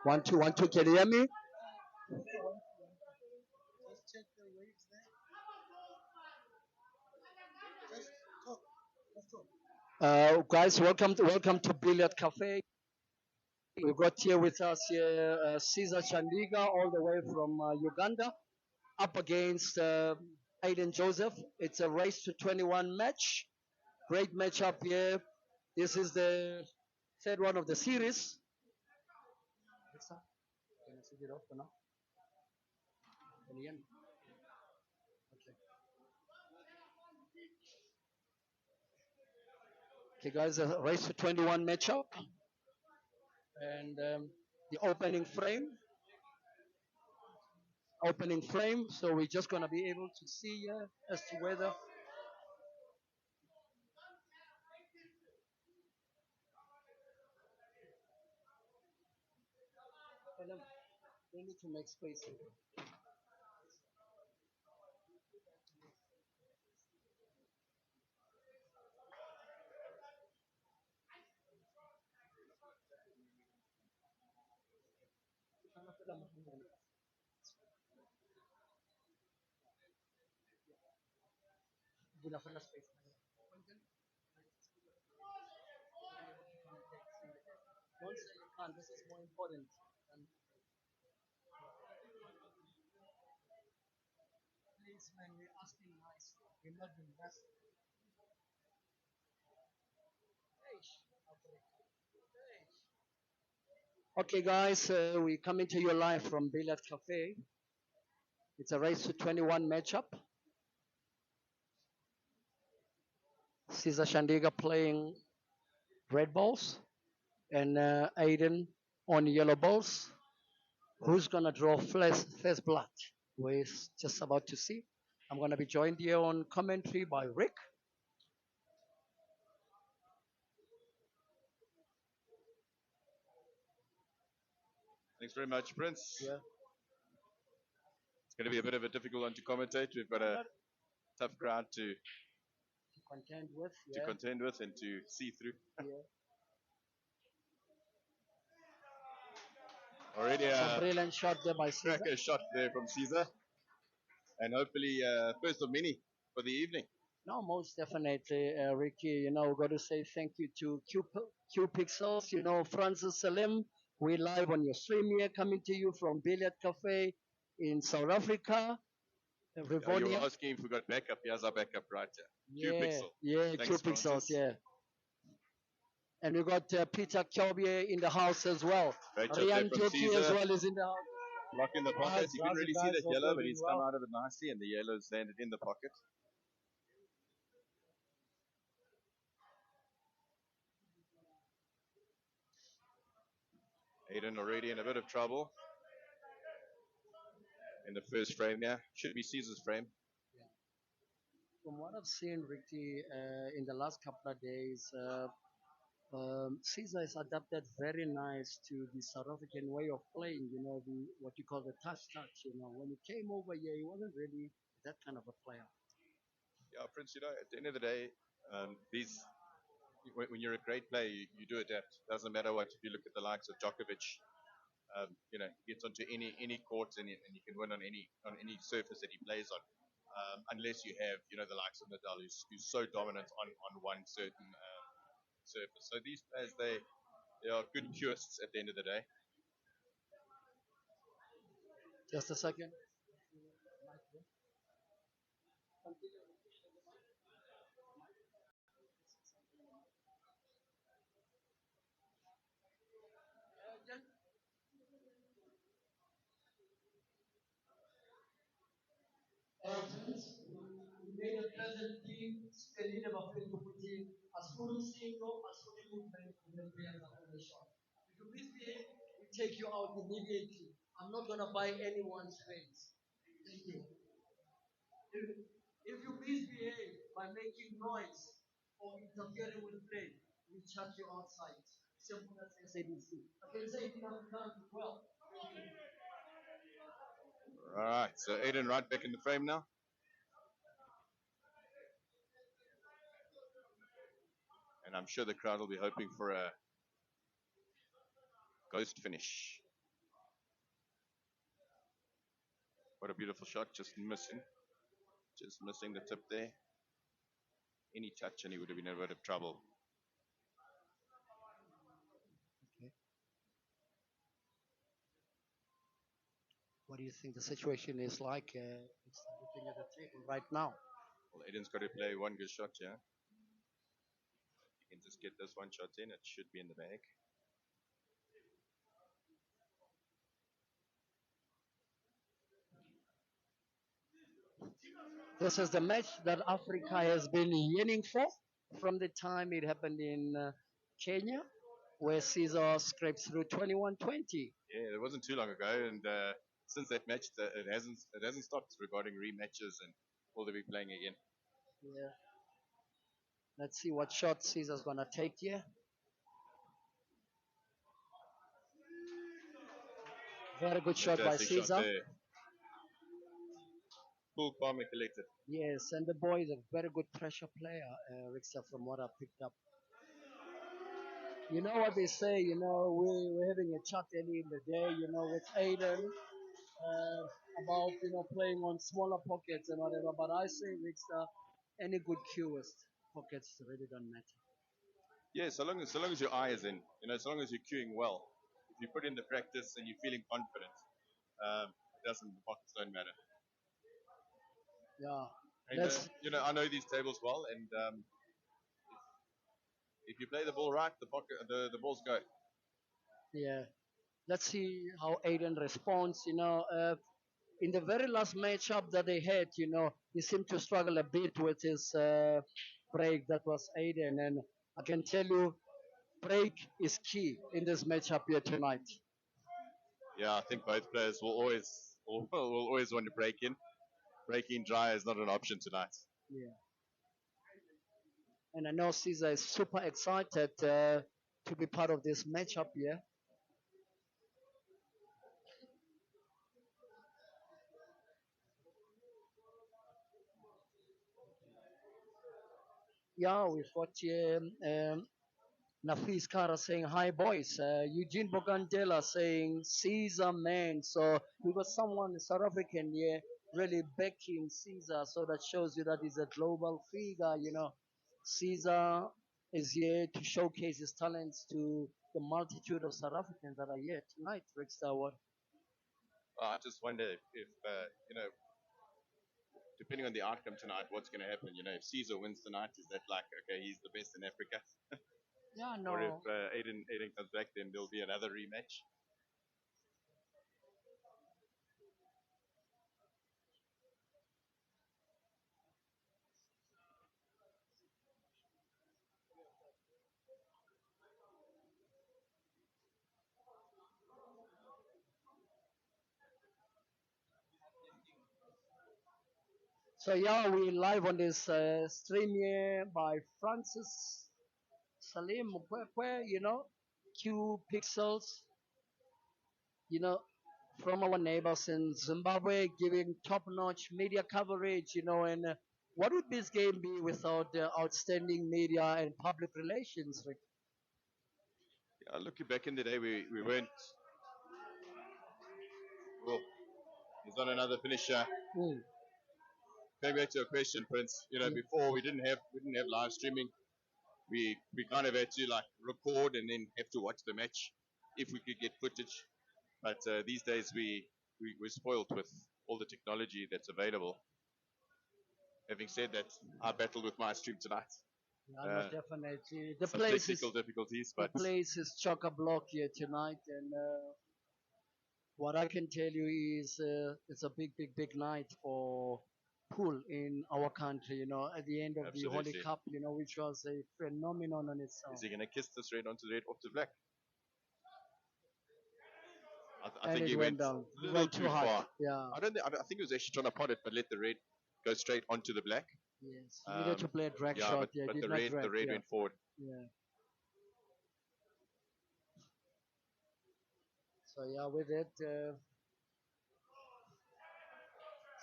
One, two, one, two. Can you hear me? Guys, welcome to Billiard Cafe. We've got here with us here Caesar Chandiga, all the way from Uganda, up against Aden Joseph. It's a race to 21 match. Great matchup here. This is the third one of the series. Alexa, can I switch it off for now? Can you hear me? Okay, guys, a race to 21 matchup. And the opening frame. So we're just going to be able to see as to whether they need to make space. Don't say you can't. This is more important. Please, man, we're asking nicely. We're not being nasty. Okay, guys, we're coming to you live from Billiard Cafe. It's a race to 21 matchup. Caesar Shandiga playing red balls and Aiden on yellow balls. Who's gonna draw first blood? We're just about to see. I'm gonna be joined here on commentary by Rick. Thanks very much, Prince. Yeah. It's going to be a bit of a difficult one to commentate. We've got a tough crowd to contend with and to see through. Yeah. Already a brilliant shot there by Caesar. cracker shot there from Caesar. And hopefully first of many for the evening. No, most definitely, Ricky. We've got to say thank you to Q Pixels. Francis Salim. We're live on your stream here, coming to you from Billiard Cafe in South Africa. You Rivonia. were asking if we got backup. Here's our backup right here. Yeah, Q-Pixel. yeah, Thanks, Q Pixels, Francis. yeah. And we got Peter Kyobe in the house as well. Great job there Ryan from Teti Caesar. as well is in the house. Block in the pocket. You couldn't really see guys, that yellow, but doing he's well. come out of it nicely, and the yellow's landed in the pocket. Aiden already in a bit of trouble in the first frame here. Should be Caesar's frame. From what I've seen, Ricky, in the last couple of days, Caesar has adapted very nice to the South African way of playing. What you call the touch. When he came over here, he wasn't really that kind of a player. Yeah, Prince, at the end of the day, when you're a great player, you do adapt. Doesn't matter what. If you look at the likes of Djokovic, he gets onto any court and he can win on any surface that he plays on. Unless you have, the likes of Nadal, who's so dominant on one certain surface. So these players, they are good purists at the end of the day. Just a second. We made a pleasant team, take you out immediately. I'm not gonna buy anyone's face. Thank you. If you misbehave by making noise or interfering with play, we chuck you outside. Simple as SABC. I can say it in Afrikaans as well. All right, so Aden right back in the frame now. And I'm sure the crowd will be hoping for a ghost finish. What a beautiful shot, just missing. Just missing the tip there. Any touch and he would have been in a bit of trouble. Okay. What do you think the situation is like? Looking at the table right now. Well, Aden's got to play one good shot here. He can just get this one shot in, it should be in the bag. This is the match that Africa has been yearning for from the time it happened in Kenya, where Caesar scraped through 21-20. Yeah, it wasn't too long ago, and since that match, it hasn't stopped regarding rematches, and will they be playing again? Yeah. Let's see what shot Caesar's gonna take here. Very good shot by Fantastic shot Caesar. there. Full calm and collected. Yes, and the boy is a very good pressure player, Rixa, from what I picked up. You know what they say, we're having a chat early in the day, with Aden about, playing on smaller pockets and whatever. But I say, Rixa, any good cures pockets really don't matter. Yeah, so long as your eye is in, so long as you're queuing well, if you put in the practice and you're feeling confident, the pockets don't matter. Yeah. And I know these tables well, and if you play the ball right, the balls go. Yeah. Let's see how Aiden responds. In the very last matchup that they had, he seemed to struggle a bit with his break. That was Aiden, and I can tell you, break is key in this matchup here tonight. Yeah, I think both players will always want to break in. Breaking dry is not an option tonight. Yeah. And I know Caesar is super excited to be part of this matchup here. Yeah, we've got here Nafis Kara saying, hi boys. Eugene Bogandela saying, Caesar man. So we got someone South African here really backing Caesar. So that shows you that he's a global figure. Caesar is here to showcase his talents to the multitude of South Africans that are here tonight, Rick Starwood. I just wonder if depending on the outcome tonight, what's going to happen. If Caesar wins tonight, is that like, okay, he's the best in Africa? Yeah, Or if no. Aden comes back, then there'll be another rematch. So yeah, we live on this stream here by Francis Salim Mkwekwe, Q Pixels, you know, from our neighbors in Zimbabwe, giving top-notch media coverage, and what would this game be without the outstanding media and public relations, Rick? Yeah, looking back in the day, we weren't. Well, he's on another finisher. Mm. Going back to your question, Prince. Before we didn't have live streaming. We kind of had to like record and then have to watch the match if we could get footage. But these days we're spoiled with all the technology that's available. Having said that, I battled with my stream tonight. Yeah, no, definitely. The Some place is technical difficulties, but chock a block here tonight, and what I can tell you is it's a big, big, big night for pool in our country, at the end of the Holy Absolutely. Cup, which was a phenomenon on Is itself. he going to kiss this red onto red off to black? I And think it he went went down. a It little went too too hard. far. Yeah. I think he was actually trying to pot it, but let the red go straight onto the black. Yes. He needed to play a drag Yeah, shot. Yeah, but did not the drag. red Yeah. went forward. Yeah. So yeah, with it,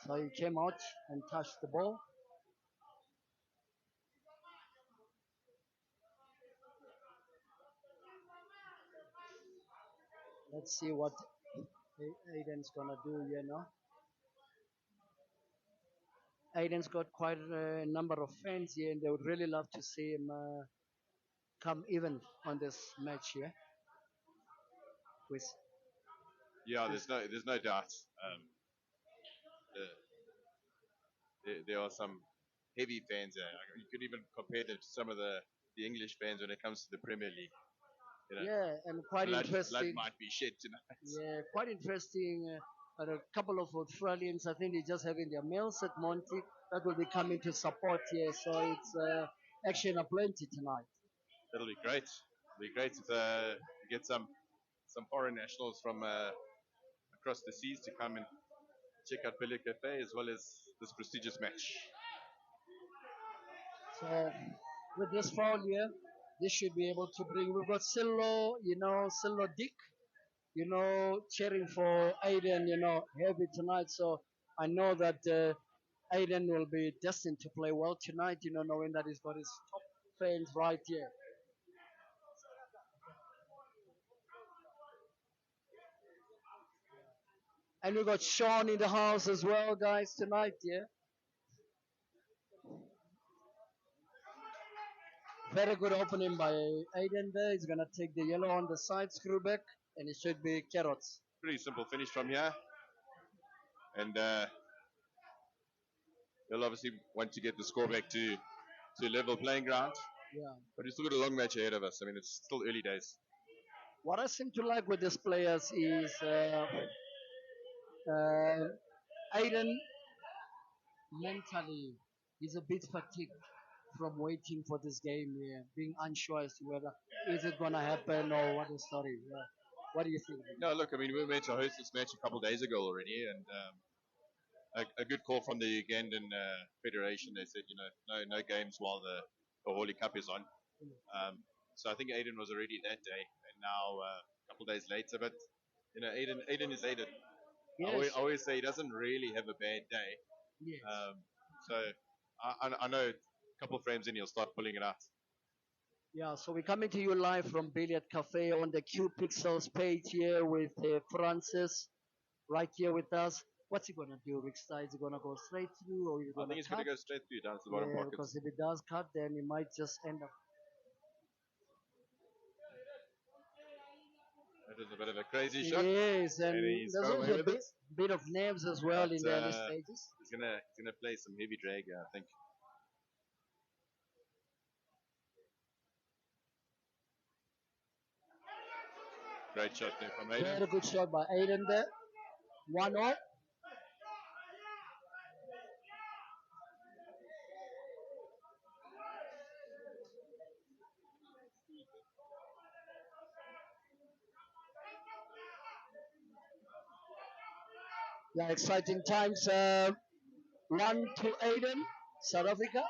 so he came out and touched the ball. Let's see what Aiden's gonna do here now. Aiden's got quite a number of fans here, and they would really love to see him come even on this match here. With Yeah, there's no doubt. The, there are some heavy fans there. You could even compare them to some of the English fans when it comes to the Premier League. You know, yeah, and quite blood interesting. might be shed tonight. Yeah, quite interesting. A couple of Australians, I think they just having their meals at Monty. That will be coming to support here, so it's action aplenty tonight. It'll be great. It'll be great if you get some foreign nationals from across the seas to come and check out Billy Cafe as well as this prestigious match. So with this foul here, this should be able to bring. We've got Silo, Silo Dick, cheering for Aden, heavy tonight. So I know that Aden will be destined to play well tonight, knowing that he's got his top fans right here. And we got Sean in the house as well, guys, tonight, yeah. Very good opening by Aiden there. He's going to take the yellow on the side, screw back, and it should be carrots. Pretty simple finish from here. And he'll obviously want to get the score back to level playing ground. Yeah. But we've still got a long match ahead of us. I mean, it's still early days. What I seem to like with these players is Aiden mentally is a bit fatigued from waiting for this game here, being unsure as to whether is it going to happen or what is story. Yeah. What do you think? No, look, I mean, we were meant to host this match a couple of days ago already, and a good call from the Ugandan Federation. They said, no games while the Holy Cup is on. So I think Aden was already that day, and now a couple of days later. But Aden is Aden. Yes. I always say he doesn't really have a bad day. Yes. So I know a couple of frames in, he'll start pulling it out. Yeah, so we're coming to you live from Billiard Cafe on the Q Pixels page here with Francis right here with us. What's he gonna do, Rick Star? Is he gonna go straight through, or is he I gonna think he's cut? going to go straight through down to the bottom Yeah, pockets. because if it does cut, then he might just end up. That was a bit of a crazy shot. Yes, and he's there's got away also a with it. bit of nerves as well But, in the early stages. He's gonna play some heavy drag, I think. Great shot there from Aiden. Very good shot by Aiden there. 1-0. Yeah, exciting times. 1 to Aiden, South Africa.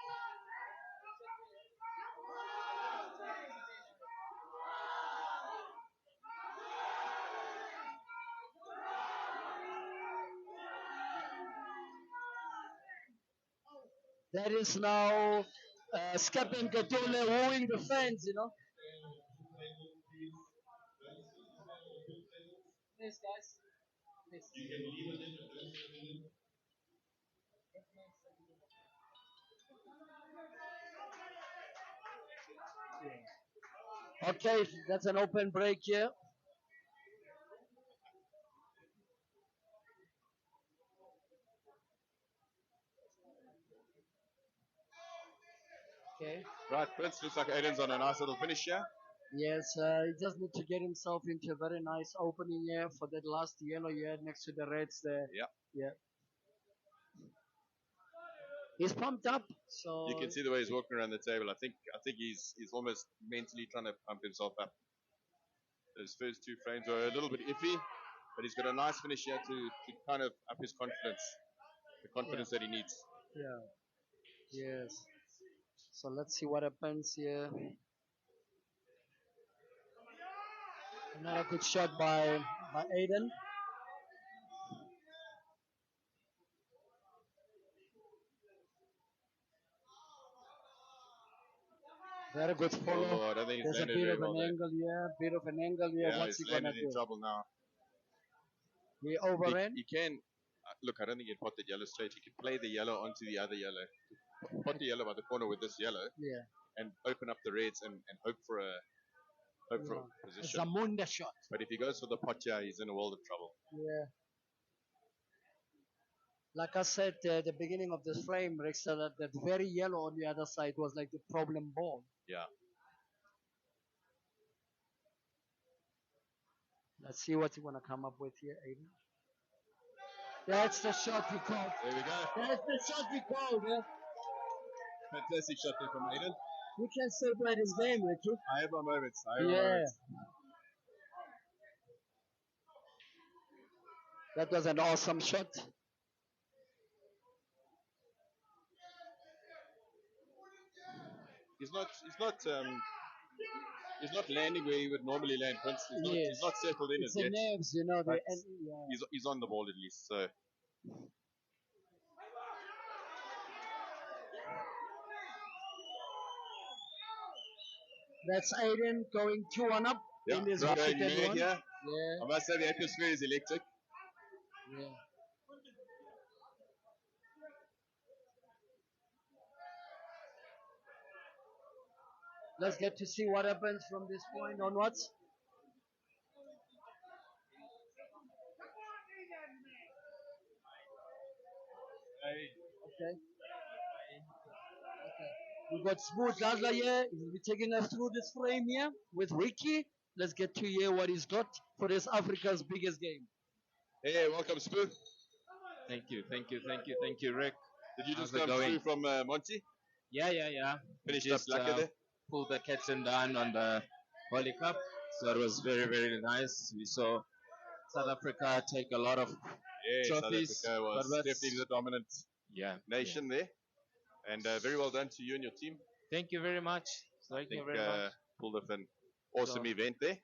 That is now Skep and Katule wooing the fans. Yes, guys. Yes. Okay, that's an open break here. Okay. Right, Prince looks like Aiden's on a nice little finish here. Yes, he just need to get himself into a very nice opening here for that last yellow here next to the reds there. Yeah. Yeah. He's pumped up. You So can see the way he's walking around the table. I think he's almost mentally trying to pump himself up. Those first two frames were a little bit iffy, but he's got a nice finish here to kind of up his confidence, the yeah, confidence that he needs. yeah, yes. So let's see what happens here. Another good shot by Aden. Very good follow. Oh, I don't think he's There's a landed bit very of an well there. angle here, bit of an angle here. Yeah, What's he's he gonna landed in do? trouble now. He overran. He can look. I don't think he'd pot the yellow straight. He could play the yellow onto the other yellow. Pot the yellow by the corner with this yellow Yeah, and open up the reds and hope for a yeah. position. Zamunda shot. But if he goes for the pot here, he's in a world of trouble. Yeah. Like I said at the beginning of this frame, Rex, that very yellow on the other side was like the problem ball. Yeah. Let's see what you want to come up with here, Aiden. That's the shot you called. There we go. That's the shot you called. Eh? Fantastic shot there from Aden. You can celebrate his game, Ricky. I have my moments. I have my Yeah, moments. that was an awesome shot. He's not landing where he would normally land. Prince. Yes. He's not settled in It's as the yet. nerves, you know. But Yeah. he's on the ball at least. So That's Aiden going 2-1 up yeah, in his going second mad one. here. Yeah, I must say the atmosphere is electric. yeah. Let's get to see what happens from this point onwards. Okay. Okay. We've got Smooth Gazla here. He'll be taking us through this frame here with Ricky. Let's get to hear what he's got for this Africa's biggest game. Hey, welcome, Spoo. Thank you, thank you, thank you, thank you, Rick. Did you How's just it come going? through from Monty? Yeah. Finished Just up lucky there? pulled the captain down on the Holy Cup, so it was very, very nice. We saw South Africa take a lot of Yeah, South trophies, Africa was but that's- definitely the dominant yeah. nation there. And very well done to you and your team. Thank you very much. I Thank you think very much. pulled off an awesome So- event there.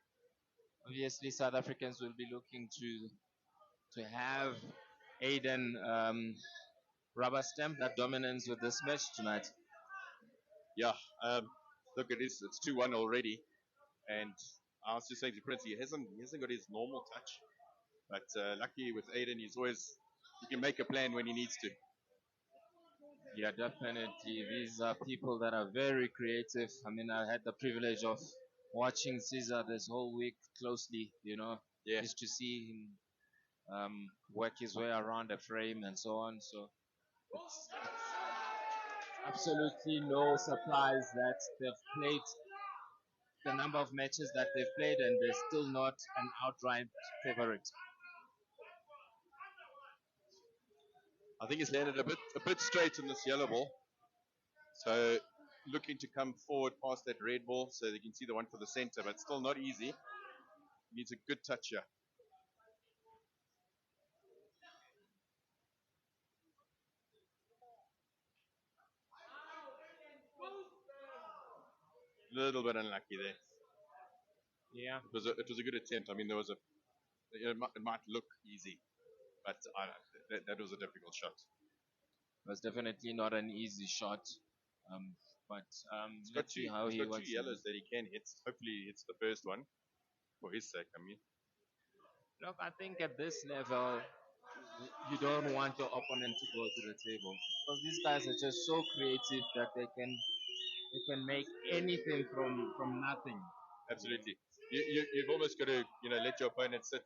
Obviously, South Africans will be looking to have Aden rubber stamp that dominance with this match tonight. Yeah, look, it's 2-1 already. And I was just saying to Prince, he hasn't got his normal touch. But lucky with Aden, he can make a plan when he needs to. Yeah, definitely. These are people that are very creative. I mean, I had the privilege of watching Caesar this whole week closely, Yeah. just to see him work his way around a frame and so on. So it's absolutely no surprise that they've played the number of matches that they've played and they're still not an outright favorite. I think he's landed a bit straight in this yellow ball. So looking to come forward past that red ball so they can see the one for the center, but still not easy. Needs a good touch here. Little bit unlucky there. Yeah. It was a good attempt. I mean, it might look easy, but that was a difficult shot. It was definitely not an easy shot. But He's got let's see how he got works. two yellows that he can hit. Hopefully, it's the first one for his sake. I mean, Look, I think at this level, you don't want your opponent to go to the table because these guys are just so creative that they can make anything from nothing. absolutely. You've almost got to let your opponent sit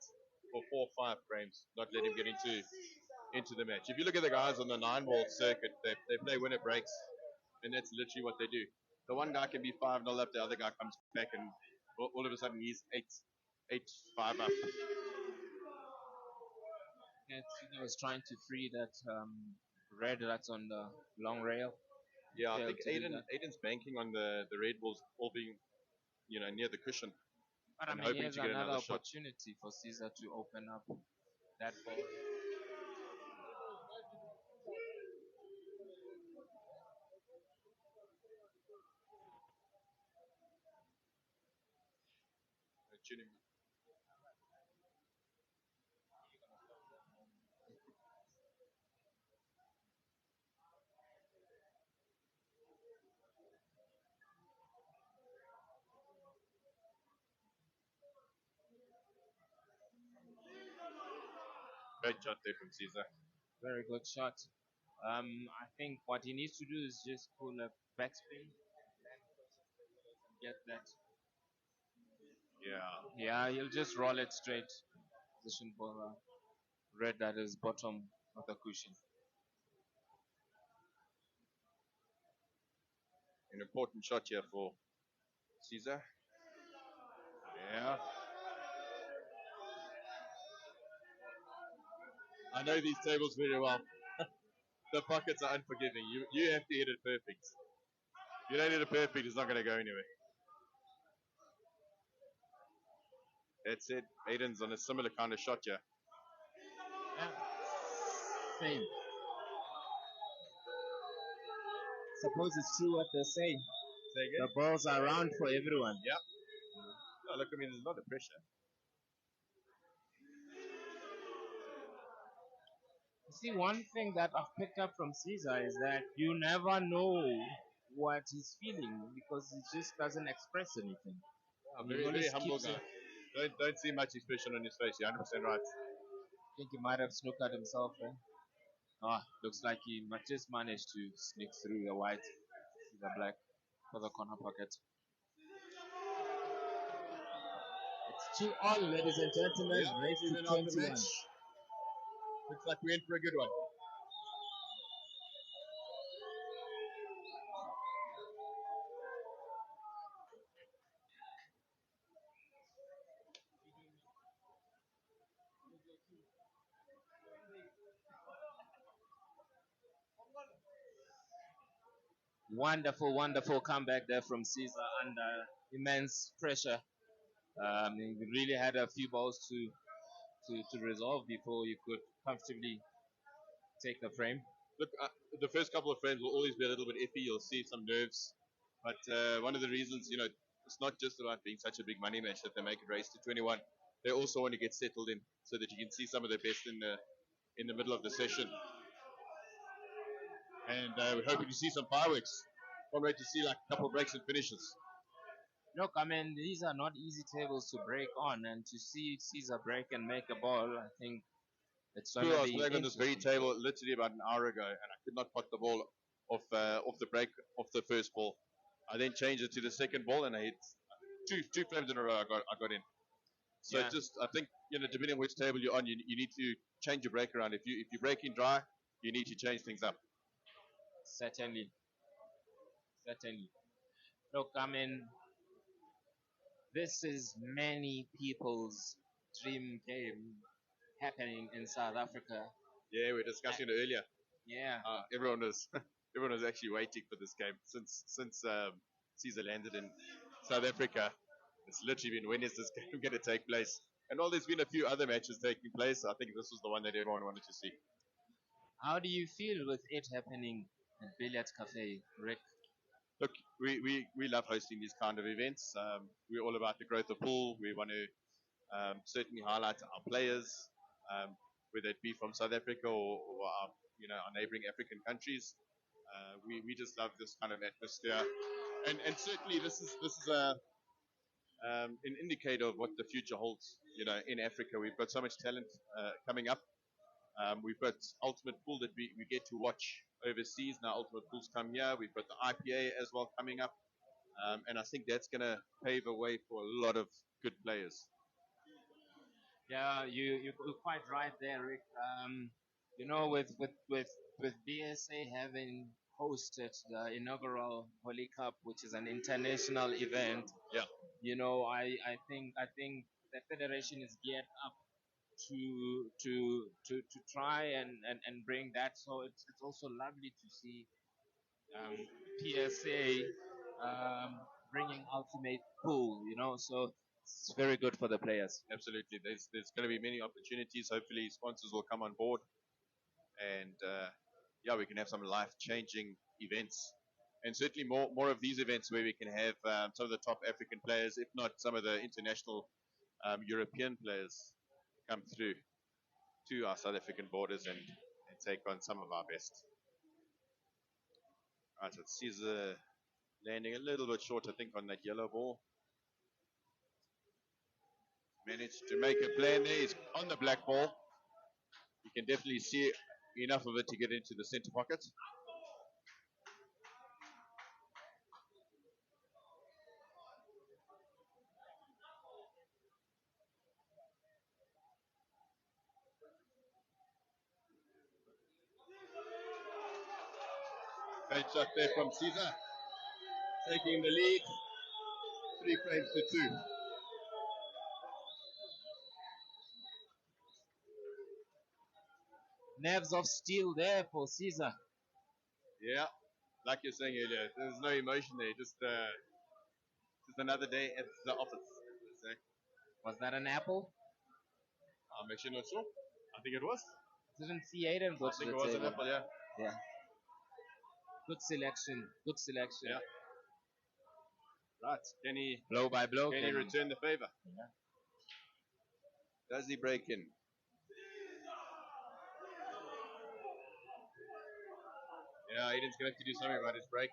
for 4 or 5 frames, not let him get into the match. If you look at the guys on the 9-ball circuit, they play winner breaks, and that's literally what they do. The one guy can be 5-0 up, the other guy comes back, and all of a sudden he's 8-5 up. I was trying to free that red that's on the long rail Yeah, I failed think to do that. Aiden's banking on the red balls all being near the cushion But I and mean, hoping here's to get another another shot. opportunity for Caesar to open up that ball. Tuning. Great shot there from Caesar. Very good shot. I think what he needs to do is just pull a backspin, get that. Yeah. Yeah, he'll just roll it straight. Position for red that is bottom of the cushion. An important shot here for Caesar. Yeah. I know these tables very well. The pockets are unforgiving. You have to hit it perfect. If you don't hit it perfect, it's not going to go anywhere. That's it. Aiden's on a similar kind of shot here. Yeah, same. Suppose it's true what they say. Say The again? balls are round for everyone. Yeah. No, look, I mean, there's a lot of pressure. You see, one thing that I've picked up from Caesar is that you never know what he's feeling because he just doesn't express anything. Yeah, He very, very always humble keeps guy. it. Don't see much expression on his face. You're 100% right. I think he might have snooked at himself. Eh? Ah, looks like he just managed to sneak through the white, the black for the corner pocket. It's 2-all, ladies and gentlemen. Yeah, Race to even after 21. match. Looks like we went for a good one. Wonderful, wonderful comeback there from Caesar under immense pressure. He really had a few balls to resolve before you could comfortably take the frame. Look, the first couple of frames will always be a little bit iffy. You'll see some nerves. But one of the reasons, it's not just about being such a big money match that they make it race to 21. They also want to get settled in so that you can see some of their best in the middle of the session. And we're hoping to see some fireworks. Can't wait to see like a couple of breaks and finishes. Look, I mean, these are not easy tables to break on, and to see Caesar break and make a ball, I think it's going True, to I was be playing on this very interesting. table literally about an hour ago, and I could not pot the ball off the break off the first ball. I then changed it to the second ball, and I hit two frames in a row. I got in. So Yeah, just I think depending on which table you're on, you need to change your break around. If you break in dry, you need to change things up. certainly, certainly. Look, I mean, this is many people's dream game happening in South Africa. Yeah, we were discussing it earlier. Yeah, Everyone was everyone was actually waiting for this game since Caesar landed in South Africa. It's literally been when is this game going to take place? And while there's been a few other matches taking place, I think this was the one that everyone wanted to see. how do you feel with it happening at Billiard Cafe, Rick? Look, we love hosting these kind of events. We're all about the growth of pool. We want to certainly highlight our players, whether it be from South Africa or our neighboring African countries. We just love this kind of atmosphere, and certainly this is an indicator of what the future holds. In Africa, we've got so much talent coming up. We've got Ultimate Pool that we get to watch overseas. Now Ultimate Pool's come here. We've got the IPA as well coming up. And I think that's going to pave a way for a lot of good players. Yeah, you're quite right there, Rick. With BSA having hosted the inaugural Holy Cup, which is an international event, Yeah. I think the federation is geared up to try and bring that. So it's also lovely to see PSA bringing ultimate pool. So it's very good for the players. Absolutely. There's going to be many opportunities. Hopefully, sponsors will come on board, and yeah, we can have some life-changing events, and certainly more of these events where we can have some of the top African players, if not some of the international European players, come through to our South African borders and take on some of our best. Right, so Caesar landing a little bit short, I think, on that yellow ball. Managed to make a play, and there he's on the black ball. You can definitely see enough of it to get into the center pocket. Great shot there from Caesar, taking the lead, 3 frames to 2. Nerves of steel there for Caesar. Yeah, like you're saying earlier, there's no emotion there, just another day at the office. Was that an apple? I'm actually not sure. I think it was. Didn't see Aden go I to think the it was an table. apple, yeah. Yeah. Good selection. Good selection. Yeah. Right. Can he Blow by blow. can he return the favor? Yeah. Does he break in? Yeah, Aiden's going to have to do something about his break.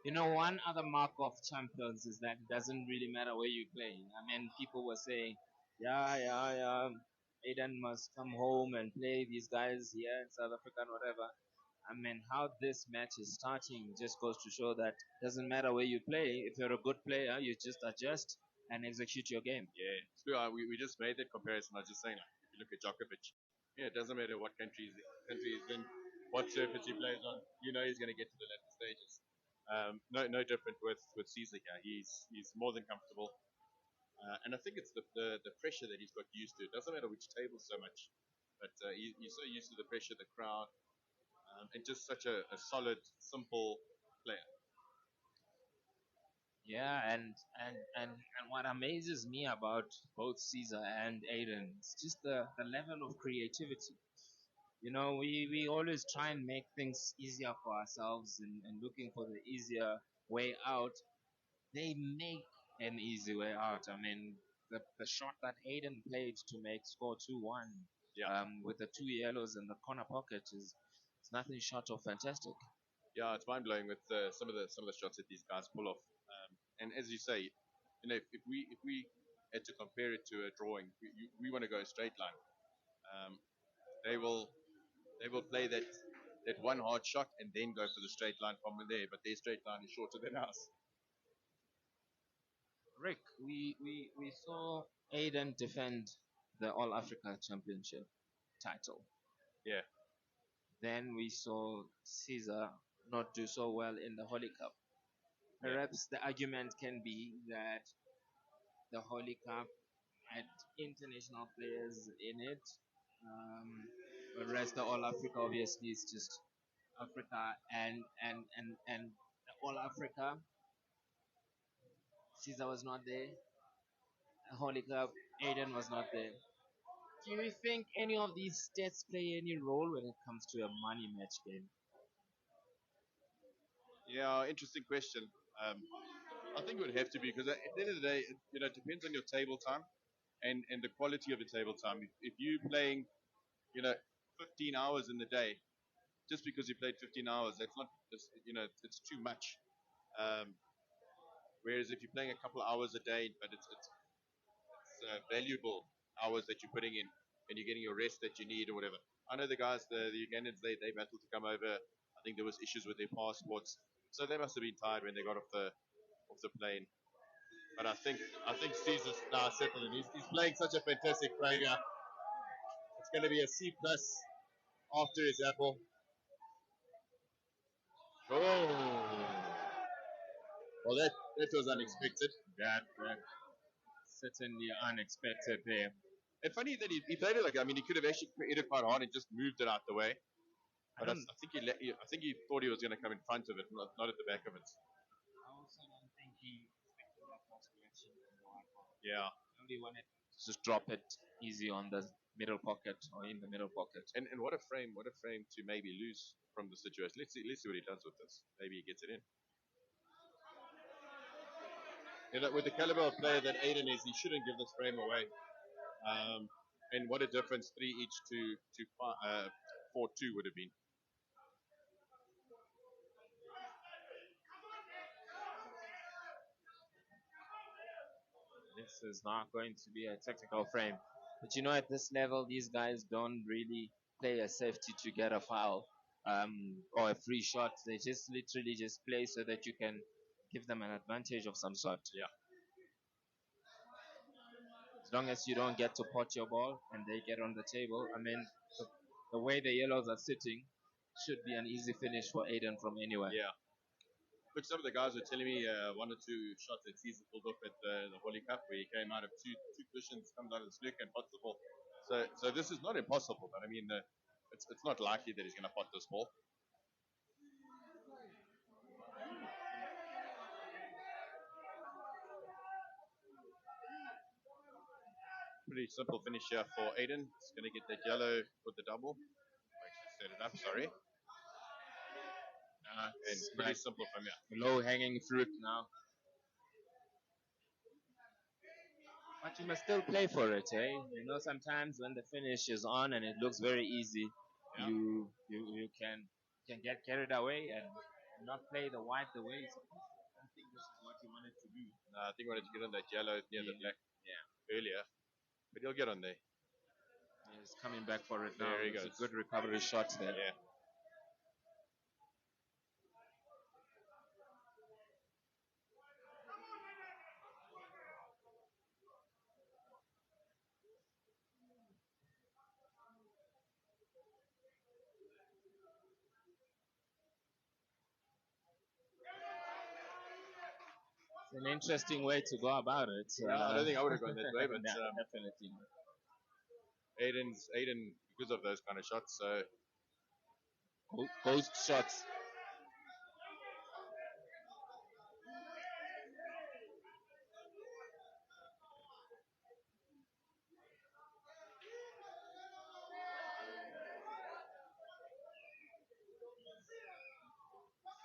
One other mark of champions is that it doesn't really matter where you play. I mean, people were saying, yeah, Aden must come home and play these guys here in South Africa and whatever. I mean, how this match is starting just goes to show that it doesn't matter where you play. If you're a good player, you just adjust and execute your game. Yeah, it's true. We just made that comparison. I was just saying, like, if you look at Djokovic, yeah, it doesn't matter what country he's in, what surface he plays on. He's going to get to the latter stages. No different with Caesar here. He's more than comfortable, and I think it's the pressure that he's got used to. It doesn't matter which table so much, but he's so used to the pressure, the crowd, and just such a solid, simple player. Yeah, and what amazes me about both Caesar and Aiden is just the level of creativity. We always try and make things easier for ourselves and looking for the easier way out. They make an easy way out. I mean, the shot that Aiden played to make score 2-1 Yeah. with the 2 yellows in the corner pocket is it's nothing short of fantastic. Yeah, it's mind blowing with some of the shots that these guys pull off. And as you say, if we had to compare it to a drawing, we want to go a straight line. Um, they will play that one hard shot and then go for the straight line from there. But their straight line is shorter than ours. Rick, we saw Aiden defend the All Africa Championship title. Yeah, Then we saw Caesar not do so well in the Holy Cup. Perhaps the argument can be that the Holy Cup had international players in it, whereas the All Africa obviously is just Africa and the All Africa. Caesar was not there. Holy Cup, Aiden was not there. Do you think any of these stats play any role when it comes to a money match game? yeah, interesting question. I think it would have to be because at the end of the day, it depends on your table time and the quality of the table time. If you're playing, 15 hours in the day, just because you played 15 hours, that's not, it's too much. Um, whereas if you're playing a couple of hours a day, but it's valuable hours that you're putting in, and you're getting your rest that you need or whatever. I know the guys, the Ugandans, they battled to come over. I think there was issues with their passports, so they must have been tired when they got off the plane. But I think Caesar's now settled in. He's playing such a fantastic player. It's going to be a C plus after his apple. Oh, well, that was unexpected. That certainly unexpected there. And funny that he played it like, I mean, he could have actually hit it quite hard and just moved it out the way. I But don't. I think he thought he was going to come in front of it, not at the back of it. I also don't think he expected that much reaction from the wide ball. Yeah. He only wanted to just drop it easy on the middle pocket or in the middle pocket. And what a frame to maybe lose from the situation. Let's see what he does with this. Maybe he gets it in. You know, with the caliber of player that Aden is, he shouldn't give this frame away. And what a difference 3 each to 4-2 would have been. This is not going to be a technical frame. But you know, at this level, these guys don't really play a safety to get a foul or a free shot. They just literally just play so that you can give them an advantage of some sort. Yeah. As long as you don't get to pot your ball and they get on the table, I mean, the way the yellows are sitting should be an easy finish for Aden from anywhere. Yeah. Look, some of the guys were telling me 1 or 2 shots that Caesar pulled up at the Holy Cup where he came out of two cushions, comes out of the snooker and pots the ball. So this is not impossible, but I mean, it's not likely that he's going to pot this ball. Pretty simple finish here for Aden. He's going to get that yellow with the double. Actually set it up, sorry. And pretty simple from here. Low hanging fruit now. But you must still play for it, eh? You know, sometimes when the finish is on and it looks very easy, Yeah. you can get carried away and not play the white the way it's supposed to. I think this is what he wanted to do. I think I wanted to get on that yellow near the black earlier. But he'll get on there. He's coming back for it now. There he It's goes. a good recovery shot there. Yeah. It's an interesting way to go about it. Yeah, I don't think I would have gone that way, but definitely. Aden, because of those kind of shots, so Ghost shots.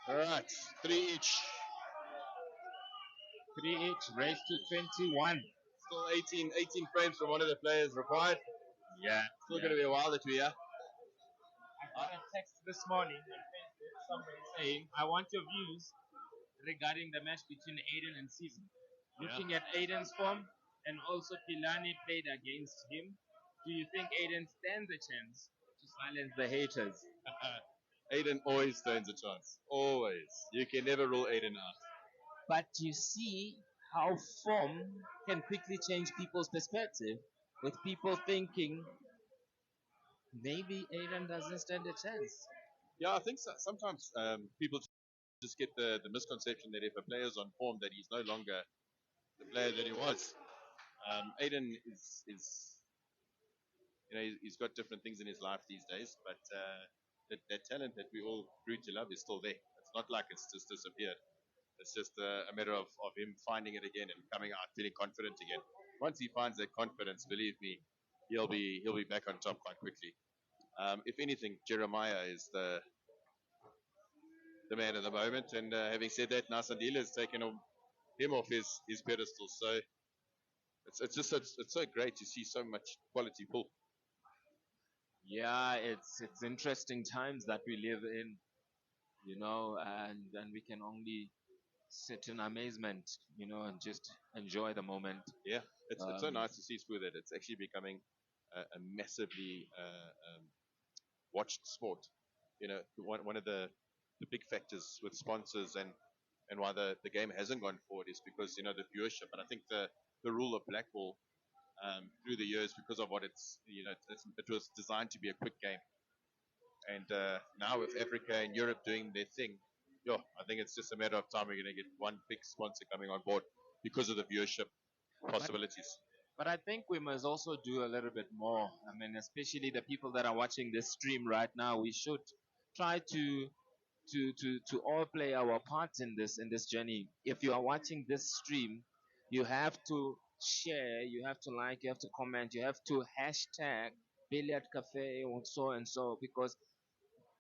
all right, 3 each. 3 each, race to 21. Still 18 frames from one of the players required. Yeah. Still going to be a while that we're here. I got a text this morning on Facebook, somebody saying, I want your views regarding the match between Aden and Caesar. Looking at Aden's form and also Pilani played against him, do you think Aden stands a chance to silence the haters? Aden always stands a chance. Always. You can never rule Aden out. But you see how form can quickly change people's perspective, with people thinking maybe Aden doesn't stand a chance. Yeah, I think sometimes people just get the misconception that if a player's on form, that he's no longer the player that he was. Aden is you know, he's got different things in his life these days, but that talent that we all grew to love is still there. It's not like it's just disappeared. It's just a matter of him finding it again and coming out feeling confident again. Once he finds that confidence, believe me, he'll be back on top quite quickly. If anything, Jeremiah is the man at the moment. And having said that, Nasandila has taken him off his pedestal. So it's so great to see so much quality pull. Yeah, it's interesting times that we live in, you know, and we can only sit in amazement, you know, and just enjoy the moment. Yeah, it's so nice to see Spoo that it's actually becoming a massively watched sport. You know, one of the big factors with sponsors and why the game hasn't gone forward is because, you know, the viewership. And I think the rule of blackball through the years, because of what it's, you know, it was designed to be a quick game. And now with Africa and Europe doing their thing, yeah, I think it's just a matter of time. We're going to get one big sponsor coming on board because of the viewership But possibilities. but I think we must also do a little bit more. I mean, especially the people that are watching this stream right now, we should try to all play our parts in this journey. If you are watching this stream, you have to share, you have to like, you have to comment, you have to hashtag Billiard Cafe or so and so, because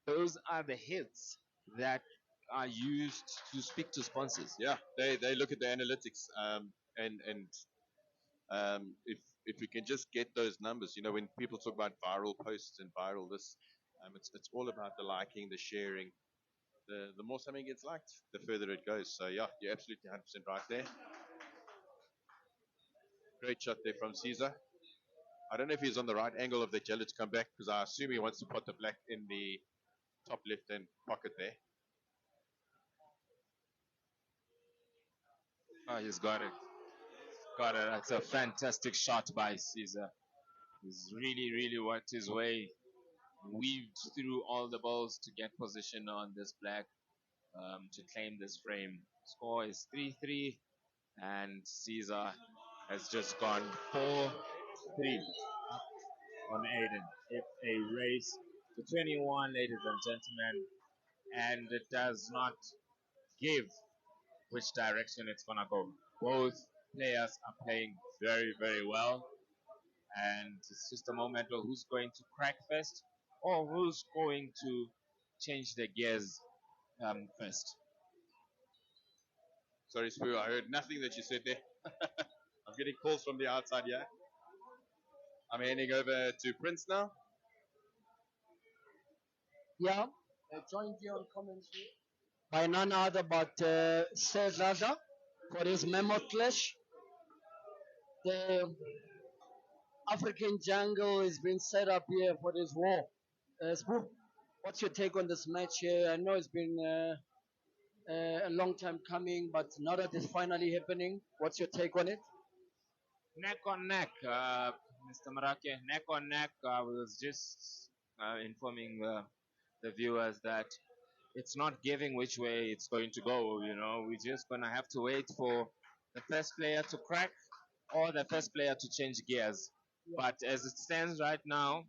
those are the hits that are used to speak to sponsors. Yeah, they look at the analytics, and if we can just get those numbers, when people talk about viral posts and viral this, it's all about the liking, the sharing. The more something gets liked, the further it goes. So yeah, you're absolutely 100% right there. Great shot there from Caesar. I don't know if he's on the right angle of the jelly to come back, because I assume he wants to put the black in the top left-hand pocket there. Oh, he's got it. Got it. That's a fantastic shot by Caesar. He's really, really worked his way, weaved through all the balls to get position on this black, to claim this frame. Score is 3-3, and Caesar has just gone 4-3 up on Aden. It's a race to 21, ladies and gentlemen, and it does not give which direction it's going to go. Both players are playing very, very well, and it's just a moment of who's going to crack first or who's going to change the gears first. Sorry, Spoo, I heard nothing that you said there. I'm getting calls from the outside here. I'm handing over to Prince now. Yeah, joined here on commentary by none other but Zaza for his Memo Clash. The African jungle is being set up here for this war. Spook, what's your take on this match here? I know it's been a long time coming, but now that it's finally happening, what's your take on it? Neck on neck, Mr. Marake, neck on neck. I was just informing the viewers that it's not giving which way it's going to go. We're just going to have to wait for the first player to crack or the first player to change gears. But as it stands right now,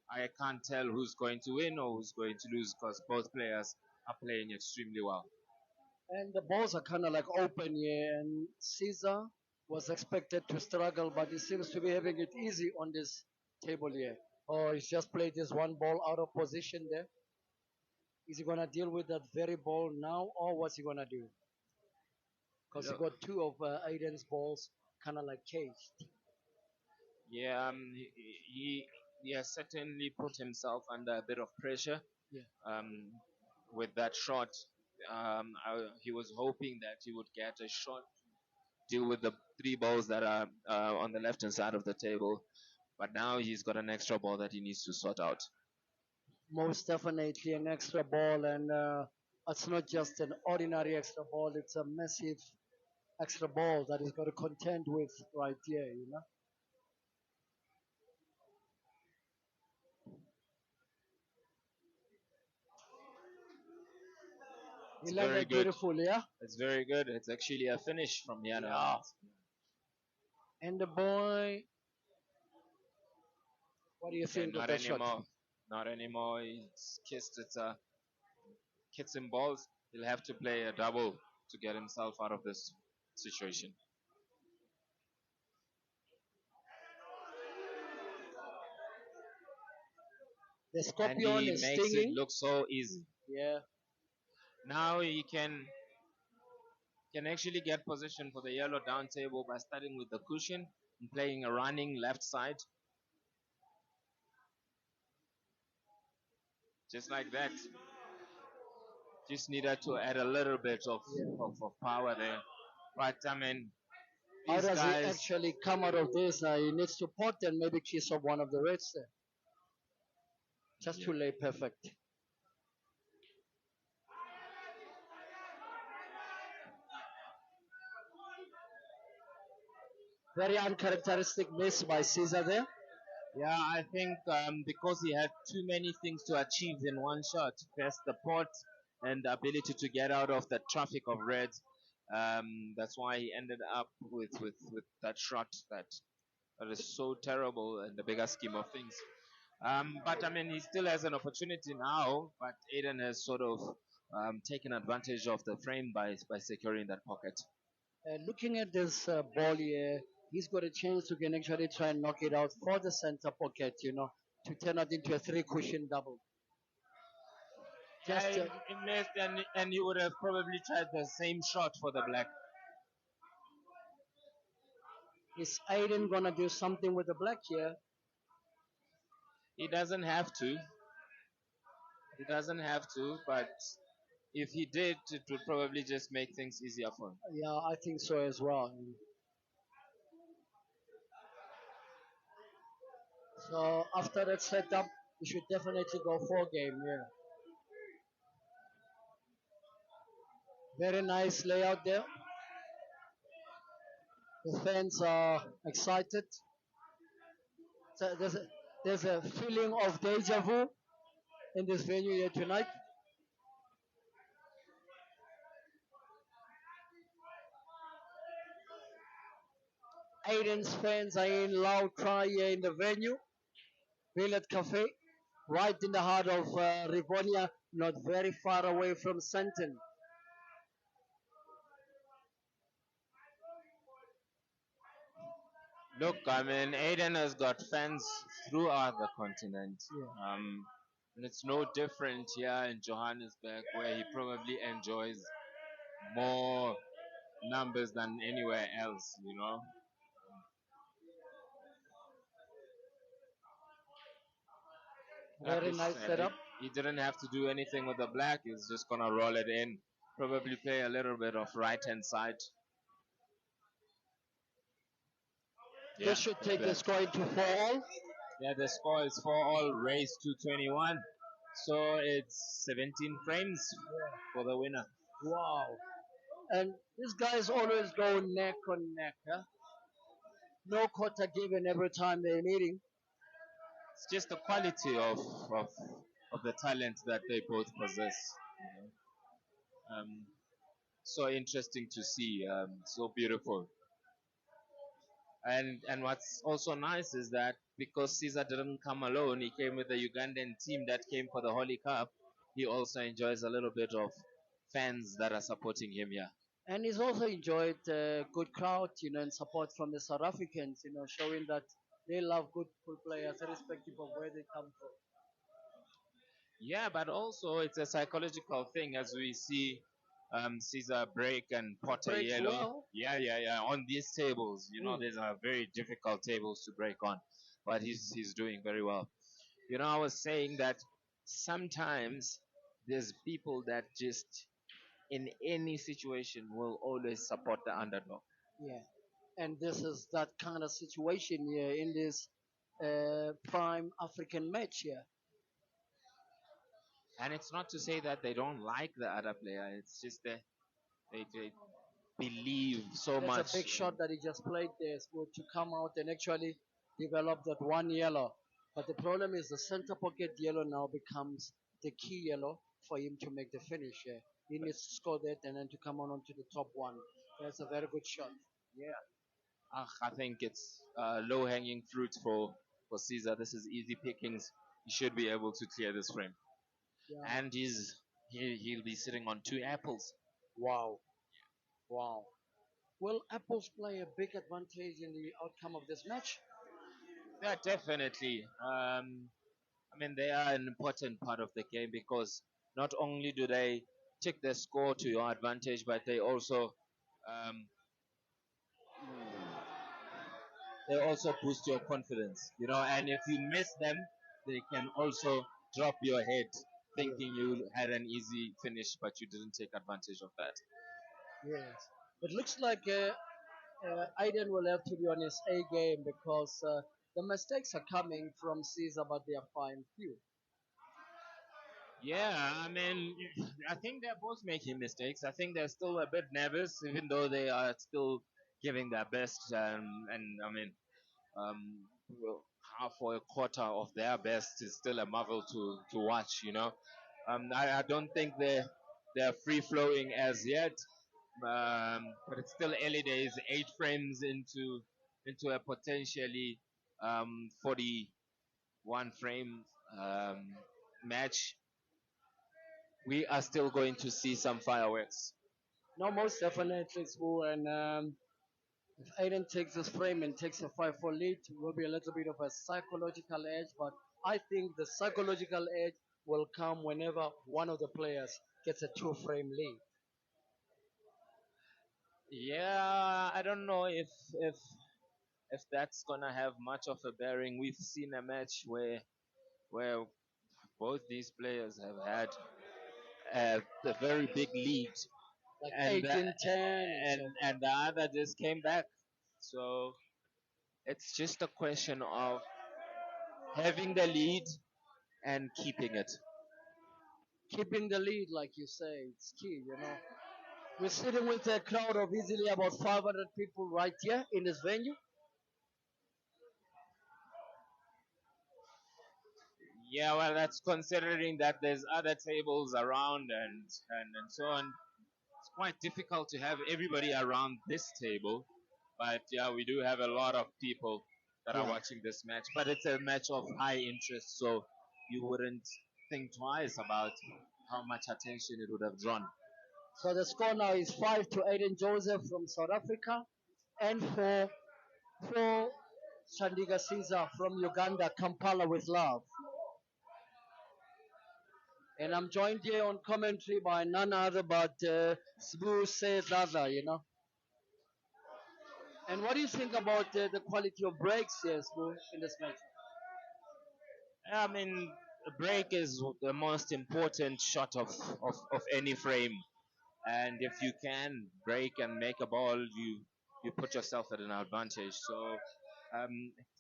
I can't tell who's going to win or who's going to lose, because both players are playing extremely well. And the balls are kind of like open here, and Caesar was expected to struggle, but he seems to be having it easy on this table here. Or he's just played this one ball out of position there. Is he gonna deal with that very ball now, or what's he gonna do? Because he Look, got two of Aiden's balls kind of like caged. yeah, he has certainly put himself under a bit of pressure Yeah. with that shot. He was hoping that he would get a shot, deal with the three balls that are on the left hand side of the table. But now he's got an extra ball that he needs to sort out. Most definitely an extra ball, and it's not just an ordinary extra ball, it's a massive extra ball that he's got to contend with right here. He It's very landed good. beautifully, yeah? It's very good. It's actually a finish from the other Yeah. end. And the boy, what do you Okay, think of not that shot? anymore. Not anymore. He's kissed it. Kits and balls. He'll have to play a double to get himself out of this situation. The And scorpion he is makes it stinging. look so easy. Yeah. Now he can actually get position for the yellow down table by starting with the cushion and playing a running left side. Just like that. Just needed to add a little bit of power there. But I mean, How these does he guys, actually come out of this? He needs to pot and maybe kiss off one of the reds there. Just yeah, to lay perfect. Very uncharacteristic miss by Caesar there. yeah, I think because he had too many things to achieve in one shot. First the pot, and the ability to get out of the traffic of reds. That's why he ended up with that shot that is so terrible in the bigger scheme of things. But I mean, he still has an opportunity now. But Aden has sort of taken advantage of the frame by securing that pocket. Looking at this ball here, he's got a chance to can actually try and knock it out for the center pocket, to turn it into a three cushion double. Yeah, Just he missed, and he would have probably tried the same shot for the black. is Aiden gonna do something with the black here? He doesn't have to. He doesn't have to, but if he did, it would probably just make things easier for him. Yeah, I think so as well. So after that setup, you should definitely go four game. Yeah, very nice layout there. The fans are excited. So there's a feeling of deja vu in this venue here tonight. Aiden's fans are in loud cry here in the venue, Billet Cafe, right in the heart of Rivonia, not very far away from Senton. Look, I mean, Aiden has got fans throughout the continent. Yeah. And it's no different here in Johannesburg, where he probably enjoys more numbers than anywhere else, you know. Like Very I nice said, setup. he didn't have to do anything with the black. He's just gonna roll it in. Probably play a little bit of right hand side. This Yeah, should like take the that. score into 4-all. Yeah, the score is 4-all, raised to 21. So it's 17 frames for the winner. Wow. And these guys always go neck on neck. Huh? No quarter given every time they're meeting. It's just the quality of, of the talent that they both possess. You know? So interesting to see. So beautiful. And what's also nice is that because Caesar didn't come alone, he came with the Ugandan team that came for the Holy Cup. He also enjoys a little bit of fans that are supporting him here. And he's also enjoyed good crowd, and support from the South Africans, showing that they love good players, irrespective of where they come from. Yeah, but also it's a psychological thing as we see Caesar break and He Potter breaks yellow. well. Yeah. On these tables, Mm. these are very difficult tables to break on, but he's doing very well. I was saying that sometimes there's people that just in any situation will always support the underdog. Yeah. And this is that kind of situation here in this prime African match here. And it's not to say that they don't like the other player. It's just that they believe so That's a much. big shot that he just played there to come out and actually develop that one yellow. But the problem is the center pocket yellow now becomes the key yellow for him to make the finish here. He needs to score that and then to come on onto the top one. That's a very good shot. Yeah. I think it's low hanging fruit for Caesar. This is easy pickings. He should be able to clear this frame. Yeah. And he'll be sitting on two apples. Wow. Wow. Will Apples play a big advantage in the outcome of this match? Yeah, definitely. I mean, they are an important part of the game because not only do they take the score to your advantage, but um, they also boost your confidence. And if you miss them, they can also drop your head, thinking you had an easy finish, but you didn't take advantage of that. Yes. It looks like Aiden will have to be on his A game because the mistakes are coming from Caesar, but they are fine few. Yeah, I mean, I think they're both making mistakes. I think they're still a bit nervous, even though they are still giving their best. And I mean, well, half or a quarter of their best is still a marvel to watch. I don't think they're free flowing as yet, but it's still early days. 8 frames into a potentially 41 frame um, match. We are still going to see some fireworks. No, most definitely, Sbu. And if Aiden takes this frame and takes a 5-4 lead, it will be a little bit of a psychological edge. But I think the psychological edge will come whenever one of the players gets a 2-frame lead. Yeah, I don't know if that's gonna have much of a bearing. We've seen a match where both these players have had a very big lead, Like and 18-10 and so and the other just came back. So it's just a question of having the lead and keeping it. keeping the lead, like you say, it's key. We're sitting with a crowd of easily about 500 people right here in this venue. Yeah, well, that's considering that there's other tables around and so on. It's quite difficult to have everybody around this table, but yeah, we do have a lot of people that are Yeah. watching this match. But it's a match of high interest, so you wouldn't think twice about how much attention it would have drawn. So the score now is 5 to Aiden Joseph from South Africa, and for Shandiga Caesar from Uganda, Kampala with love. And I'm joined here on commentary by none other but Sbu Sezada. And what do you think about the quality of breaks here, Sbu, in this match? I mean, a break is the most important shot of any frame. And if you can break and make a ball, you put yourself at an advantage. So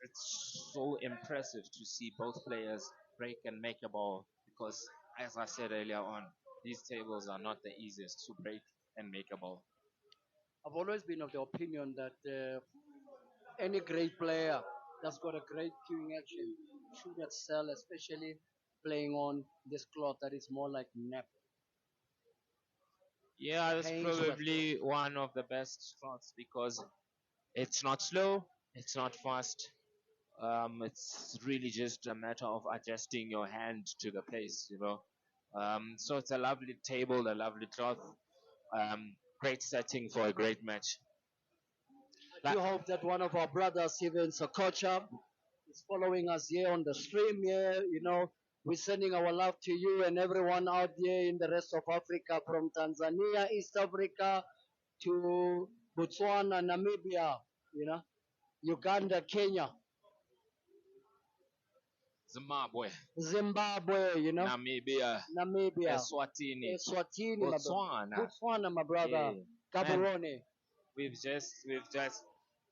it's so impressive to see both players break and make a ball because, as I said earlier on, these tables are not the easiest to break and make a ball. I've always been of the opinion that any great player that's got a great queuing action should excel, especially playing on this cloth that is more like nap. Yeah, that's Pain sweat cloth. probably one of the best shots because it's not slow, it's not fast. It's really just a matter of adjusting your hand to the pace. So it's a lovely table, a lovely cloth, great setting for a great match. I Like, do hope that one of our brothers, even Sokocha, is following us here on the stream here. We're sending our love to you and everyone out there in the rest of Africa, from Tanzania, East Africa to Botswana, Namibia, you know, Uganda, Kenya, Zimbabwe, Zimbabwe, Namibia, Namibia, Eswatini, Eswatini, my brother, Botswana. Botswana, my brother, Yeah, man, Gaborone, we've just.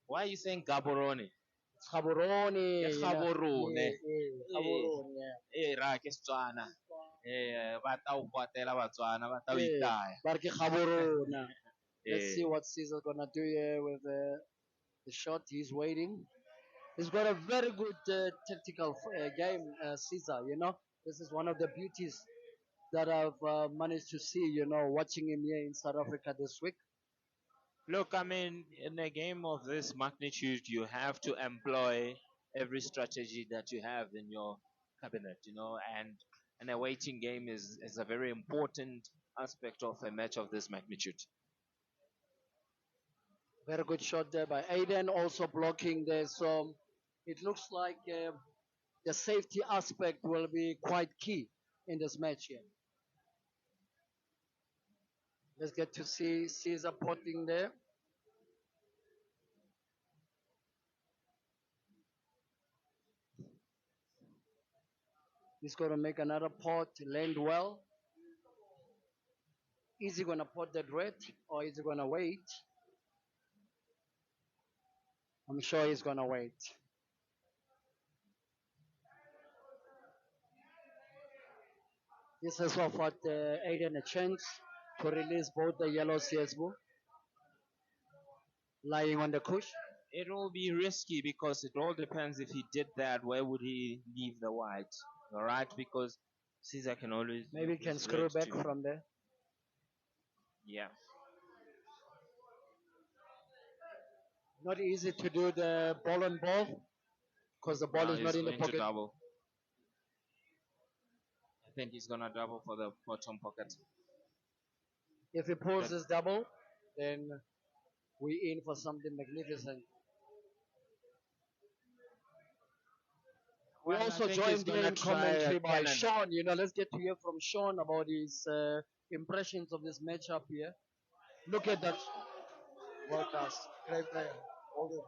Why are you saying Gaborone? Gaborone, Gaborone. Gaborone, yeah. Ra ke Setswana. Ba tla o kwatela Batswana, ba tla o Eh, itaya. ba re ke Gaborone. Let's Eh. see what Caesar's gonna do here with the shot. He's waiting. He's got a very good tactical game, Caesar. This is one of the beauties that I've managed to see. Watching him here in South Africa this week. Look, I mean, in a game of this magnitude, you have to employ every strategy that you have in your cabinet, and a waiting game is a very important aspect of a match of this magnitude. Very good shot there by Aden, also blocking there. So it looks like the safety aspect will be quite key in this match here. Let's get to see Caesar potting there. He's going to make another pot, land well. Is he going to pot that red or is he going to wait? I'm sure he's going to wait. This has offered Aiden a chance to release both the yellow CSBO lying on the cush. It will be risky because it all depends if he did that, where would he leave the white? All right, because Caesar can always Maybe he use can his screw red back to from there. Yeah. Not easy to do the ball on ball because the ball Now is not he's in the going to pocket. double. I think he's gonna double for the bottom pocket. If he pulls That this double, then we in for something magnificent. We well, I also think he's joined here gonna in try a commentary by cannon. Sean. Let's get to hear from Sean about his impressions of this matchup here. Look at that broadcast. Great player. All the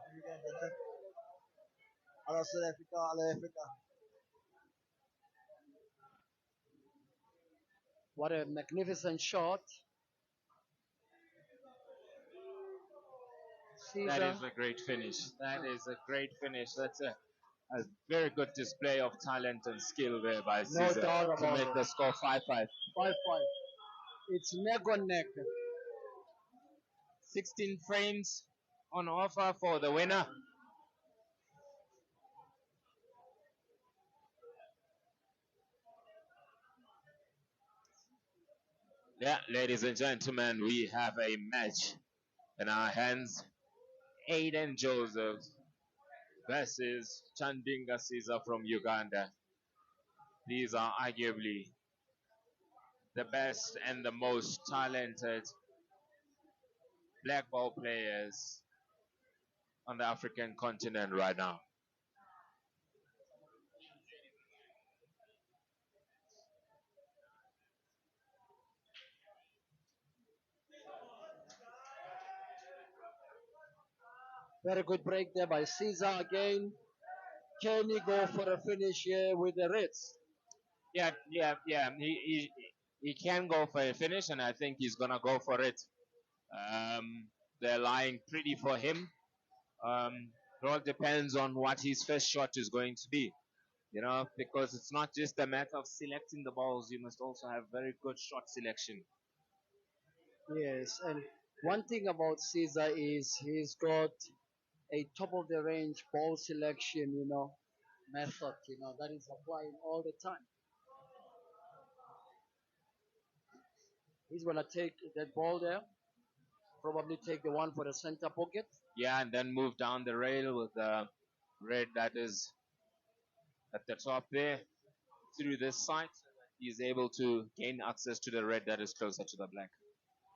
Ala South Africa, Ala Africa. What a magnificent shot. That Caesar, is a great finish. That is a great finish. That's a very good display of talent and skill there by no Caesar doubt to about make it. the score 5-5. 5-5. It's neck on neck. 16 frames on offer for the winner. Yeah, ladies and gentlemen, we have a match in our hands. Aden Joseph versus Chandinga Caesar from Uganda. These are arguably the best and the most talented black ball players on the African continent right now. Very good break there by Caesar again. Can he go for a finish here with the Reds? Yeah. He can go for a finish, and I think he's gonna go for it. Um, they're lying pretty for him. It all depends on what his first shot is going to be. Because it's not just a matter of selecting the balls, you must also have very good shot selection. Yes, and one thing about Caesar is he's got a top of the range ball selection, method, that is applying all the time. He's gonna take that ball there, probably take the one for the center pocket. Yeah, and then move down the rail with the red that is at the top there through this side. He's able to gain access to the red that is closer to the black.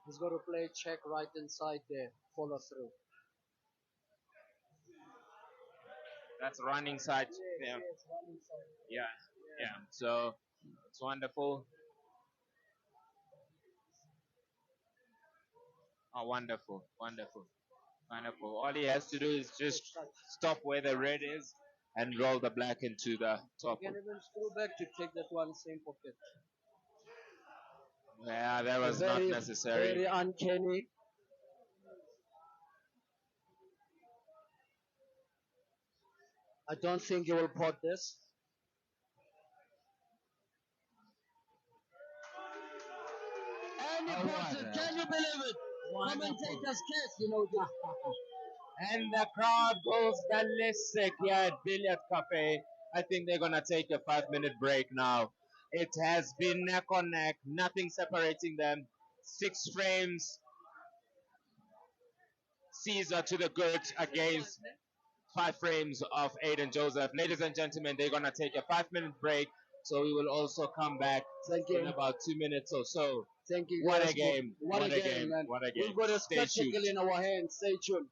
He's got to play check right inside there, follow through. That's running side. Yes, Yeah, yes, one inside. yeah, Yes. yeah. So it's wonderful. Oh, wonderful, wonderful, wonderful. All he has to do is just stop where the red is and roll the black into the You top. can even screw back to take that one same pocket. Yeah, that was not Very, necessary. very uncanny. I don't think he will pot this. And he Oh, pots what it. a Can you believe it? wonderful. Commentators guess. And the crowd goes ballistic here at Billiard Cafe. I think they're gonna take a 5 minute break now. It has been neck on neck, nothing separating them. 6 frames, Caesar to the good against 5 frames of Aiden Joseph. Ladies and gentlemen, they're gonna take a 5 minute break. So we will also come back Thank in you. about 2 minutes or so. Thank you What guys. a game! What a game, man. What a game! We've got a Stay tuned. spectacle in our hands. Stay tuned.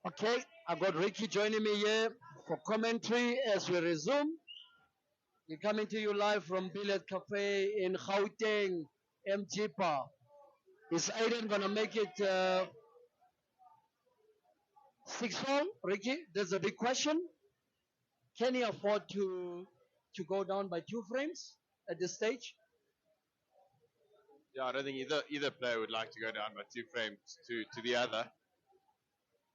Okay, I got Ricky joining me here for commentary as we resume. We're coming to you live from Billiard Cafe in Gauteng, MGPA. Is Aden gonna make it 6-all, Ricky? There's a big question. Can he afford to go down by 2 frames at this stage? Yeah, I don't think either player would like to go down by 2 frames to the other.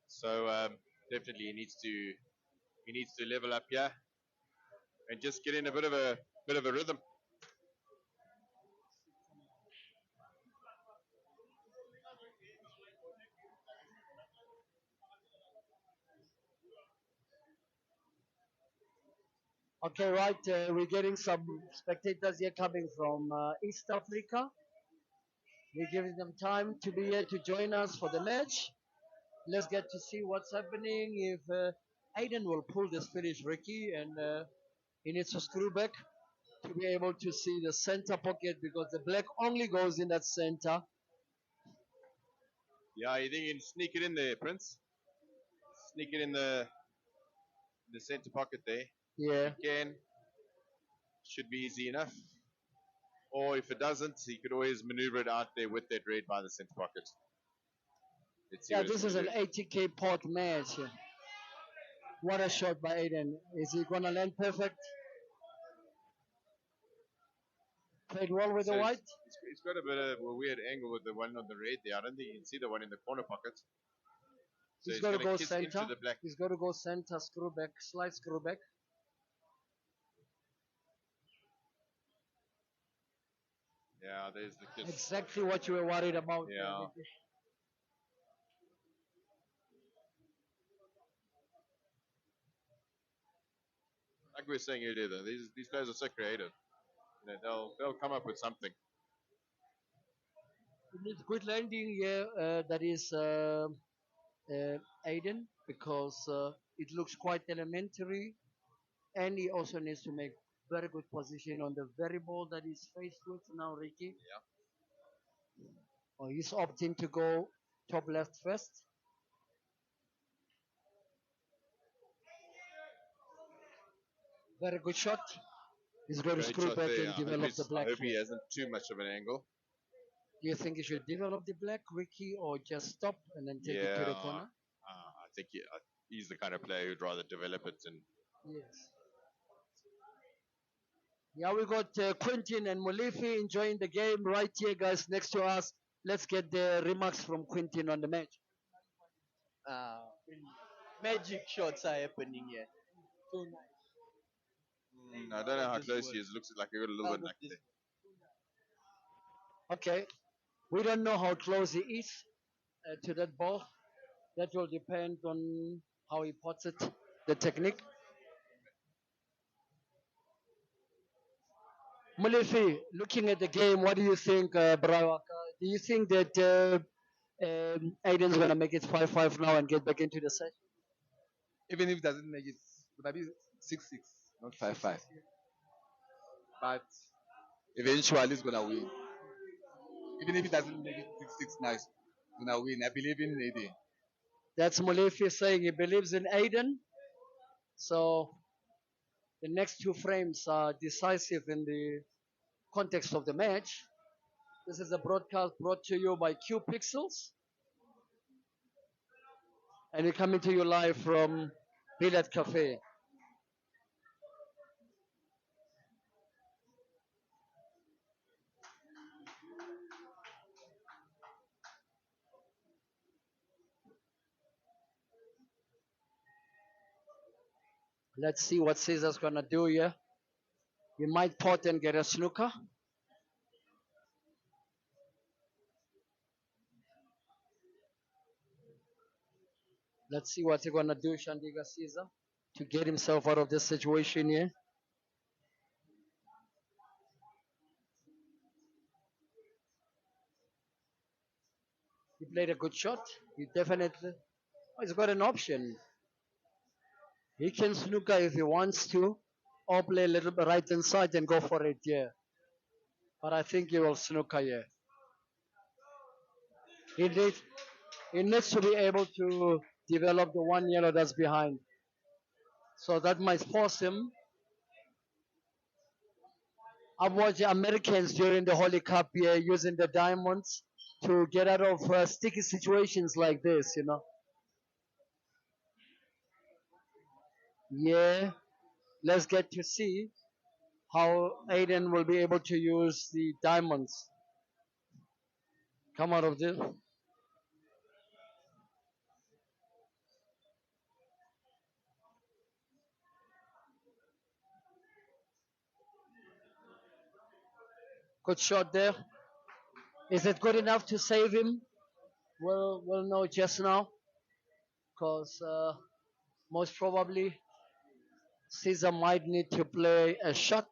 So definitely he needs to level up here and just get in a bit of a rhythm. Okay, right. We're getting some spectators here coming from East Africa. We're giving them time to be here to join us for the match. Let's get to see what's happening. If Aiden will pull this finish, Ricky, and he needs to screw back to be able to see the center pocket because the black only goes in that center. Yeah, you think you can sneak it in there, Prince? Sneak it in the center pocket there. Yeah. You can. Should be easy enough. Or if it doesn't, he could always maneuver it out there with that red by the center pocket. Let's see Yeah, what it's this is going an to do. 80k pot match. What a shot by Aiden. Is he going to land perfect? Played well with the So white. he's got a bit of a weird angle with the one on the red there. I don't think you can see the one in the corner pocket. So He's he's got to going to go kiss center. into the black. He's got to go center, screw back, slide screw back. Yeah, there's the kiss. Exactly what you were worried about. Yeah. Like we were saying earlier, though, these players are so creative. You know, they'll come up with something. He needs good landing here. That is Aiden because it looks quite elementary, and he also needs to make very good position on the very ball that he's faced with now, Ricky. Yeah. Oh, he's opting to go top left first. Very good shot. He's going to Great screw shot back there. and develop the I black hope he here. hasn't too much of an angle. Do you think he should develop the black, Ricky, or just stop and then take it to Yeah, the corner? I think he's the kind of player who'd rather develop it. And Yes. Yeah, we got Quintin and Mulifi enjoying the game right here, guys, next to us. Let's get the remarks from Quintin on the match. Uh, Magic shots are happening here. Too nice. I don't know how This close work. he is. Looks like he got a little Out bit of like this. there. Okay. We don't know how close he is to that ball. That will depend on how he puts it, the technique. Mulifi, looking at the game, what do you think, Brawaka? Do you think that Aiden's going to make it 5-5 now and get back into the set? Even if it doesn't make it, it might be 6-6, not 5-5. But eventually it's gonna win. Even if it doesn't make it 6-6 now, it's gonna win. I believe in Aden. That's Mulifi saying he believes in Aiden. So the next 2 frames are decisive in the context of the match. This is a broadcast brought to you by Q Pixels. And we're coming to you live from Billiard Cafe. Let's see what Caesar's gonna do here. He might pot and get a snooker. Let's see what he's gonna do, Shandiga Caesar, to get himself out of this situation here. He played a good shot. He definitely, oh, he's got an option. He can snooker if he wants to, or play a little bit right inside and go for it, yeah. But I think he will snooker, yeah. He needs to be able to develop the one yellow that's behind. So that might force him. I've watched Americans during the Holy Cup here using the diamonds to get out of sticky situations like this, you know. Yeah, let's get to see how Aden will be able to use the diamonds. Come out of this. Good shot there. Is it good enough to save him? We'll know just now, because most probably Caesar might need to play a shot,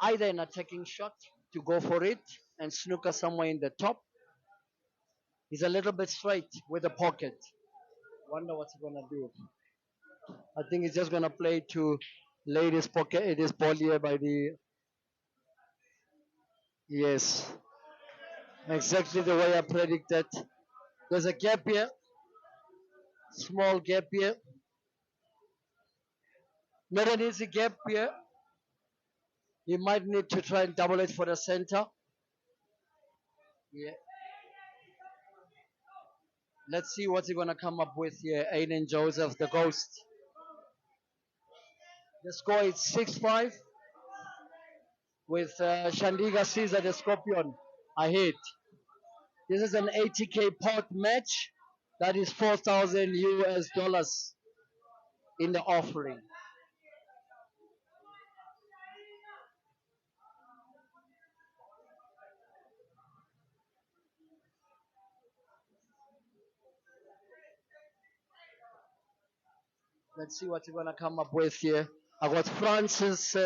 either an attacking shot to go for it and snooker somewhere in the top. He's a little bit straight with the pocket. Wonder what's he gonna do. I think he's just gonna play to lay this pocket, this ball here by the. Yes, exactly the way I predicted. There's a gap here, small gap here. Not an easy gap here. He might need to try and double it for the center. Yeah. Let's see what he's gonna come up with here. Aiden Joseph, the ghost. The score is 6-5 with Shandiga Caesar, the scorpion. I hit. This is an 80k pot match. That is 4,000 US dollars in the offering. Let's see what you're gonna come up with here. I got Francis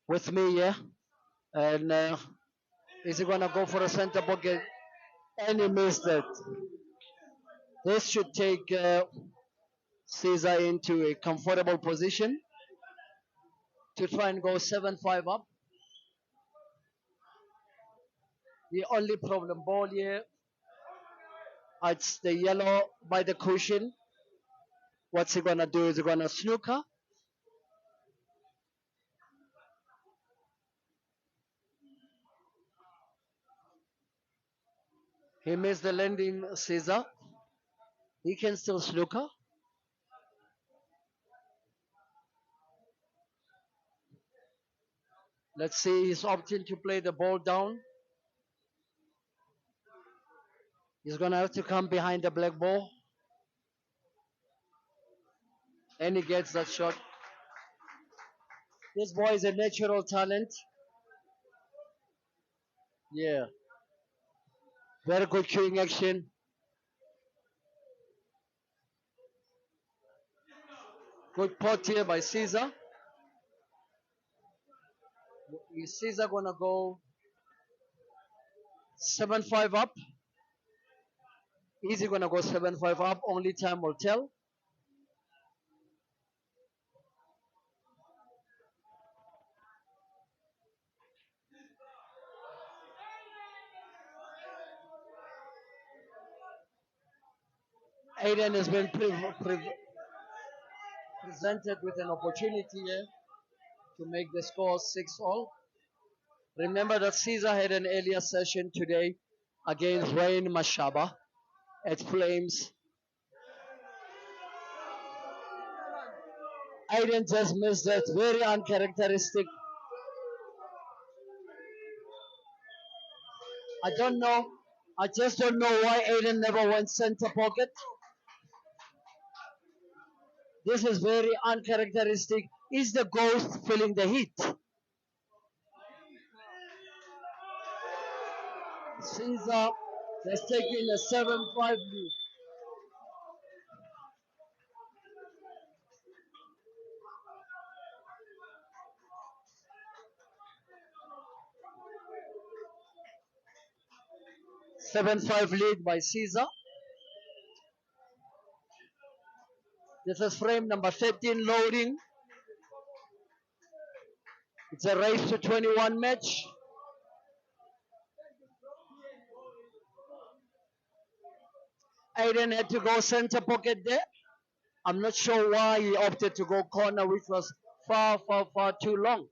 with me here, and is he gonna go for a center pocket? And he missed it. This should take Caesar into a comfortable position to try and go 7-5 up. The only problem ball here, it's the yellow by the cushion. What's he gonna do? Is he gonna snooker? He missed the landing, Caesar. He can still snooker. Let's see, he's opting to play the ball down. He's gonna have to come behind the black ball. And he gets that shot. This boy is a natural talent. Yeah. Very good queuing action. Good pot here by Caesar. Is Caesar gonna go 7-5 up? Is he gonna go 7-5 up? Only time will tell. Aiden has been presented with an opportunity here to make the score 6-all. Remember that Caesar had an earlier session today against Rain Mashaba at Flames. Aiden just missed that. Very uncharacteristic. I don't know. I just don't know why Aiden never went center pocket. This is very uncharacteristic. Is the ghost feeling the heat? Caesar has taken a 7-5 lead. Seven-five lead by Caesar. This is frame number 13 loading. It's a race to 21 match. Aden had to go center pocket there. I'm not sure why he opted to go corner, which was far, far, far too long.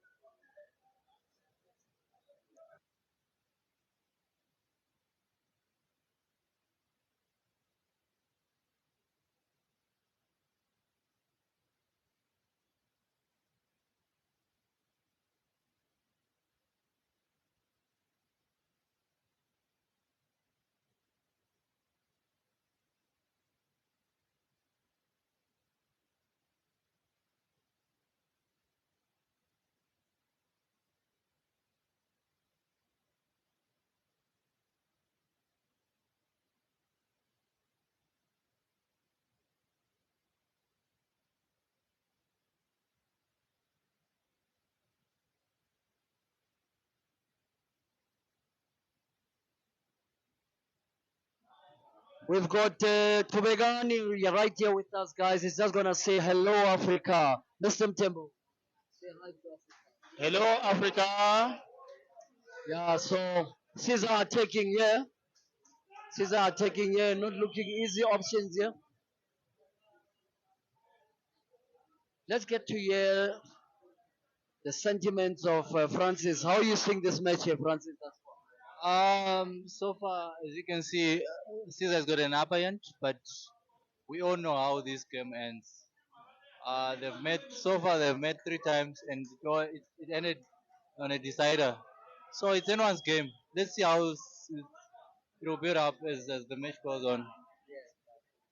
We've got Tubegani right here with us, guys. He's just gonna say hello, Africa. Mr. Mtembo. Say hi to Africa. Hello, Africa. Yeah, so Caesar attacking here. Caesar attacking here, not looking easy options here. Let's get to hear the sentiments of Francis. How you seeing this match here, Francis? So far, as you can see, Caesar's got an upper hand, but we all know how this game ends. They've met so far. They've met 3 times, and it ended on a decider. So it's anyone's game. Let's see how it will build up as the match goes on.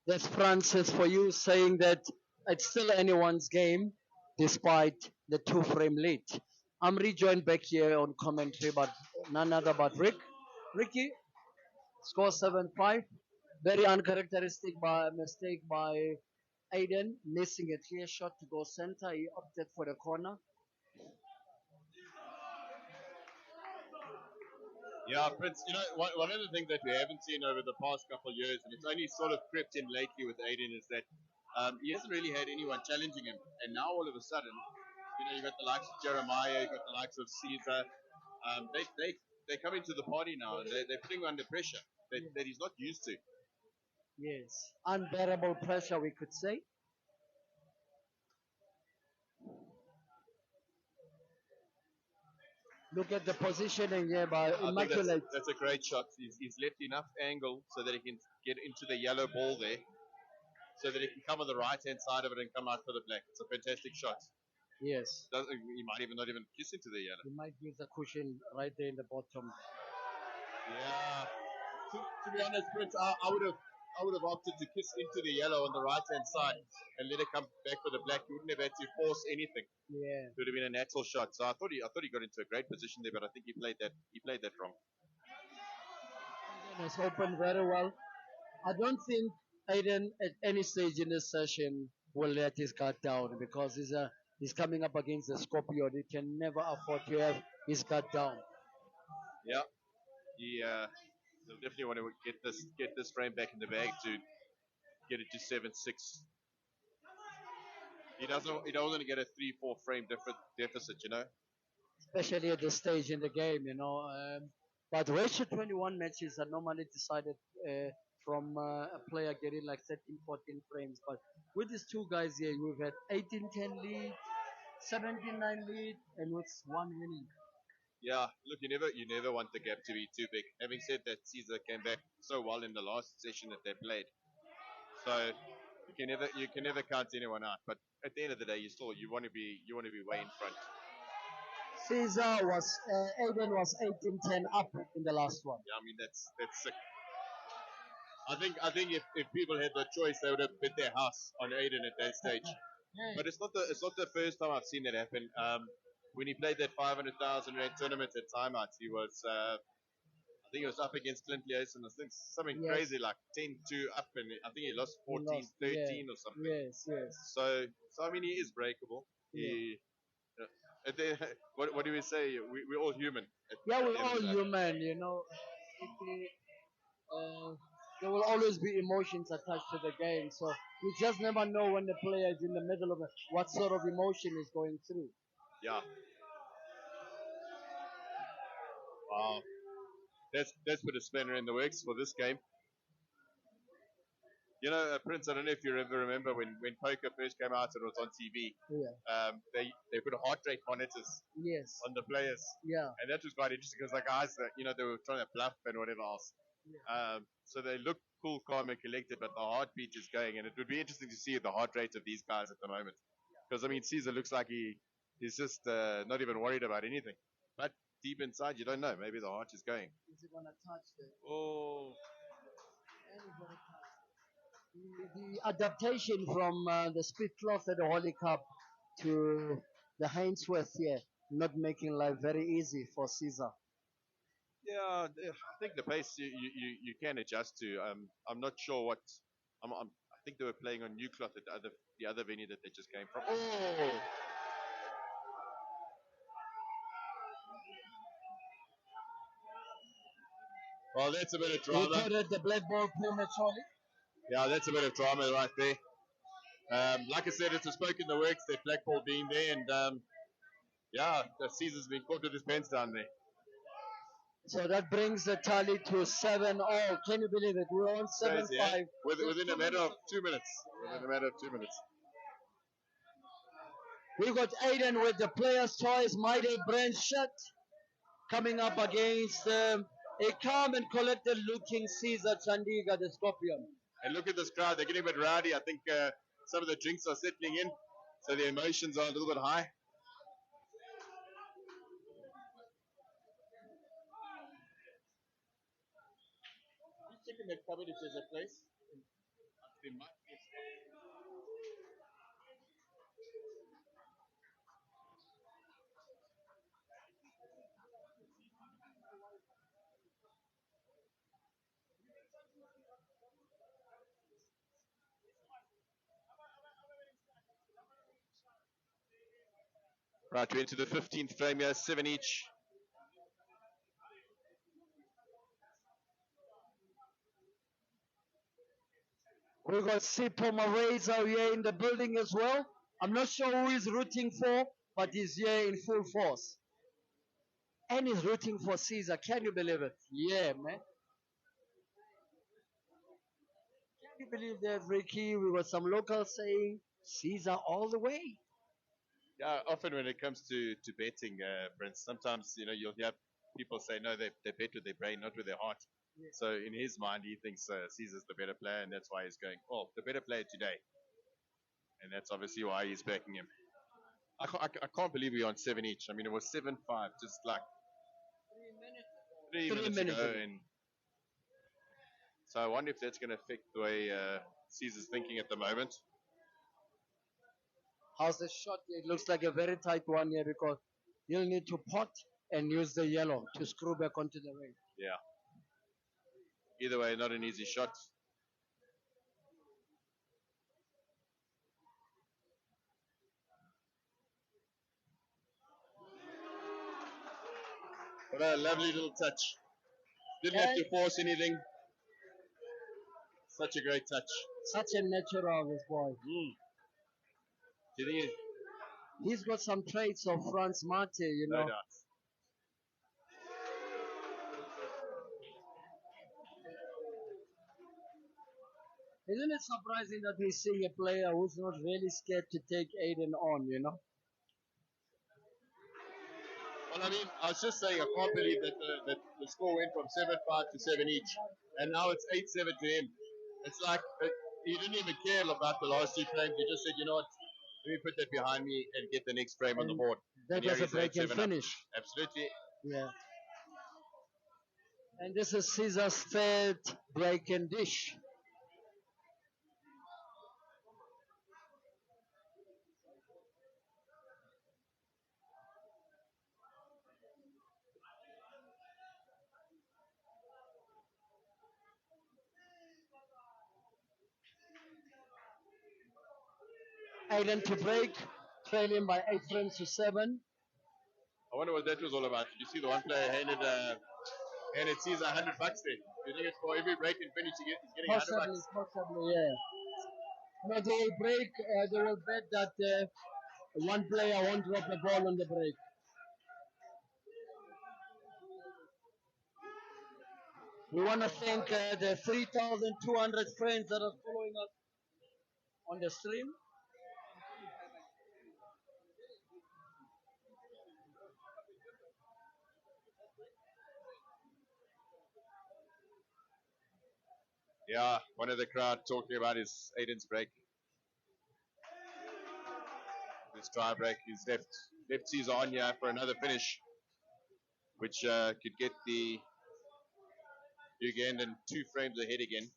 That's Francis for you saying that it's still anyone's game despite the two-frame lead. I'm rejoined back here on commentary, but none other but Rick. Ricky, score 7-5. Very uncharacteristic by mistake by Aden, missing a clear shot to go center. He opted for the corner. Yeah, Prince, one of the things that we haven't seen over the past couple of years, and it's only sort of crept in lately with Aiden, is that he hasn't really had anyone challenging him. And now all of a sudden, you've got the likes of Jeremiah, you've got the likes of Caesar. They come into the party now, and they're putting him under pressure that he's not used to. Yes, unbearable pressure, we could say. Look at the positioning here by I think Immaculate. that's a great shot. He's left enough angle so that he can get into the yellow ball there, so that he can come on the right hand side of it and come out for the black. It's a fantastic shot. Yes. He might even not even kiss into the yellow. You might use a cushion right there in the bottom. Yeah. To be honest, Prince, I would have opted to kiss into the yellow on the right hand side and let it come back for the black. You wouldn't have had to force anything. Yeah. It would have been a natural shot. So I thought he got into a great position there, but I think he played that wrong. Aiden has opened very well. I don't think Aiden at any stage in this session will let his guard down because he's coming up against the Scorpio. He can never afford to have his guard down. Yeah. He'll definitely want to get this frame back in the bag to get it to 7-6. He doesn't want to get a 3-4 frame deficit. Especially at this stage in the game. But ratio 21 matches are normally decided from a player getting like 13, 14 frames. But with these two guys here, we've had 18-10 lead, 17-9 lead, and with one winning. Yeah, look, you never want the gap to be too big. Having said that, Caesar came back so well in the last session that they played, so you can never count anyone out. But at the end of the day, you want to be way in front. Aiden was 18-10 up in the last one. Yeah, I mean that's sick. I think if people had the choice, they would have bet their house on Aiden at that stage. But it's not the first time I've seen that happen. When he played that 500,000 rand tournament at timeouts, he was I think he was up against Clint Leeson. I think something crazy like 10-2 up, and I think he lost 14-13 or something. Yes. So I mean he is breakable. Yeah. What do we say? We're all human. Yeah, we're all human. There will always be emotions attached to the game. So you just never know when the player is in the middle of it, what sort of emotion is going through. Yeah. Wow. That's put a spanner in the works for this game. You know, Prince, I don't know if you ever remember when poker first came out and it was on TV. Yeah. They put heart rate monitors Yes. on the players, Yeah. and that was quite interesting because the guys, they were trying to bluff and whatever else. So they look cool, calm, and collected, but the heartbeat is going, and it would be interesting to see the heart rate of these guys at the moment. Because I mean, Caesar looks like he's just not even worried about anything, but deep inside, you don't know. Maybe the heart is going. Is it gonna touch the? Oh, The adaptation from the split cloth at the Holy Cup to the Hainsworth here, not making life very easy for Caesar. yeah. I think the pace you can adjust to. I'm not sure what. I think they were playing on new cloth at the other venue that they just came from. Oh, well, that's a bit of He drama. put the black ball prematurely. Yeah, that's a bit of drama right there. Like I said, it's a spoke in the works. That black ball being there, and yeah, the Caesar's been caught with his pants down there. So that brings the tally to 7-all. Can you believe it? We're on 7-5. Crazy, eh? Within a matter of 2 minutes. Within a matter of 2 minutes. We got Aden with the player's choice, Mighty Brand Shut, coming up against a calm and collected looking Caesar Chandiga, the Scorpion. And look at this crowd. They're getting a bit rowdy. I think some of the drinks are settling in, so the emotions are a little bit high. Just checking that cupboard if there's a place. There might be a spot. Right, we're into the 15th frame here, 7 each. We got Sipo Mareza here in the building as well. I'm not sure who he's rooting for, but he's here in full force. And he's rooting for Caesar. Can you believe it? Yeah, man. Can you believe that, Ricky? We got some locals saying Caesar all the way. Yeah, often when it comes to betting, Prince, sometimes you'll hear people say no, they bet with their brain, not with their heart. So in his mind, he thinks Caesar's the better player, and that's why he's going, oh, the better player today. And that's obviously why he's backing him. I can't believe we're on 7 each. I mean, it was 7-5 just like 3 minutes ago. And so I wonder if that's going to affect the way Caesar's thinking at the moment. How's the shot? It looks like a very tight one here because you'll need to pot and use the yellow to screw back onto the ring. Yeah. Either way, not an easy shot. What a lovely little touch. Didn't have to force anything. Such a great touch. Such a natural, this boy. Do you think He's got some traits of Franz Mate, No doubt. Isn't it surprising that we see a player who's not really scared to take Aden on, Well, I mean, I was just saying, I can't believe that the score went from 7-5 to 7 each, and now it's 8-7 to him. It's like he didn't even care about the last 2 frames. He just said, you know what, let me put that behind me and get the next frame on the board. That And here was a he's break and 8-7 up. finish. Absolutely. Yeah. And this is Caesar's third break and dish. Aden to break, trailing by 8 frames to 7. I wonder what that was all about. Did you see the one player handed Caesar $100 there? Do you think it's for every break and finish he's getting $100? Possibly, yeah. No, they will break, they will bet that one player won't drop the ball on the break. We want to thank the 3,200 friends that are following us on the stream. Yeah, one of the crowd talking about is Aden's break. This try break, his lefties on here for another finish, which could get the Ugandan 2 frames ahead again.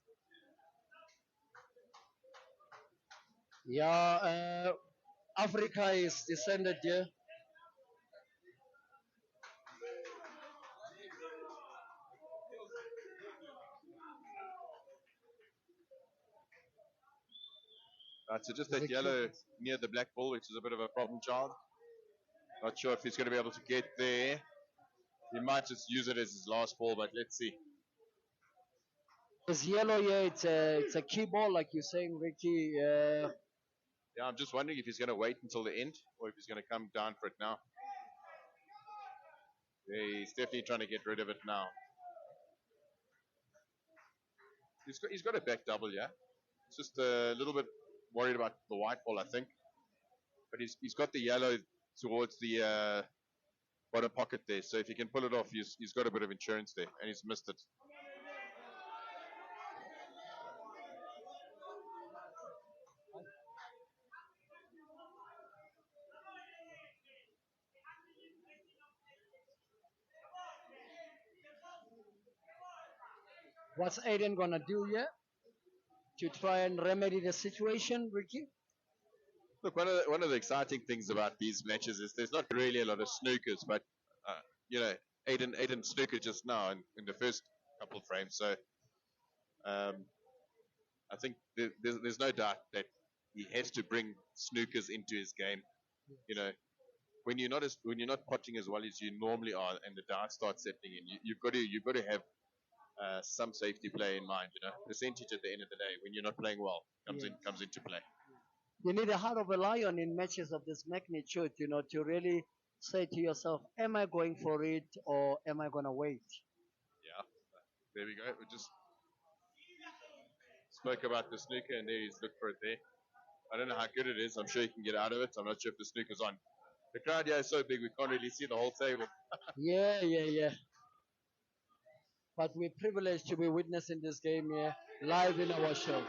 Yeah, Africa is descended here. So just that yellow near the black ball, which is a bit of a problem child. Not sure if he's going to be able to get there. He might just use it as his last ball, but let's see. It's yellow, yeah. It's a key ball, like you're saying, Ricky. Yeah, I'm just wondering if he's going to wait until the end or if he's going to come down for it now. Yeah, he's definitely trying to get rid of it now. He's got a back double, yeah. It's just a little bit worried about the white ball, I think. But he's got the yellow towards the bottom pocket there. So if he can pull it off, he's got a bit of insurance there, and he's missed it. What's Aden gonna do here to try and remedy the situation, Ricky? Look, one of the exciting things about these matches is there's not really a lot of snookers, but you know, Aden snooker just now in the first couple of frames. So I think there's no doubt that he has to bring snookers into his game. You know, when you're not potting as well as you normally are, and the dart starts settling in, you've got to have some safety play in mind. You know, percentage at the end of the day when you're not playing well comes into play. You need a heart of a lion in matches of this magnitude, to really say to yourself, am I going for it or am I gonna wait? Yeah, there we go. We just spoke about the snooker, and there he's looked for it there. I don't know how good it is. I'm sure he can get out of it. I'm not sure if the snooker's on. The crowd here is so big we can't really see the whole table. Yeah. But we're privileged to be witnessing this game here live in our show.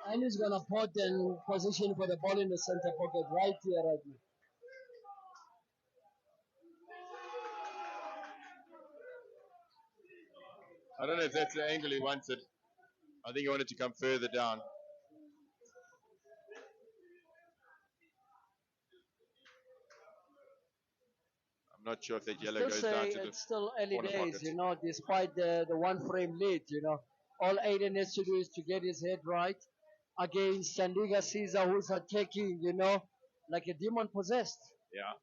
And he's gonna put in position for the ball in the center pocket right here, right now. I don't know if that's the angle he wanted. I think he wanted to come further down. I'm not sure if that yellow goes down to the It's still early corner days, pocket. despite the one frame lead, All Aiden has to do is to get his head right against Chandiga Caesar, who's attacking, like a demon possessed. Yeah.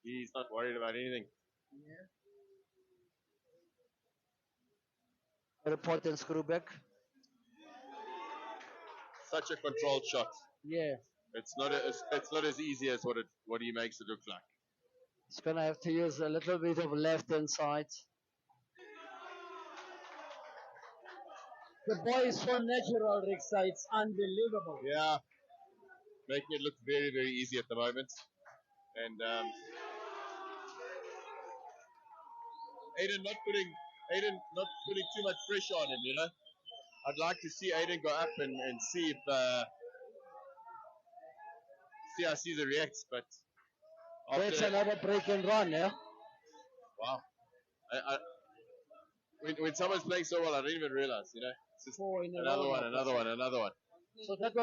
He's not worried about anything. Report and screw back. Such a controlled shot. Yeah. It's not as easy as what he makes it look like. He's gonna have to use a little bit of left hand side. The boy is so natural, Rixa. It's unbelievable. Yeah. Making it look very, very easy at the moment. And Aden not putting too much pressure on him, I'd like to see Aden go up and see if see how Caesar reacts, but that's another break and run, yeah. Wow. When someone's playing so well, I don't even realize, It's just another one. So that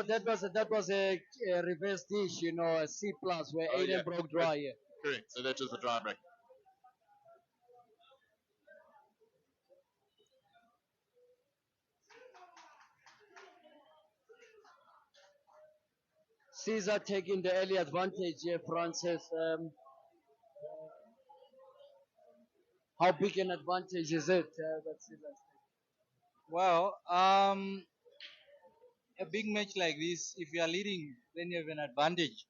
was a reverse dish, a C plus where Aden broke dry. Yeah. Correct. So that was the dry break. Caesar taking the early advantage here, Francis. How big an advantage is it that Caesar's taking? Well, a big match like this, if you are leading, then you have an advantage.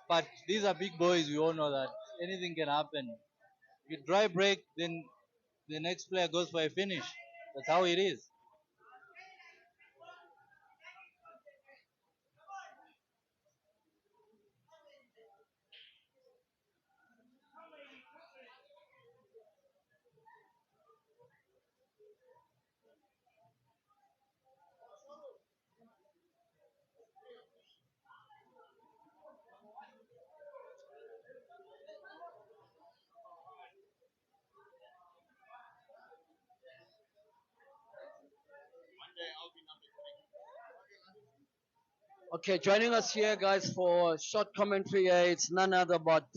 But these are big boys. We all know that anything can happen. If you dry break, then the next player goes for a finish. That's how it is. Okay, joining us here, guys, for short commentary. It's none other but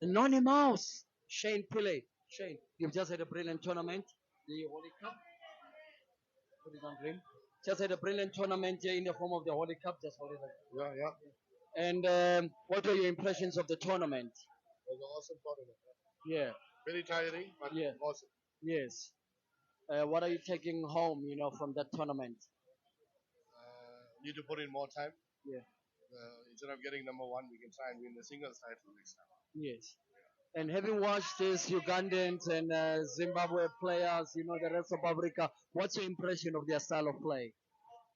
Anonymous Shane Pillay. Shane, you've just had a brilliant tournament, the Holy Cup. Put it on green. Just had a brilliant tournament here in the form of the Holy Cup. Just hold it like. Yeah, yeah. And what were your impressions of the tournament? It was an awesome tournament. Yeah, Very tiring, but yeah, awesome. yes. What are you taking home, from that tournament? Need to put in more time. Yeah, Instead of getting number one, we can try and win the singles title next time. yes. And having watched these Ugandans and Zimbabwe players, the rest of Africa, what's your impression of their style of play?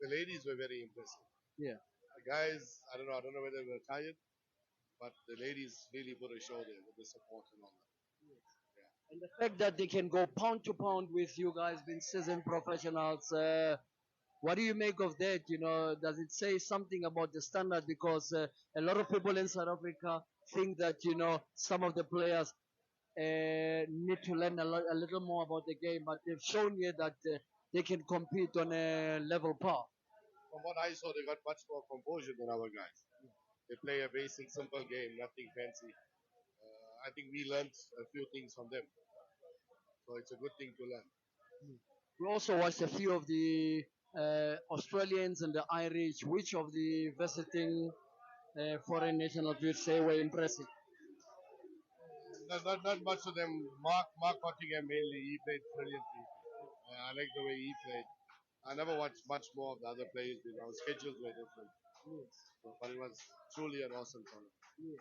The ladies were very impressive. Yeah. The guys, I don't know whether they were tired, but the ladies really put a show there with the support and all that. And the fact that they can go pound to pound with you guys, being seasoned professionals, what do you make of that? Does it say something about the standard? Because a lot of people in South Africa think that some of the players need to learn a little more about the game, but they've shown here that they can compete on a level par. From what I saw, they got much more composure than our guys. They play a basic, simple game, nothing fancy. I think we learned a few things from them, so it's a good thing to learn. We also watched a few of the Australians and the Irish. Which of the visiting foreign nationals would you say were impressive? Not much of them. Mark Cottingham mainly, he played brilliantly. I like the way he played. I never watched much more of the other players. Our schedules were different. But it was truly an awesome tournament. Yes.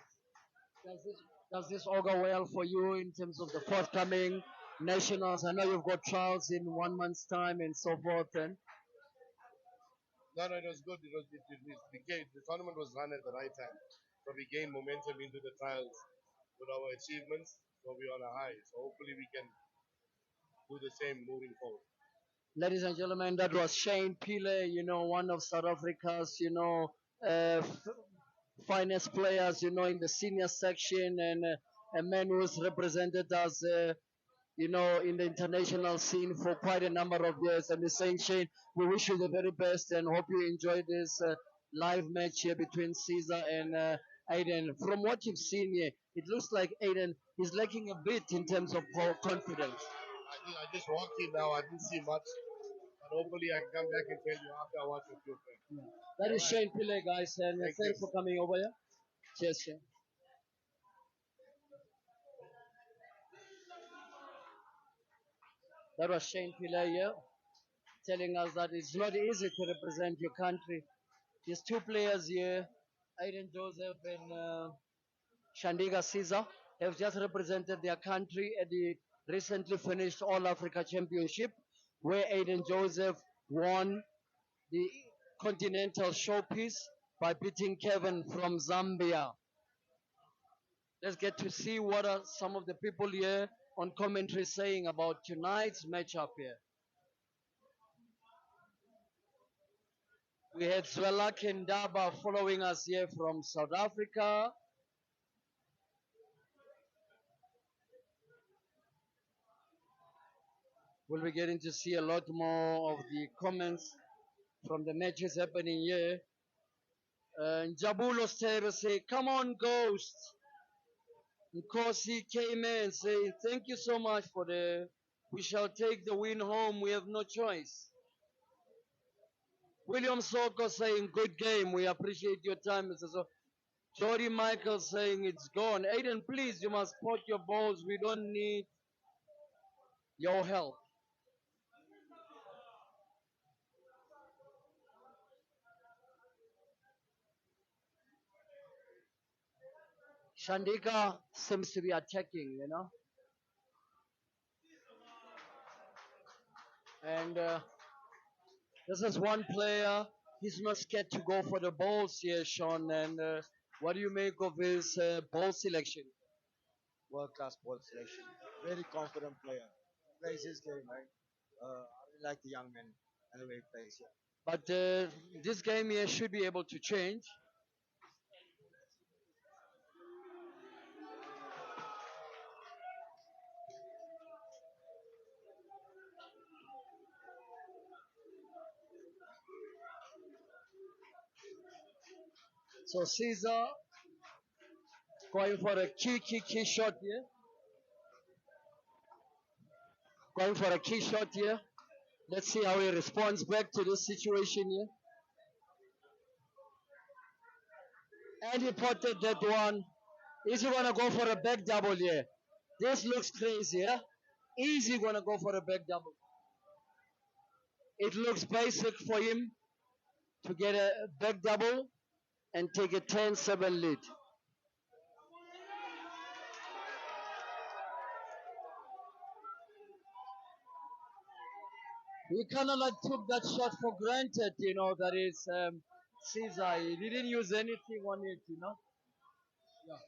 Does this augur well for you in terms of the forthcoming nationals? I know you've got trials in 1 month's time and so forth. And No, it was good. The tournament was run at the right time. So we gained momentum into the trials with our achievements. So we're on a high. So hopefully we can do the same moving forward. ladies and gentlemen, that was Shane Pile, one of South Africa's, finest players, in the senior section, and a man who's represented us, in the international scene for quite a number of years. And the saying, Shane, we wish you the very best and hope you enjoy this live match here between Caesar and Aden. From what you've seen here, it looks like Aden is lacking a bit in terms of confidence. I just walked in now. I didn't see much. But hopefully I can come back and tell you after I watch a few things. That is Shane Pillay, guys, and thanks for coming over here. Cheers, Shane. That was Shane Pillay here, telling us that it's not easy to represent your country. There's two players here, Aiden Joseph and Shandiga Caesar, have just represented their country at the recently finished All Africa Championship, where Aiden Joseph won the continental showpiece by beating Kevin from Zambia. Let's get to see what are some of the people here on commentary saying about tonight's matchup here. We had Zwela Kendaba following us here from South Africa. We'll be getting to see a lot more of the comments from the matches happening here. Njabulo Stere say, come on, Ghost. Nkosi came in saying, thank you so much for we shall take the win home. We have no choice. William Soko saying, good game. We appreciate your time, Mr. So. Jody Michael saying, it's gone. Aiden, please, you must pot your balls. We don't need your help. Shandika seems to be attacking, And this is one player. He's not scared to go for the balls here, Sean. And what do you make of his ball selection? World class ball selection. Very confident player. Plays his game, right? I really like the young man and the way he plays. Yeah. But this game here should be able to change. So Caesar going for a key shot here. Going for a key shot here. Let's see how he responds back to this situation here. And he potted that one. Is he gonna go for a back double here? This looks crazy, yeah? Is he gonna go for a back double? It looks basic for him to get a back double and take a 10-7 lead. He kind of like took that shot for granted, you know, that is Caesar. He didn't use anything on it, you know. Yeah.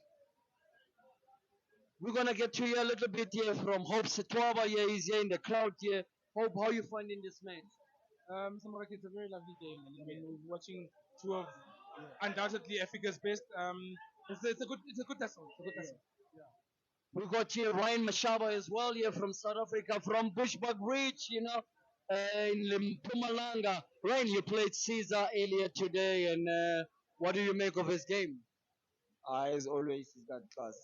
We're gonna get to hear a little bit here from Hope Setwaba here. He's here in the crowd here. Hope, how you finding this match? Samara, it's a very lovely game. I mean, we're watching two of undoubtedly Africa's best. It's a good tussle. It's a good tussle. We got here Ryan Mashaba as well here from South Africa, from Bushbuck Ridge, you know, in Mpumalanga. Ryan, you played Caesar earlier today, and what do you make of his game? As always, he's got class.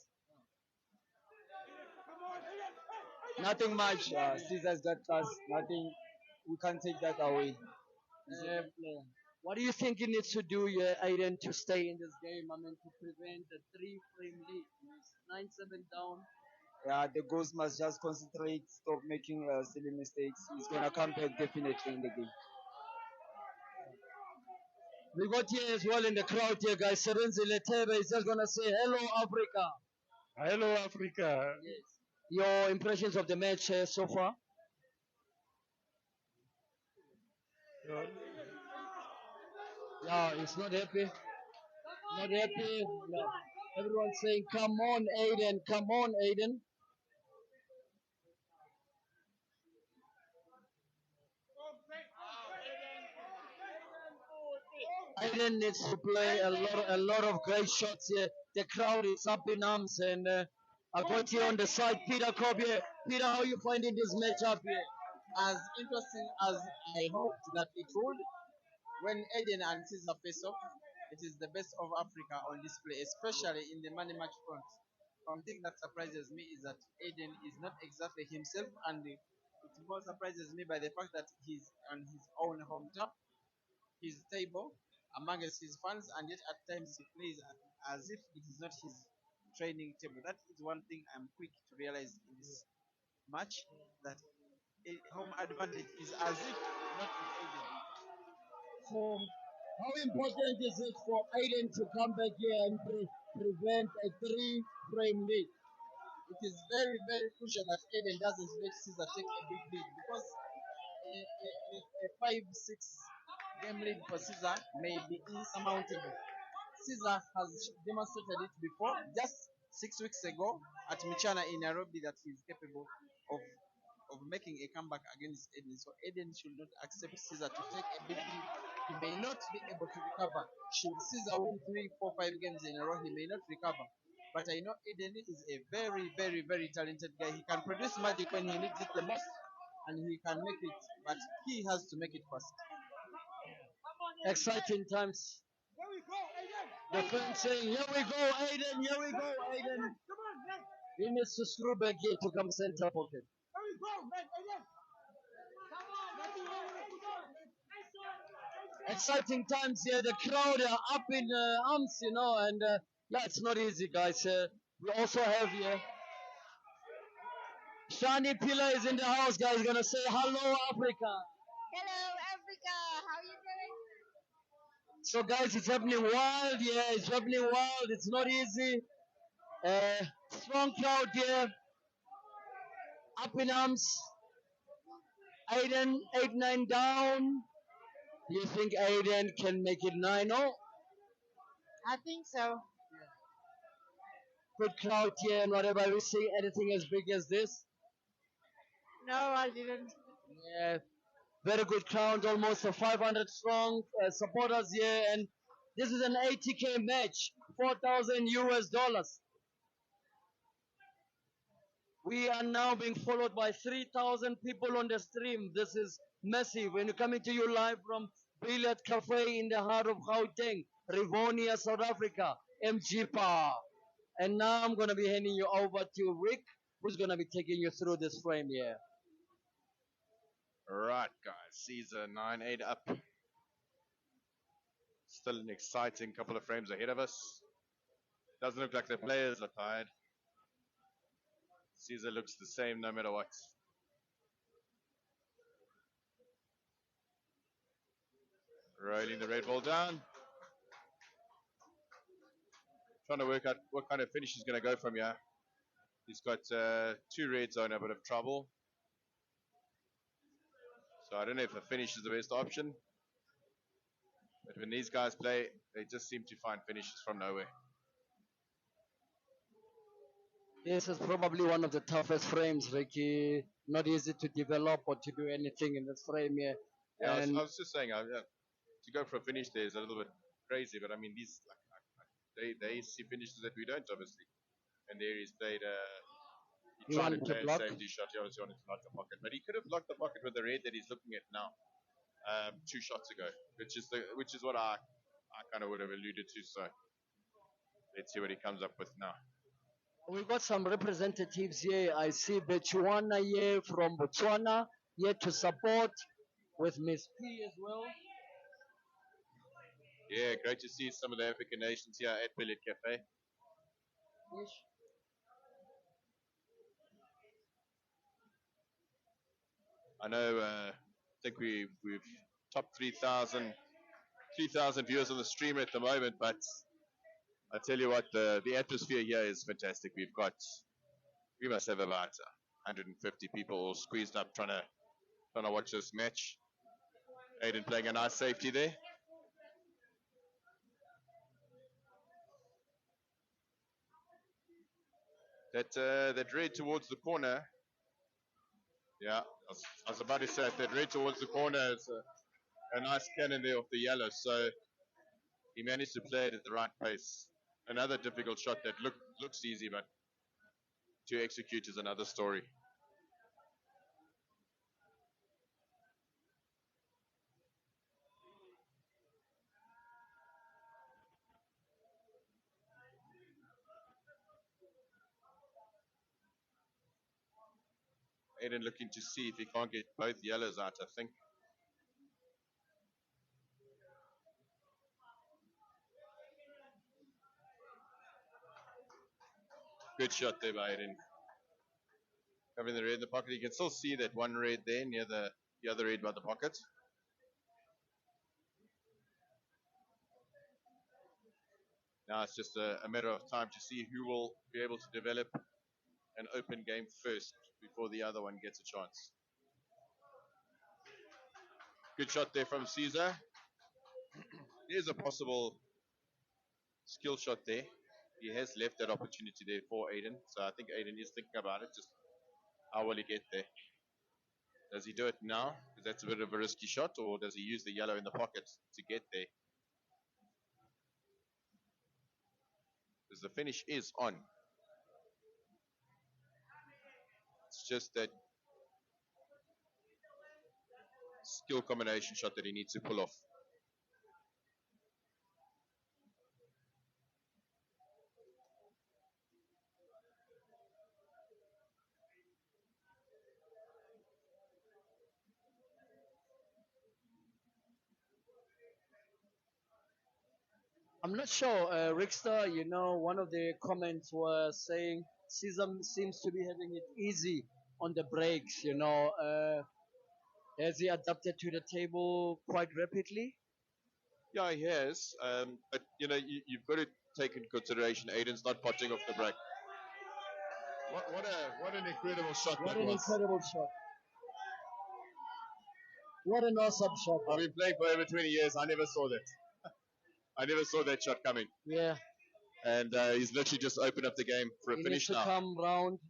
Nothing much. Caesar's got class. Nothing. We can't take that away. What do you think he needs to do here, Aden, to stay in this game? I mean, to prevent a three-frame lead. He's 9-7 down. Yeah, the ghost must just concentrate, stop making silly mistakes. He's gonna come back definitely in the game. We got here as well in the crowd here, guys. Serenzi Letebe is just gonna say hello, Africa. Hello, Africa. Yes. Your impressions of the match so far? Yeah, he's not happy. Not happy. No. Everyone's saying, come on, Aden. Come on, Aden. Aden needs to play a lot of great shots here. The crowd is up in arms, and I got here on the side, Peter Cobb here. Peter, how are you finding this matchup here? As interesting as I hoped that it would, when Aden and Caesar face off, it is the best of Africa on display, especially in the money match front. One thing that surprises me is that Aden is not exactly himself, and it more surprises me by the fact that he's on his own home turf, his table, amongst his fans, and yet at times he plays as if it is not his training table. That is one thing I'm quick to realize in this match, that home advantage is as if not with Aden. For how important is it for Aden to come back here and prevent a three-frame lead? It is very, very crucial that Aden doesn't let Caesar take a big lead, because a 5-6 game lead for Caesar may be insurmountable. Caesar has demonstrated it before, just 6 weeks ago at Michana in Nairobi, that he is capable of making a comeback against Aden. So Aden should not accept Caesar to take a big lead. He may not be able to recover. Should Caesar win 3, 4, 5 games in a row, he may not recover. But I know Aden is a very, very, very talented guy. He can produce magic when he needs it the most, and he can make it, but he has to make it first. Exciting times. The fans saying, here we go, Aden, here we go, Aden. He needs to screw back here to come center pocket. Exciting times here. The crowd are up in arms, you know, and yeah, it's not easy, guys. We also have here Shani Pila is in the house, guys. Gonna say hello, Africa. Hello, Africa. How you doing? So, guys, it's happening wild. Yeah, it's happening wild. It's not easy. Strong crowd here. Up in arms. Aden, 8-9 down. Do you think Aden can make it 9-0? I think so. Good crowd here, and whatever we see anything as big as this. No, I didn't. Yeah, very good crowd, almost a 500 strong supporters here, and this is an 80K match, 4,000 US dollars. We are now being followed by 3,000 people on the stream. This is massive. When we're coming to you live from Billiard Cafe in the heart of Gauteng, Rivonia, South Africa, MG Power. And now I'm going to be handing you over to Rick, who's going to be taking you through this frame here. Right, guys. Caesar 9-8 up. Still an exciting couple of frames ahead of us. Doesn't look like the players are tired. Caesar looks the same no matter what. Rolling the red ball down. Trying to work out what kind of finish he's going to go from here. He's got 2 reds on a bit of trouble. So I don't know if a finish is the best option. But when these guys play, they just seem to find finishes from nowhere. This is probably one of the toughest frames, Ricky. Not easy to develop or to do anything in this frame here. Yeah, And I was just saying, to go for a finish there is a little bit crazy, but I mean, these they see finishes that we don't, obviously. And there he's played he he tried to wanted to play a block. safety shot. He obviously wanted to lock the pocket, but he could have locked the pocket with the red that he's looking at now, 2 shots ago, which is what I kind of would have alluded to. So let's see what he comes up with now. We've got some representatives here. I see Bechuana here from Botswana here to support with Miss P as well. Yeah, great to see some of the African nations here at Billiard Cafe. I know. I think we've topped 3,000 viewers on the stream at the moment, but I tell you what, the atmosphere here is fantastic. We must have about 150 people all squeezed up trying to watch this match. Aden playing a nice safety there. That red towards the corner. Yeah, I was about to say that red towards the corner is a nice cannon there off the yellow. So he managed to play it at the right pace. Another difficult shot that looks easy, but to execute is another story. Aden looking to see if he can't get both yellows out, I think. Good shot there by Aden. Having the red in the pocket. You can still see that one red there near the other red by the pocket. Now it's just a matter of time to see who will be able to develop an open game first before the other one gets a chance. Good shot there from Caesar. There's a possible skill shot there. He has left that opportunity there for Aden. So I think Aden is thinking about it. Just how will he get there? Does he do it now? Because that's a bit of a risky shot. Or does he use the yellow in the pocket to get there? Because the finish is on. It's just that skill combination shot that he needs to pull off. I'm not sure, Rickster, one of the comments was saying Caesar seems to be having it easy on the breaks, has he adapted to the table quite rapidly? Yeah, he has. But, you've got to take into consideration Aden's not potting off the break. What an incredible shot What that an was. incredible shot. What an awesome shot. I've been playing for over 20 years. I never saw that. I never saw that shot coming. Yeah. And he's literally just opened up the game for a He finish needs to now. come round.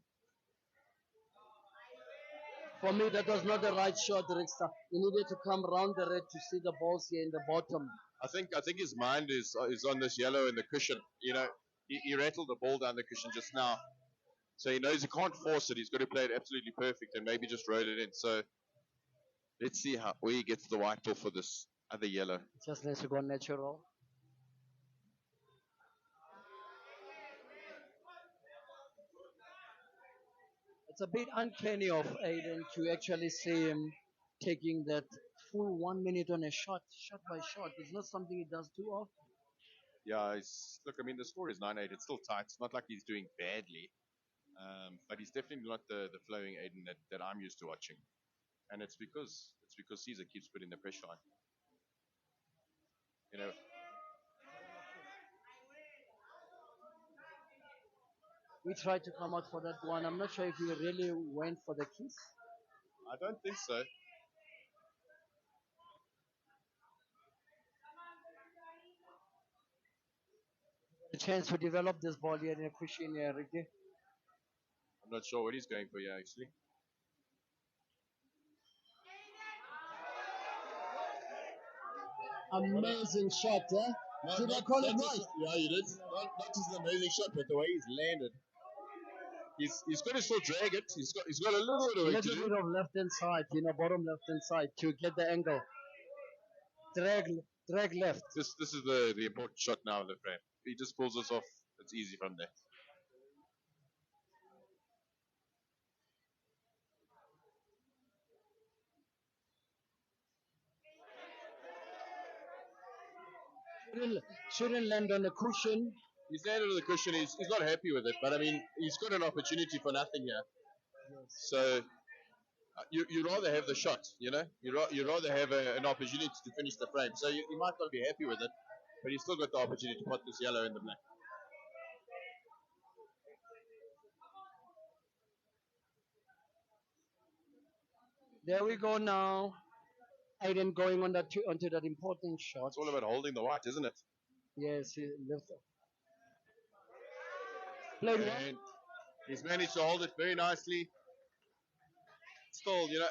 For me, that was not the right shot, Rickster. He needed to come round the red to see the balls here in the bottom. I think his mind is on this yellow and the cushion. You know, he rattled the ball down the cushion just now. So he knows he can't force it. He's got to play it absolutely perfect and maybe just roll it in. So let's see where he gets the white ball for this other yellow. Just needs to go natural. It's a bit uncanny of Aden to actually see him taking that full 1 minute on a shot by shot. It's not something he does too often. Yeah, look, I mean, the score is 9-8. It's still tight. It's not like he's doing badly. But he's definitely not the flowing Aden that I'm used to watching. And it's because Caesar keeps putting the pressure on. You know, We tried to come out for that one. I'm not sure if he really went for the kiss. I don't think so. A chance to develop this ball here in a cushion here, Ricky. I'm not sure what he's going for here, actually. Amazing shot, eh? Did I call it right? Yeah, you did. Not just an amazing shot, but the way he's landed. He's got to still drag it. He's got a little bit of A work to little do. bit of left hand side, bottom left hand side to get the angle. Drag left. This is the important shot now in the frame. He just pulls us off. It's easy from there. Shouldn't land on the cushion. He's landed on the cushion. He's not happy with it, but I mean, he's got an opportunity for nothing here. So you'd rather have the shot, you know. You'd rather have an opportunity to finish the frame. So you might not be happy with it, but you still got the opportunity to put this yellow in the black. There we go now. Aden going on onto that important shot. It's all about holding the white, isn't it? Yes, he left. Played well. And he's managed to hold it very nicely. Still, you know,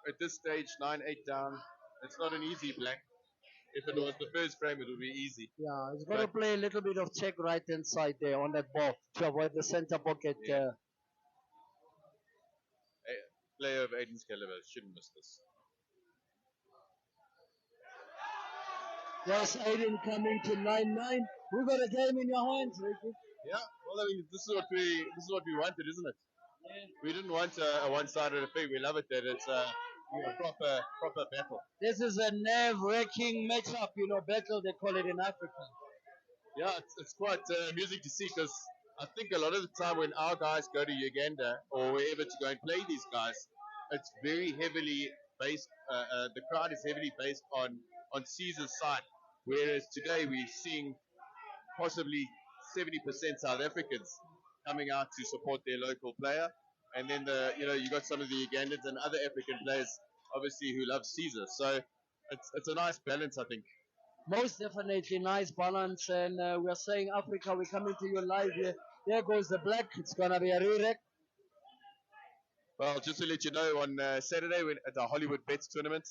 at this stage, 9-8 down, it's not an easy black. If it was the first frame, it would be easy. Yeah, he's got to play a little bit of check right hand side there on that ball to avoid the center pocket. A player of Aden's caliber shouldn't miss this. Yes, Aden coming to 9-9. We got a game in your hands, Ricky. Yeah, well, I mean, this is what we wanted, isn't it? Yeah. We didn't want a one-sided affair. We love it that it's a proper battle. This is a nerve-wracking matchup, battle they call it in Africa. Yeah, it's quite amusing to see because I think a lot of the time when our guys go to Uganda or wherever to go and play these guys, it's very heavily based. The crowd is heavily based on Caesar's side, whereas today we're seeing possibly 70% South Africans coming out to support their local player, and then you got some of the Ugandans and other African players obviously who love Caesar. So it's a nice balance, I think. Most definitely nice balance, and we're saying Africa, we're coming to you live here. There goes the black. It's gonna be a re-rec. Well, just to let you know, on Saturday at the Hollywood Bets tournament,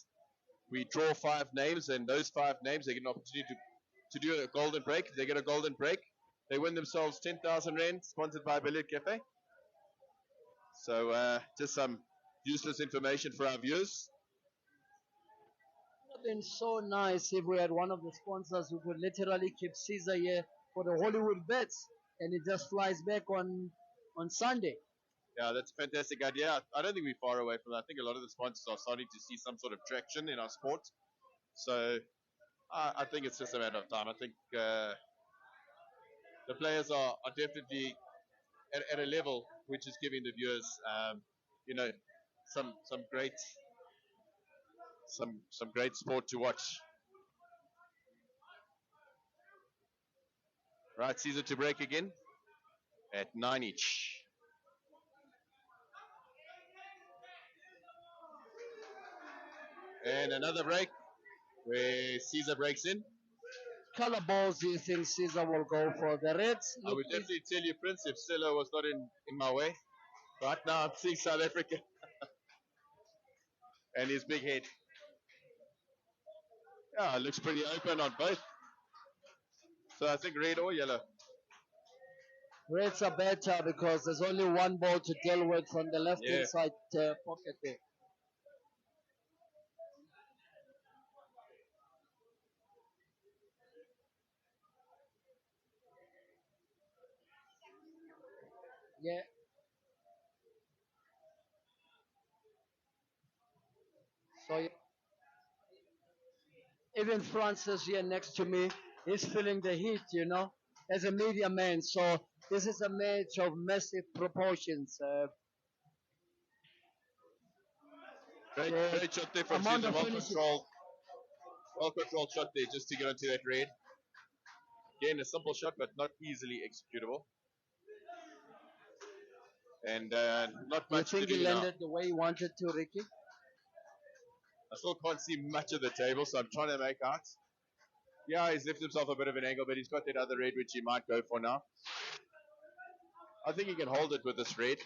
we draw 5 names, and those 5 names they get an opportunity to do a golden break. If they get a golden break, they win themselves 10,000 Rand, sponsored by Billiard Cafe. So just some useless information for our viewers. It would have been so nice if we had one of the sponsors who could literally keep Caesar here for the Hollywood Bets, and it just flies back on Sunday. Yeah, that's a fantastic idea. I don't think we're far away from that. I think a lot of the sponsors are starting to see some sort of traction in our sport. So I think it's just a matter of time. I think the players are definitely at a level which is giving the viewers, some great sport to watch. Right, Caesar to break again at 9 each. And another break where Caesar breaks in. Color balls do you think Caesar will go for? The Reds? I would definitely tell you, Prince, if Silla was not in my way. Right now, I'm seeing South Africa and his big head. Yeah, it looks pretty open on both. So I think red or yellow. Reds are better because there's only one ball to deal with from the left hand Yeah. side pocket there. Yeah. So even Francis here next to me is feeling the heat, as a media man. So this is a match of massive proportions. Great shot there from amount Caesar. of Well finishing. controlled shot there just to get onto that red. Again, a simple shot, but not easily executable. And not Do you much to think he do now. landed the way he wanted to, Ricky? I still can't see much of the table, so I'm trying to make out. Yeah, he's left himself a bit of an angle, but he's got that other red which he might go for now. I think he can hold it with this red.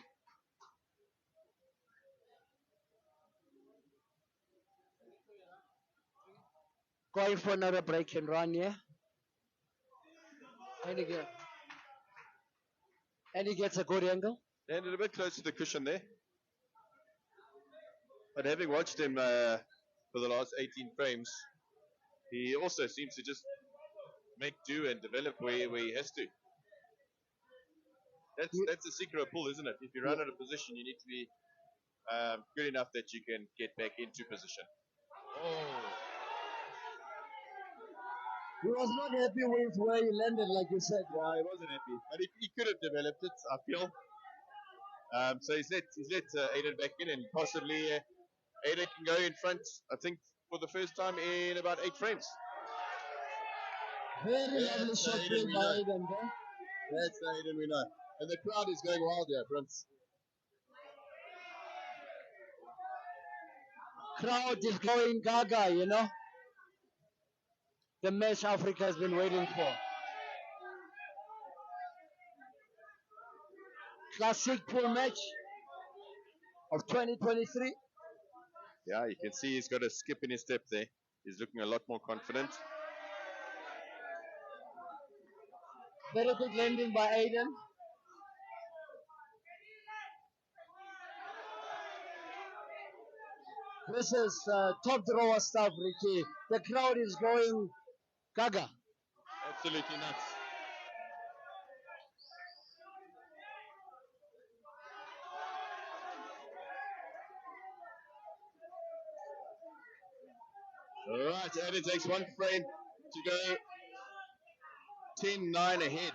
Going for another break and run, yeah? And he gets a good angle. Landed a bit close to the cushion there. But having watched him for the last 18 frames, he also seems to just make do and develop where he has to. That's the secret of pool, isn't it? If you run out of position, you need to be good enough that you can get back into position. Oh. He was not happy with where he landed, like you said. Yeah, he wasn't happy. But he could have developed it, I feel. So he's let Aden back in, and possibly Aden can go in front, I think, for the first time in about 8 frames. Very lovely shot played by Aden there. That's the Aden we know. And the crowd is going wild here, Prince. Crowd is going gaga, The match Africa has been waiting for. Classic pool match of 2023. Yeah, you can see he's got a skip in his step there. He's looking a lot more confident. Very good landing by Aden. This is top drawer stuff, Ricky. The crowd is going gaga. Absolutely nuts. Alright, Aden takes 1 frame to go 10-9 ahead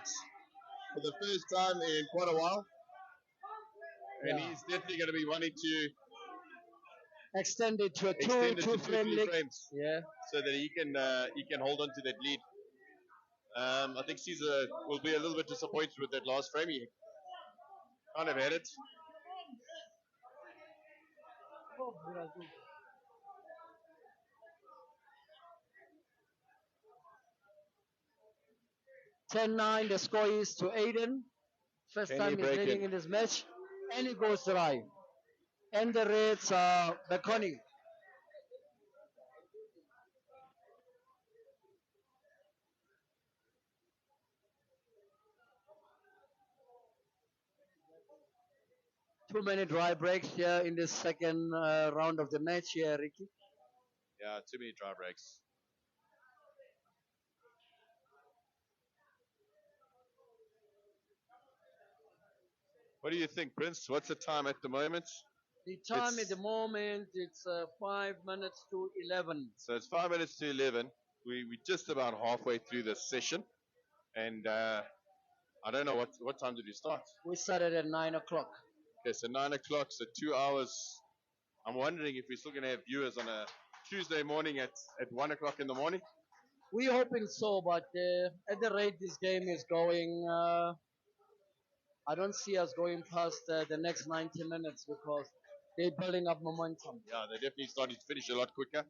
for the first time in quite a while. And he's definitely going to be wanting to extend it to a extend it two to frame 2-3 league. frames. Yeah. So that he can hold on to that lead. I think Caesar will be a little bit disappointed with that last frame. He kind of had it. (10-9) the score is to Aden. First Can he time he's break leading it? in this match. And he goes dry. And the Reds are beckoning. Too many dry breaks here in the second round of the match here, Ricky. Yeah, too many dry breaks. What do you think, Prince? What's the time at the moment? The time It's- at the moment, it's 5 minutes to 11. So it's 5 minutes to 11. We're just about halfway through this session. And I don't know what time did we start? We started at 9 o'clock. Okay, so 9 o'clock, so 2 hours. I'm wondering if we're still going to have viewers on a Tuesday morning at 1 o'clock in the morning. We're hoping so, but at the rate this game is going, I don't see us going past the next 90 minutes because they're building up momentum. Yeah, they're definitely starting to finish a lot quicker.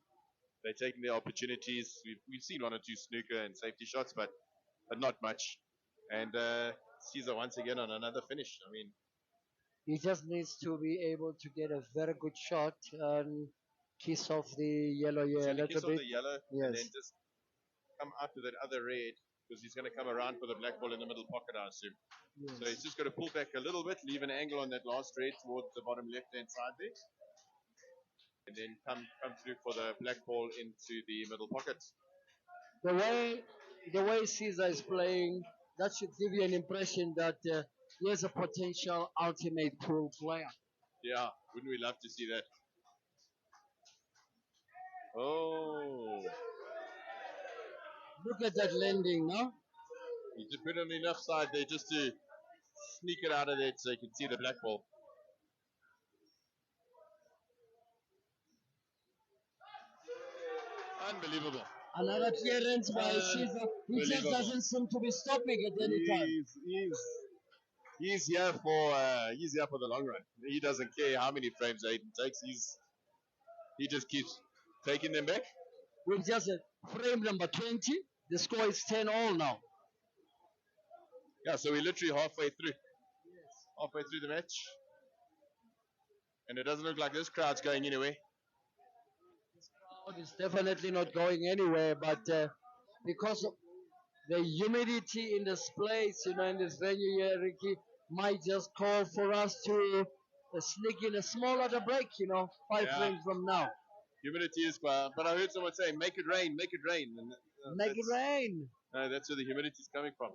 They're taking their opportunities. We've seen one or two snooker and safety shots, but not much. And Caesar once again on another finish. I mean, He just needs to be able to get a very good shot and kiss off the yellow he's here a going to little kiss off bit. the yellow and then Yes. just come out to that other red because he's going to come around for the black ball in the middle pocket, I assume. So he's Yes. just got to pull back a little bit, leave an angle on that last red towards the bottom left-hand side there, and then come through for the black ball into the middle pocket. The way Caesar is playing, that should give you an impression that he has a potential ultimate pool player. Yeah, wouldn't we love to see that? Oh, Look at that landing, no? he just put on the enough side there just to sneak it out of there so you can see the black ball. Unbelievable. Another clearance by Caesar. He just Unbelievable. doesn't seem to be stopping at any time. He's here for the long run. He doesn't care how many frames Aden takes. He just keeps taking them back. With just a frame number 20, the score is 10 all now. Yeah, so we're literally halfway through the match, and it doesn't look like this crowd's going anywhere. It's definitely not going anywhere, but because of the humidity in this place, in this venue here, Ricky, might just call for us to sneak in a small other break, 5 Yeah. frames from now. Humidity is, but I heard someone say, "Make it rain, make it rain." And Make it rain. that's where the humidity is coming from.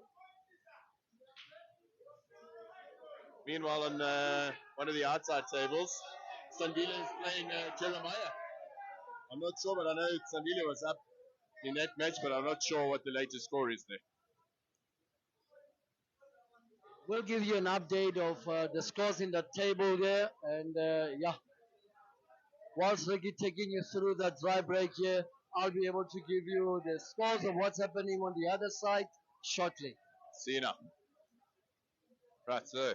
Meanwhile, on one of the outside tables, Sandile is playing Jeremiah. I'm not sure, but I know Sandile was up in that match, but I'm not sure what the latest score is there. We'll give you an update of the scores in the table there, and whilst Ricky taking you through that dry break here, I'll be able to give you the scores of what's happening on the other side shortly. See you now. Right, so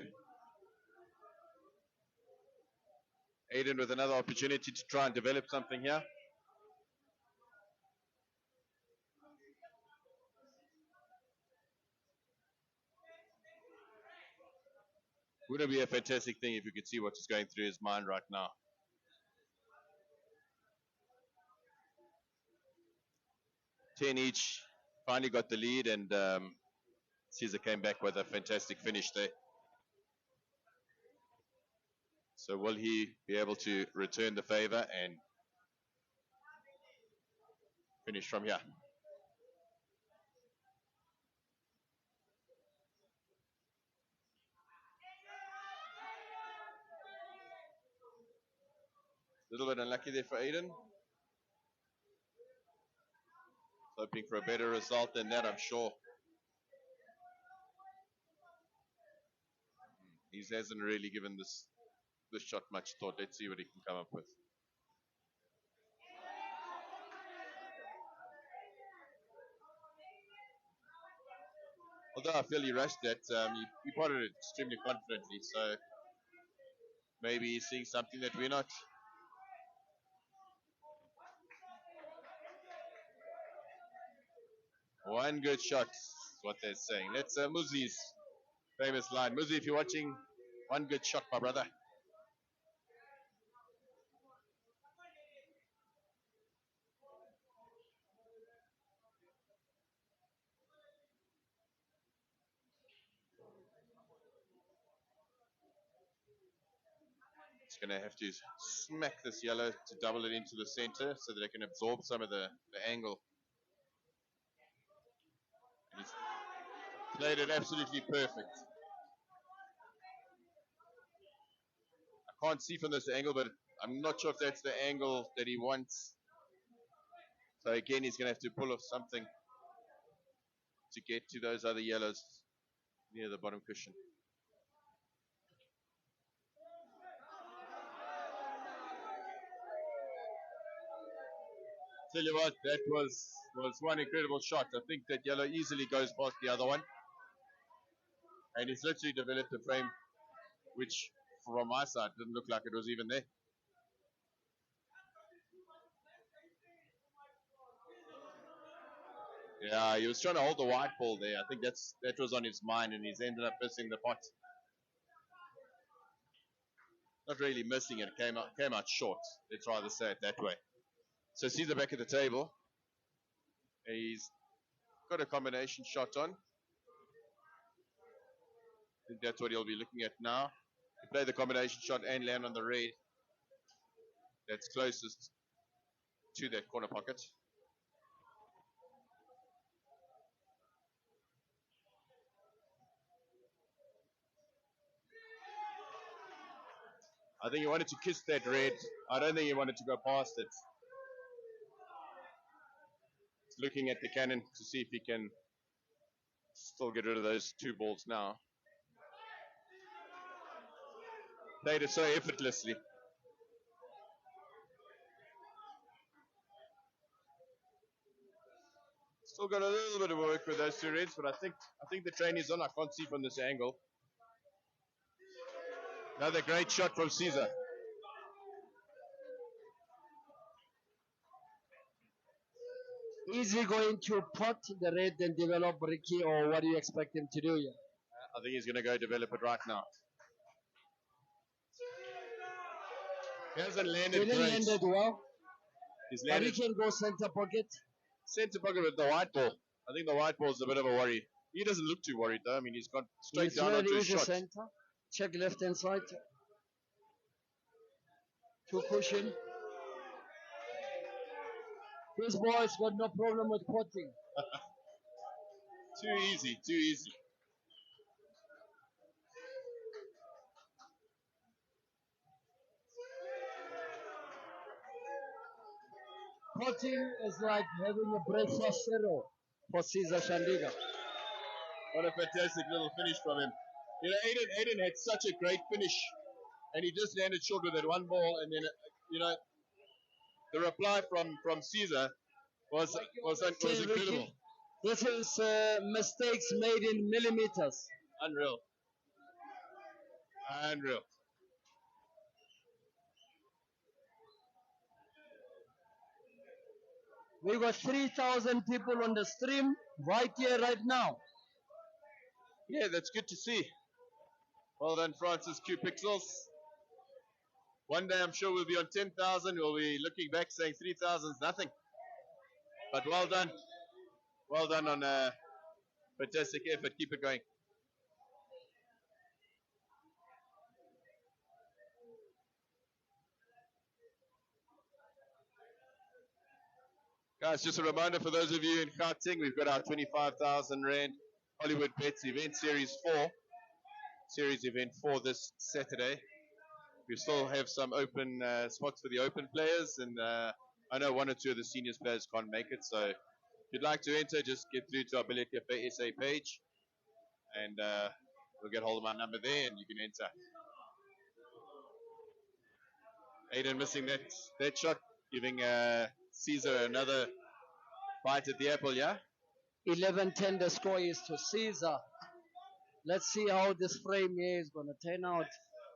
Aden with another opportunity to try and develop something here. Would it be a fantastic thing if you could see what's going through his mind right now? Ten each, finally got the lead, and Caesar came back with a fantastic finish there. So will he be able to return the favor and finish from here? A little bit unlucky there for Aden. Hoping for a better result than that, I'm sure. He hasn't really given this shot much thought. Let's see what he can come up with. Although I feel he rushed that, he potted it extremely confidently, so maybe he's seeing something that we're not. One good shot is what they're saying. That's Muzi's famous line. Muzi, if you're watching, one good shot, my brother. It's going to have to smack this yellow to double it into the center so that it can absorb some of the angle. And he's played it absolutely perfect. I can't see from this angle, but I'm not sure if that's the angle that he wants. So again, he's going to have to pull off something to get to those other yellows near the bottom cushion. Tell you what, that was one incredible shot. I think that yellow easily goes past the other one. And he's literally developed a frame which, from my side, didn't look like it was even there. Yeah, he was trying to hold the white ball there. I think that was on his mind, and he's ended up missing the pot. Not really missing it. Came out short. Let's rather say it that way. So Caesar back at the table. He's got a combination shot on. I think that's what he'll be looking at now. To play the combination shot and land on the red that's closest to that corner pocket. I think he wanted to kiss that red. I don't think he wanted to go past it. He's looking at the cannon to see if he can still get rid of those two balls now. Played it so effortlessly. Still got a little bit of work with those two reds, but I think the train is on. I can't see from this angle. Another great shot from Caesar. Is he going to pot the red and develop Ricky, or what do you expect him to do here? I think he's going to go develop it right now. He hasn't landed He great. landed well, He's but he landed can go center pocket. center pocket with the white ball. I think the white ball is a bit of a worry. He doesn't look too worried though. I mean, he's gone straight He's down really onto his easy shot. center. Check left hand side. To cushion. This boy's got no problem with potting. Too easy, too easy. Potting is like having a breakfast cereal for Caesar Shandiga. What a fantastic little finish from him. You know, Aden had such a great finish, and he just landed short with that one ball, and then, you know, the reply from Caesar was incredible. This is mistakes made in millimeters. Unreal. Unreal. We got 3,000 people on the stream right here, right now. Yeah, that's good to see. Well done, Francis Q Pixels. One day I'm sure we'll be on 10,000. We'll be looking back saying 3,000 is nothing. But well done. Well done on a fantastic effort. Keep it going. Guys, just a reminder for those of you in Gauteng, we've got our 25,000 Rand Hollywood Bets event series 4. Series event 4 this Saturday. We still have some open spots for the open players, and I know one or two of the seniors players can't make it. So if you'd like to enter, just get through to our Billiard Cafe SA page, and we'll get hold of my number there, and you can enter. Aden missing that shot, giving Caesar another bite at the apple, yeah? 11-10 the score is to Caesar. Let's see how this frame here is going to turn out.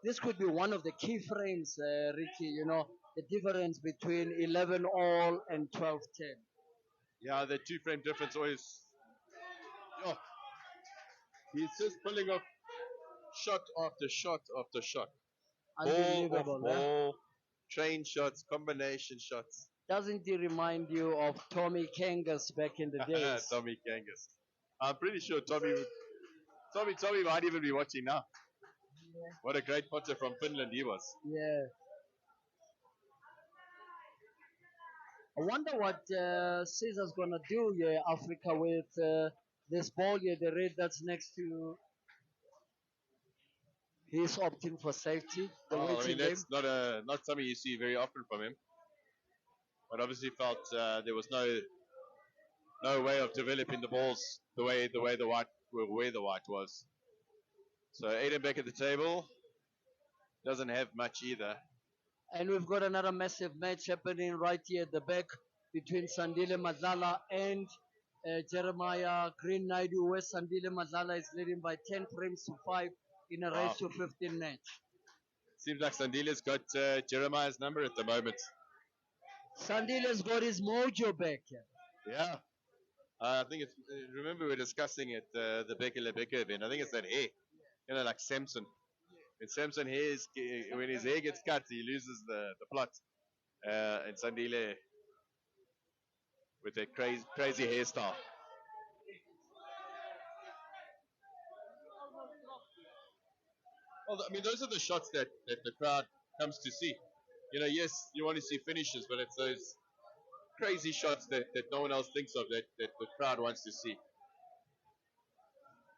This could be one of the key frames, Ricky, you know, the difference between 11 all and 12-10. Yeah, the two frame difference always. Oh, he's just pulling off shot after shot after shot. Ball off ball, train shots, combination shots. Doesn't he remind you of Tommy Kangas back in the days? Tommy Kangas. I'm pretty sure Tommy might even be watching now. Yeah. What a great potter from Finland he was. Yeah. I wonder what Caesar's gonna do here, Africa, with this ball here, the red that's next to. He's opting for safety. I mean, that's not something you see very often from him. But obviously felt there was no way of developing the balls the way the white was. So Aden back at the table doesn't have much either. And we've got another massive match happening right here at the back between Sandile Madlala and Jeremiah Green Naidu, where Sandile Madlala is leading by 10 frames to 5 in a race to 15 match. Seems like Sandile's got Jeremiah's number at the moment. Sandile's got his mojo back here. Yeah. I think it's. Remember, we were discussing it the Becker event. I think it's that hair. You know, like Samson. When Samson hairs, when his hair gets cut, he loses the plot. And Sandile with that crazy hairstyle. Well, I mean, those are the shots that the crowd comes to see. You know, yes, you want to see finishes, but it's those crazy shots that no one else thinks of that the crowd wants to see.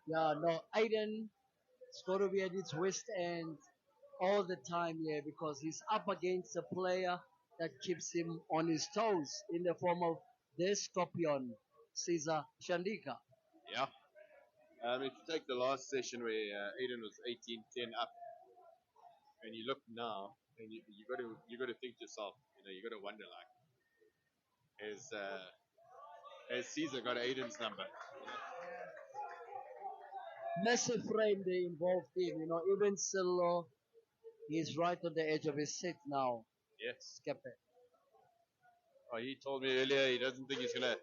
Yeah, no, Aiden is going to be at its west end all the time here because he's up against a player that keeps him on his toes in the form of the Scorpion, Caesar Shandika. Yeah. If you take the last session where Aiden was 18-10 up, and you look now, and you got to think to yourself, you know, you got to wonder like, has Caesar got Aiden's number? Massive frame they involved in, even Silo, he's right on the edge of his seat now. Yes. Skepe. Oh, he told me earlier he doesn't think he's gonna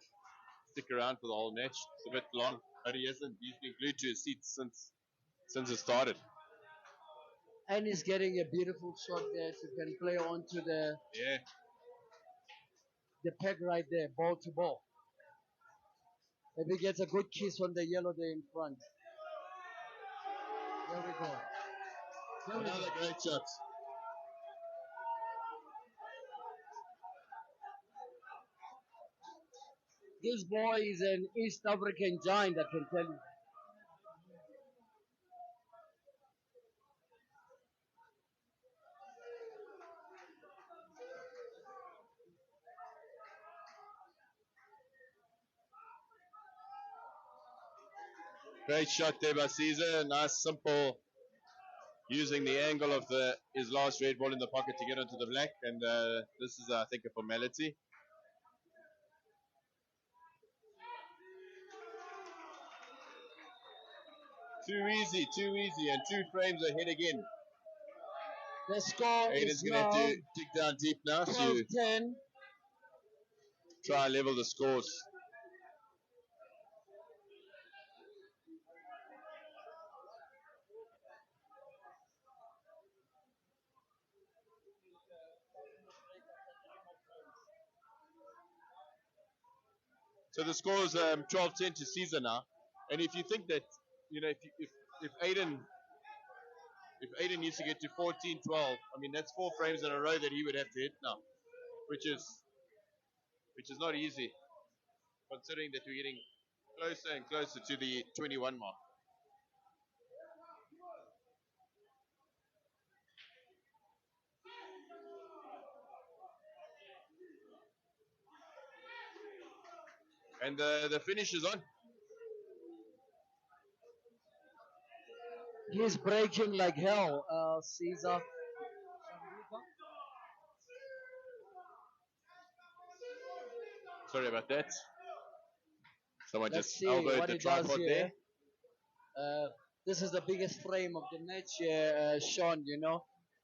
stick around for the whole match. It's a bit long, but he hasn't. He's been glued to his seat since it started. And he's getting a beautiful shot there to can play onto the peg right there, ball to ball. If he gets a good kiss on the yellow there in front. There we go. Another great shot. This boy is an East African giant, I can tell you. Great shot there by Caesar. Nice, simple, using the angle of his last red ball in the pocket to get onto the black. And this is, I think, a formality. Too easy, and 2 frames ahead again. The score Aiden's is going to now have to dig down deep now to 12-10. try and level the scores. So the score is 12-10 to Caesar now. And if you think that, you know, if Aiden needs to get to 14-12, I mean that's 4 frames in a row that he would have to hit now, which is not easy, considering that we're getting closer and closer to the 21 mark. And the finish is on. He's breaking like hell, Caesar. Sorry about that. Someone Let's just see elbowed what the he does tripod here. there. This is the biggest frame of the match here, Sean,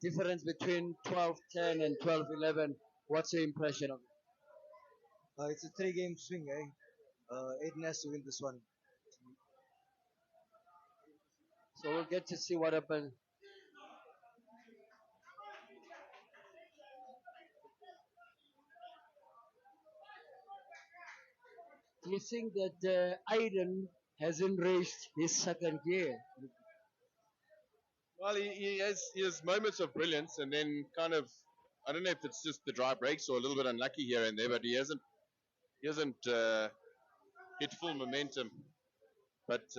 Difference between 12-10 and 12-11. What's your impression of it? It's a 3-game swing, Aiden has to win this one. So we'll get to see what happens. Do you think that Aiden hasn't reached his second gear? Well, he has moments of brilliance, and then kind of, I don't know if it's just the dry breaks or a little bit unlucky here and there, but he hasn't hit full momentum. But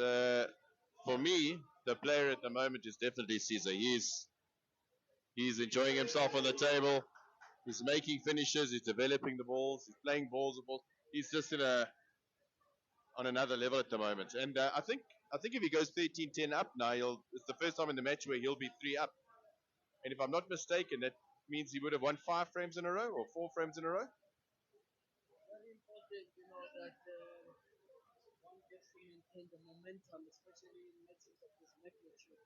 for me, the player at the moment is definitely Caesar. He's enjoying himself on the table. He's making finishes. He's developing the balls. He's playing balls. He's just on another level at the moment. And I think if he goes 13-10 up now, it's the first time in the match where he'll be 3 up. And if I'm not mistaken, that means he would have won 5 frames in a row or 4 frames in a row. Very important, that one gets to maintain the momentum, especially in matches of this magnitude.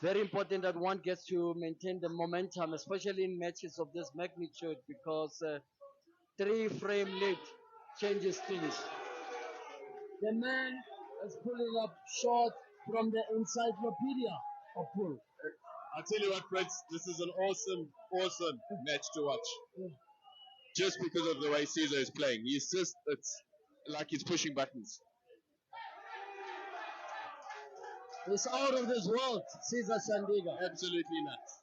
Very important that one gets to maintain the momentum, especially in matches of this magnitude, because 3 frame lead changes things. The man is pulling up short from the encyclopedia of pool. I'll tell you what, Prince, this is an awesome match to watch. Just because of the way Caesar is playing. It's like he's pushing buttons. It's out of this world, Caesar Sandiga. Absolutely nuts.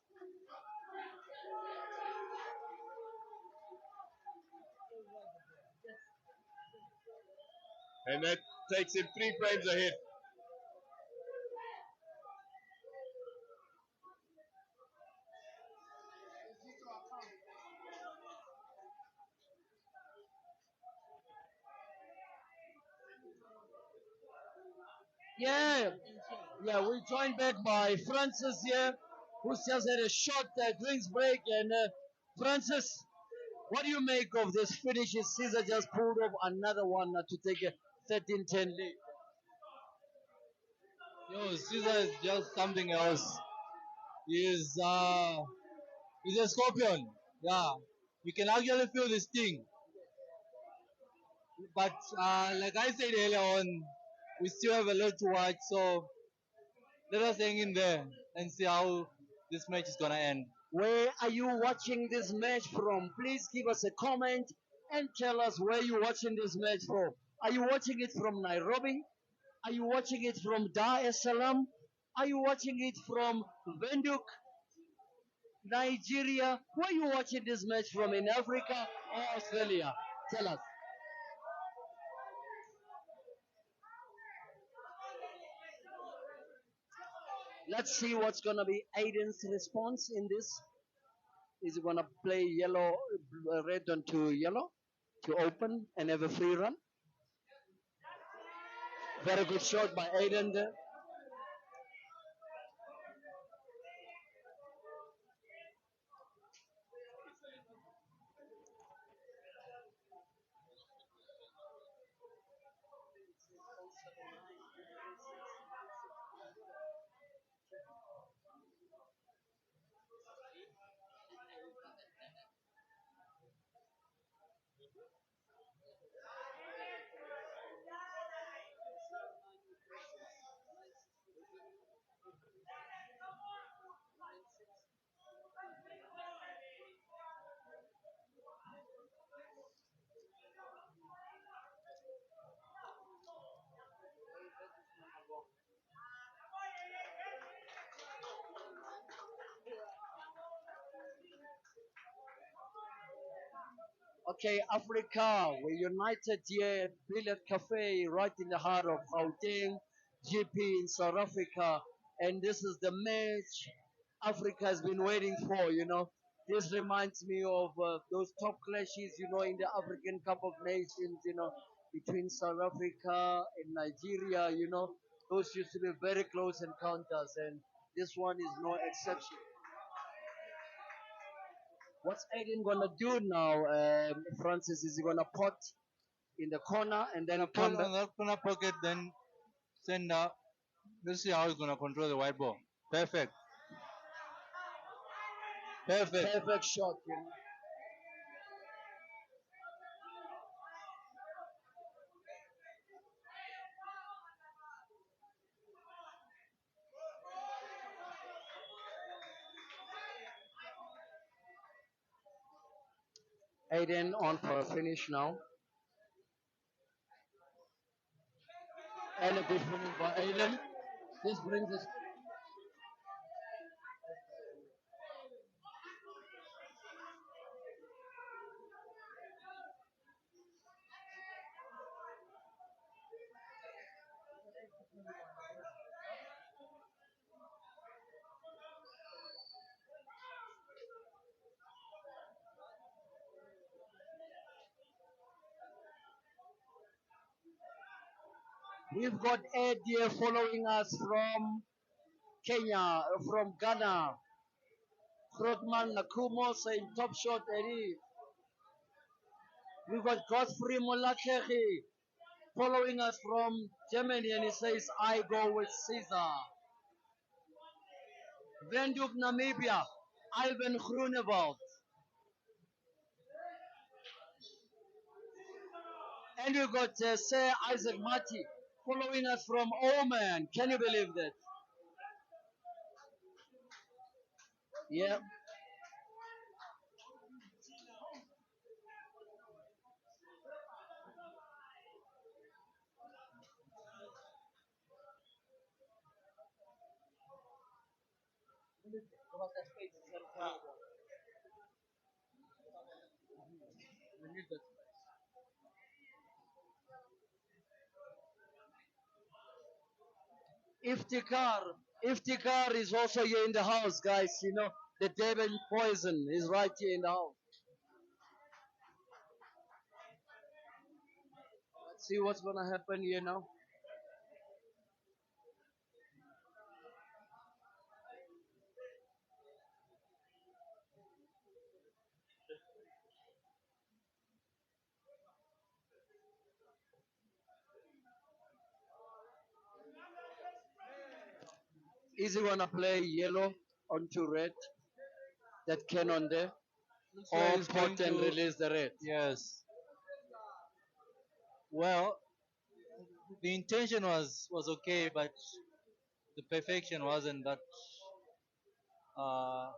And that takes him 3 frames ahead. Yeah, we're joined back by Francis here, who's just had a short drinks break. And Francis, what do you make of this finish? Caesar just pulled off another one to take a 13-10 lead. Yo, Caesar is just something else. He's he's a scorpion. Yeah, you can actually feel this thing. But like I said earlier on, we still have a lot to watch. So let us hang in there and see how this match is gonna end. Where are you watching this match from? Please give us a comment and tell us where you're watching this match from. Are you watching it from Nairobi? Are you watching it from Dar es Salaam? Are you watching it from Windhoek, Nigeria? Where are you watching this match from, in Africa or Australia? Tell us. Let's see what's going to be Aden's response in this. Is he going to play yellow, red onto yellow to open and have a free run? Very good shot by Aden there. Okay, Africa, we're united here at Billiard Cafe, right in the heart of Gauteng, GP in South Africa. And this is the match Africa has been waiting for. This reminds me of those top clashes, in the African Cup of Nations, between South Africa and Nigeria. Those used to be very close encounters, and this one is no exception. What's Aiden gonna do now, Francis? Is he gonna pot in the corner and then Gonna come put back? on that corner pocket, then send up. Let's see how he's gonna control the white ball. Perfect. Perfect. Perfect shot. Aiden on for a finish now. And a good finish by Aiden. This brings us. We've got Ed here following us from Kenya, from Ghana. Frogman Nakumo saying top shot, Eddie. We've got Godfrey Molakehi following us from Germany, and he says, I go with Caesar. Windhoek, Namibia, Ivan Groenewald. And we got Sir Isaac Mati following us from Oman. Can you believe that? Yeah. Iftikhar. Iftikhar is also here in the house, guys. You know, the Devon poison is right here in the house. Let's see what's gonna happen here now. Is he gonna play yellow onto red? That cannon there, Looks like or he's going pot and to. release the red? Yes. Well, the intention was okay, but the perfection wasn't that. Uh,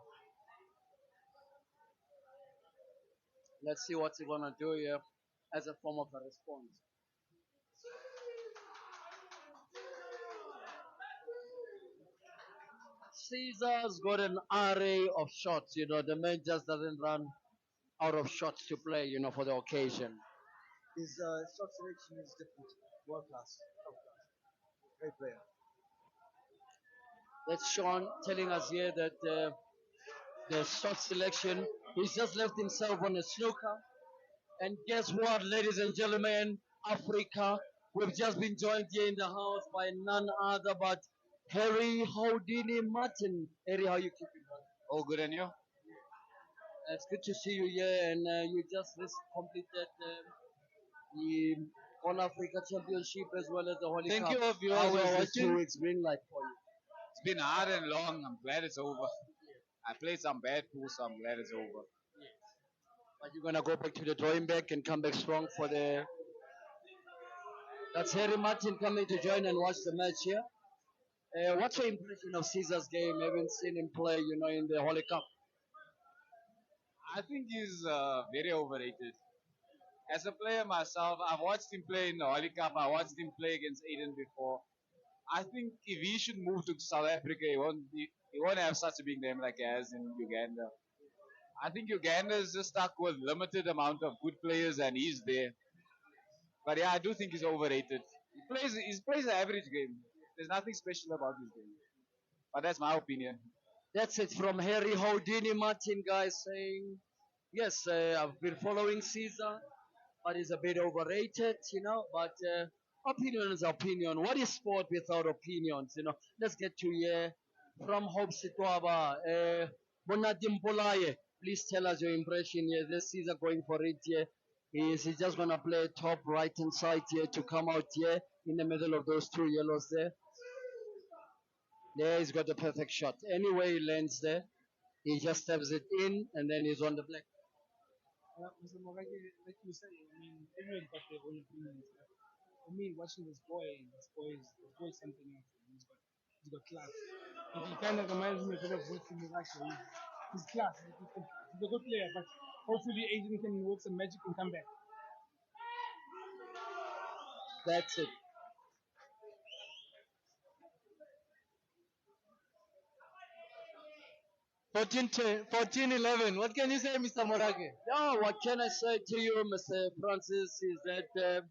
Let's see what he gonna do here as a form of a response. Caesar's got an array of shots. You know, the man just doesn't run out of shots to play. You know, for the occasion. His shot selection is different. World class. Top class. Great player. That's Sean telling us here that the shot selection. He's just left himself on a snooker. And guess what, ladies and gentlemen, Africa, we've just been joined here in the house by none other but Harry Houdini Martin. Harry, how you keeping, brother? All good, and you? It's good to see you here, and you just completed the All Africa Championship as well as the Holy thank Cup. you, all viewers How who is are this 2 watching. weeks been like for you? It's been hard and long. I'm glad it's over. I played some bad pool, so I'm glad it's over. But you're gonna go back to the drawing back and come back strong for the. That's Harry Martin coming to join and watch the match here. What's your impression of Caesar's game? Haven't seen him play, you know, in the Holy Cup. I think he's very overrated. As a player myself, I've watched him play in the Holy Cup. I watched him play against Aden before. I think if he should move to South Africa, he won't have such a big name like he has in Uganda. I think Uganda is just stuck with limited amount of good players, and he's there. But yeah, I do think he's overrated. He plays an average game. There's nothing special about his game. But that's my opinion. That's it from Harry Houdini Martin, guys, saying, yes, I've been following Caesar, but he's a bit overrated, you know. But opinion is opinion. What is sport without opinions, you know? Let's get to here from Hope Sitwaba. Bonadim Polaye, please tell us your impression here. This Caesar going for it here. Is he just gonna play top right hand side here to come out here in the middle of those two yellows there? There he's got the perfect shot. Anyway, he lands there. He just stabs it in and then he's on the black. Mr. Mogaki, like you say, I mean, everyone's got their own opinions. But for me, watching this boy is something else. He's got class. He kind of reminds me a bit of Wilson Mugaki. He's class. He's a good player, but hopefully Aden can work some magic and come back. That's it. Fourteen 11. What can you say, Mr. Morake? Yeah, what can I say to you, Mr. Francis, is that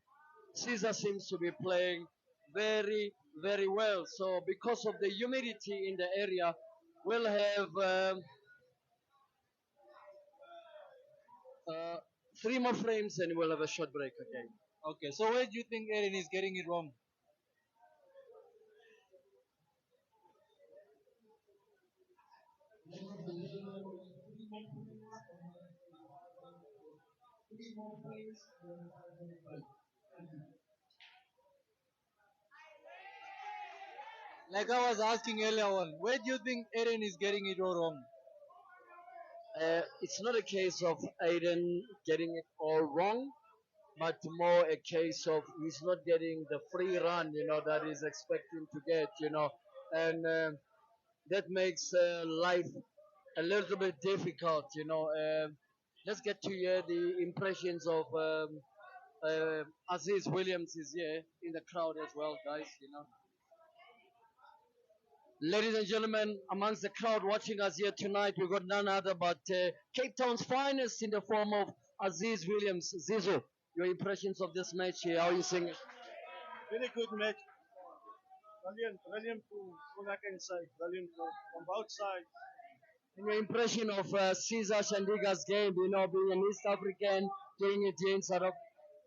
Caesar seems to be playing very, very well. So because of the humidity in the area, we'll have 3 more frames and we'll have a short break again. Okay, so where do you think Aaron is getting it wrong? Like I was asking earlier on, where do you think Aaron is getting it all wrong? It's not a case of Aiden getting it all wrong. but more a case of he's not getting the free run, that he's expecting to get, and that makes life a little bit difficult, let's get to hear the impressions of Aziz Williams is here in the crowd as well, guys. Ladies and gentlemen, amongst the crowd watching us here tonight, we've got none other but Cape Town's finest in the form of Aziz Williams. Zizo, your impressions of this match here, how are you seeing it? Very good match. Brilliant all I can say. Brilliant from both sides. And your impression of Caesar Shandiga's game, being an East African, doing it here in South Africa?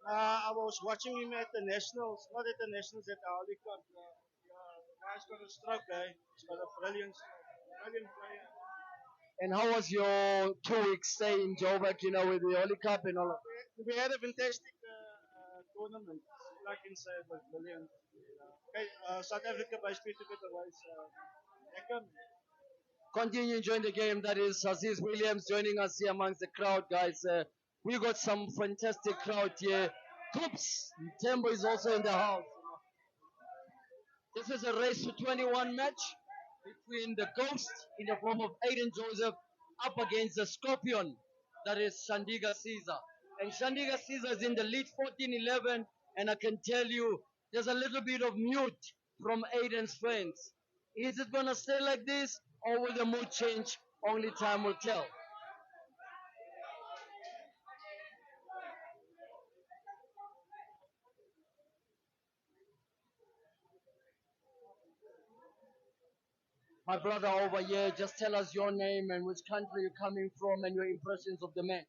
I was watching him at the Nationals, not at the Nationals, at the Holy Cup. The guy's got a stroke, eh? He's got a brilliant player. And how was your 2 week stay in Joburg, with the Holy Cup and all of that? We had a fantastic tournament. All I can say it was brilliant. Okay, South Africa by speed to get away. So, lekker. Continue enjoying the game. That is Aziz Williams joining us here amongst the crowd, guys. We got some fantastic crowd here. Coops, Tembo is also in the house. This is a race to 21 match between the Ghost in the form of Aden Joseph up against the Scorpion, that is Shandiga Caesar. And Shandiga Caesar is in the lead 14-11, and I can tell you there's a little bit of mute from Aden's fans. Is it going to stay like this, or will the mood change? Only time will tell. My brother over here, just tell us your name and which country you're coming from and your impressions of the match.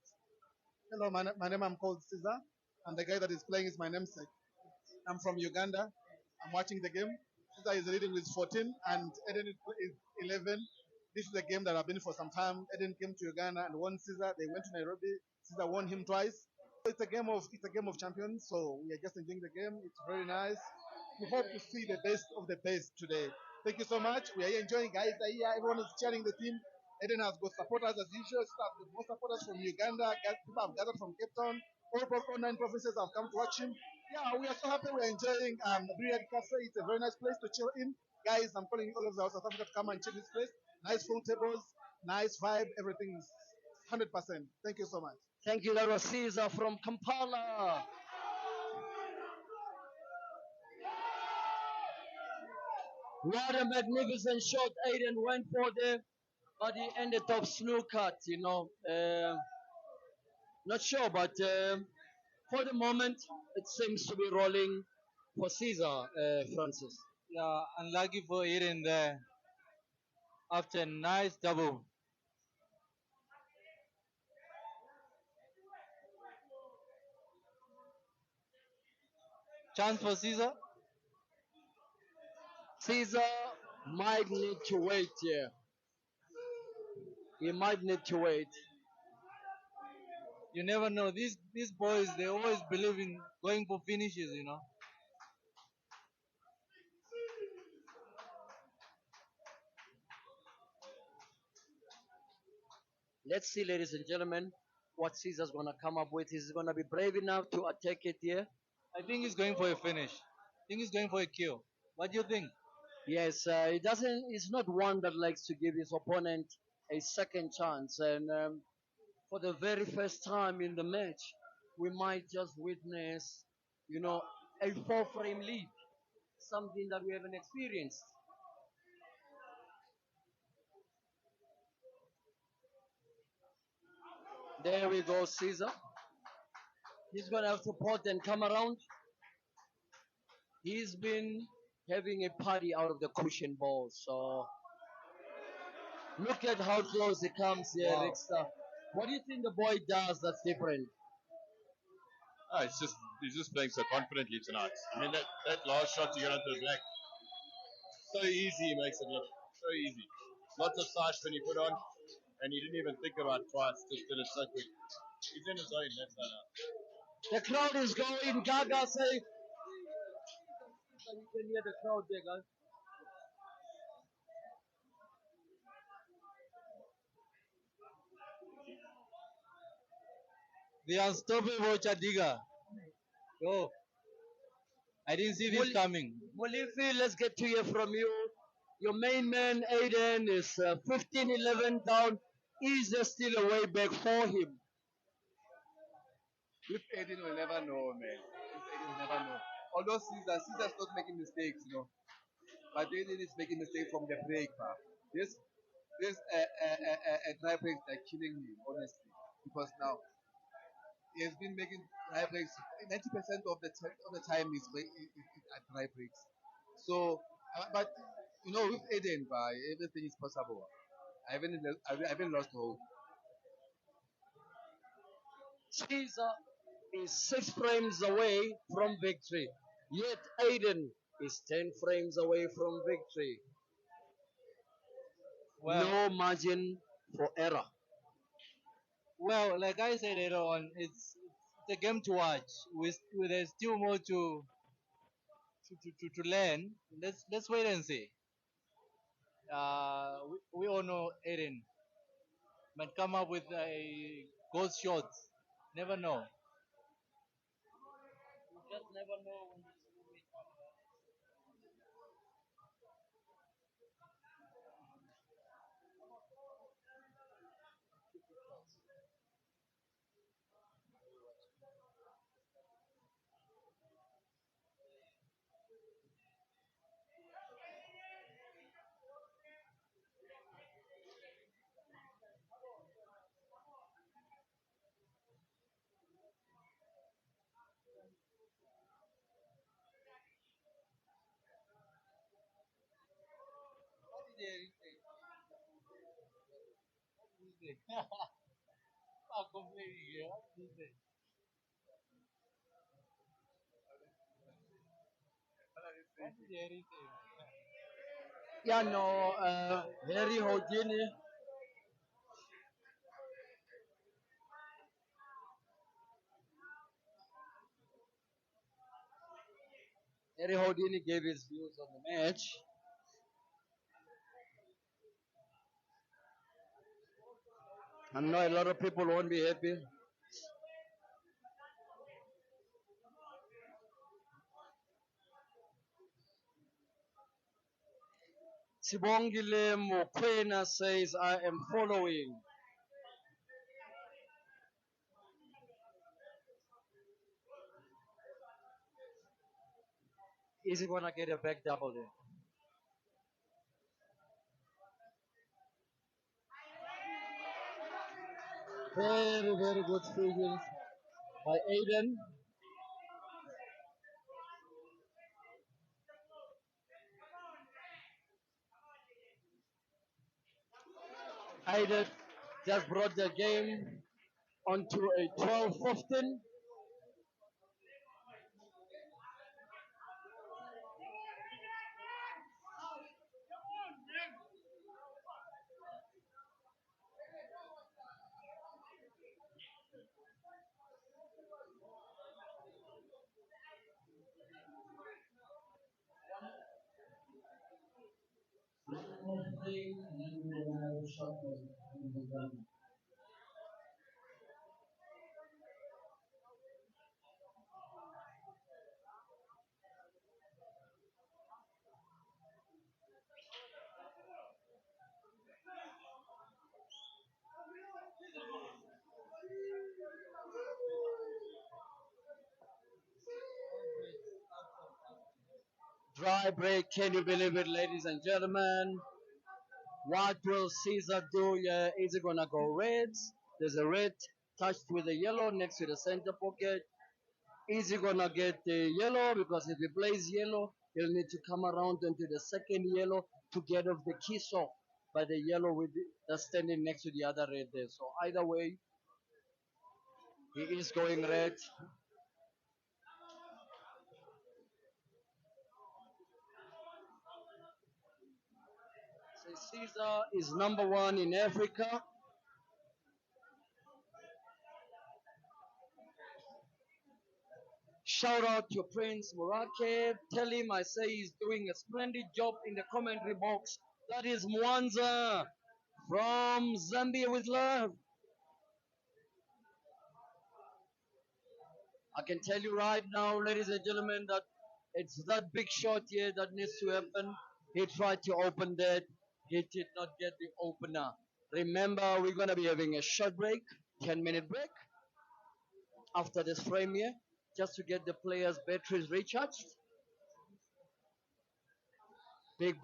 Hello, my name I'm called Caesar, and the guy that is playing is my namesake. I'm from Uganda. I'm watching the game. Caesar is leading with 14, and Eden is 11. This is a game that I've been for some time. Eden came to Uganda and won Caesar. They went to Nairobi. Caesar won him twice. It's a game of champions. So we are just enjoying the game. It's very nice. We hope to see the best of the best today. Thank you so much. We are here enjoying, guys. Here, everyone is cheering the team. Eden has got supporters as usual. More supporters from Uganda. People have gathered from Cape Town. All 9 provinces have come to watch him. Yeah, we are so happy. We're enjoying Brilliant Cafe. It's a very nice place to chill in. Guys, I'm calling all of South Africa to come and chill this place. Nice full tables, nice vibe. Everything is 100%. Thank you so much. Thank you, that was Caesar from Kampala. What a magnificent shot Aiden went for there, but he ended up snookered. Not sure, but for the moment, it seems to be rolling for Caesar, Francis. Yeah, unlucky for Aden there. After a nice double. Chance for Caesar. Caesar might need to wait here. He might need to wait. You never know. These boys, they always believe in going for finishes. Let's see, ladies and gentlemen, what Caesar's going to come up with. Is he going to be brave enough to attack it here? I think he's going for a finish. I think he's going for a kill. What do you think? Yes, he doesn't. He's not one that likes to give his opponent a second chance. And for the very first time in the match, we might just witness, a 4-frame lead, something that we haven't experienced. There we go, Caesar. He's gonna have to pot and come around. He's been having a party out of the cushion ball, so look at how close he comes here, Wow. Rickster. What do you think the boy does that's different? Oh, he's just playing so confidently tonight. I mean, that last shot to get onto the black, so easy he makes it look. So easy. Lots of side spin he put on, and he didn't even think about it twice, just did it so quick. He's in his zone, that's not out. The crowd is going gaga, say. You can hear the crowd there, guys. The unstoppable Chadiga. Yo, I didn't see this Mul- coming. Mulifi, let's get to hear from you. Your main man, Aden, is 15-11 down. Is there still a way back for him? With Aiden, we'll never know, man. With Aiden, we'll never know. Although Caesar's not making mistakes, but Aiden is making mistakes from the break, man. This dry breaks are killing me, honestly, because now he has been making dry breaks. 90% of the time is at dry breaks. So, but with Aiden, everything is possible. I haven't lost hope. Caesar is 6 frames away from victory. Yet Aiden is 10 frames away from victory. Well, No margin for error. well, like I said earlier on, it's a game to watch. There's still more to learn. Let's wait and see. We all know Aiden might come up with a gold shot. Never know. You just never know when this movie comes. What did they say? What did they say? I'm complaining here. What did they say? What did Harry say? Yeah, no, Harry Houdini. Harry Houdini gave his views on the match. I know a lot of people won't be happy. Sibongile Mokwena says, I am following. Is he gonna get a back double there? Very, very good figures by Aiden. Aiden just brought the game onto a 12-15. Dry break, can you believe it, ladies and gentlemen? What will Caesar do? Yeah, is he gonna go reds? There's a red touched with a yellow next to the center pocket. Is he gonna get the yellow? Because if he plays yellow, he'll need to come around into the second yellow to get off the kiss off by the yellow that's standing next to the other red there. So either way, he is going red. So Caesar is number one in Africa. Shout out to Prince Morake. Tell him I say he's doing a splendid job in the commentary box. That is Mwanza from Zambia with love. I can tell you right now, ladies and gentlemen, that it's that big shot here that needs to happen. He tried to open that. He did not get the opener. Remember, we're going to be having a short break, 10-minute break after this frame here, just to get the players' batteries recharged. Big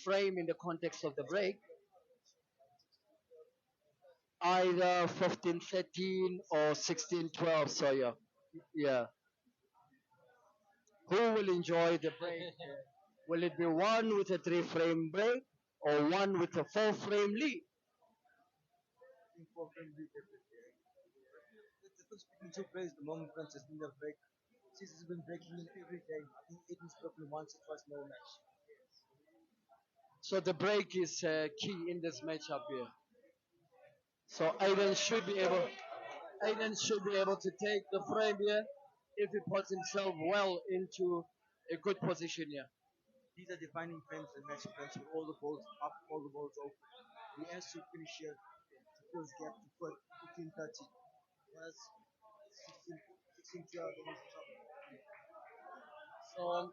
frame in the context of the break. Either 15-13 or 16-12. So yeah. Who will enjoy the break? Will it be one with a 3-frame break or one with a 4-frame lead? For friendly definitely. The difference between two players at the moment, Francis, in their break. Caesar's been breaking in every game. I think Eden's broken once or twice no match. So the break is key in this matchup here. So Aden should be able to take the frame here if he puts himself well into a good position here. These are defining frames and match frames with all the balls up, all the balls open. He has to finish here to fill his gap to put 15-30. Whereas 16-12 then he's in trouble. So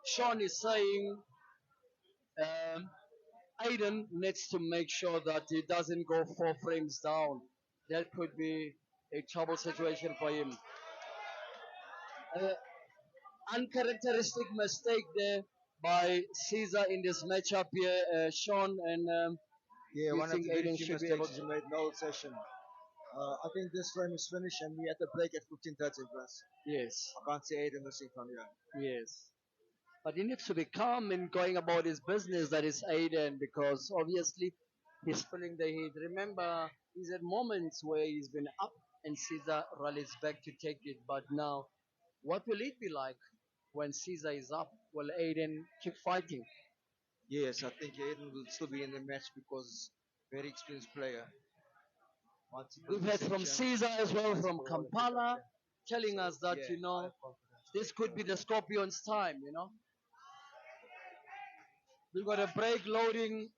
Sean is saying Aiden needs to make sure that he doesn't go 4 frames down. That could be a trouble situation for him. Uncharacteristic mistake there by Caesar in this matchup here, Sean, and Yeah, you one of think the very Aiden few should be able mistakes to? he made in the whole session. I think this frame is finished and we at the break at 15-30 plus. Yes, I can't see Aiden missing from here. yes. But he needs to be calm in going about his business, that is Aiden, because obviously he's feeling the heat. Remember, he's at moments where he's been up and Caesar rallies back to take it. But now, what will it be like when Caesar is up? Will Aiden keep fighting? Yes, I think Aiden will still be in the match because very experienced player. Once he We've puts heard the from section, Caesar as well once he from put all the pick up Kampala, there. telling So us that, yeah, I have confidence. this could be the Scorpions' time. We've got a break loading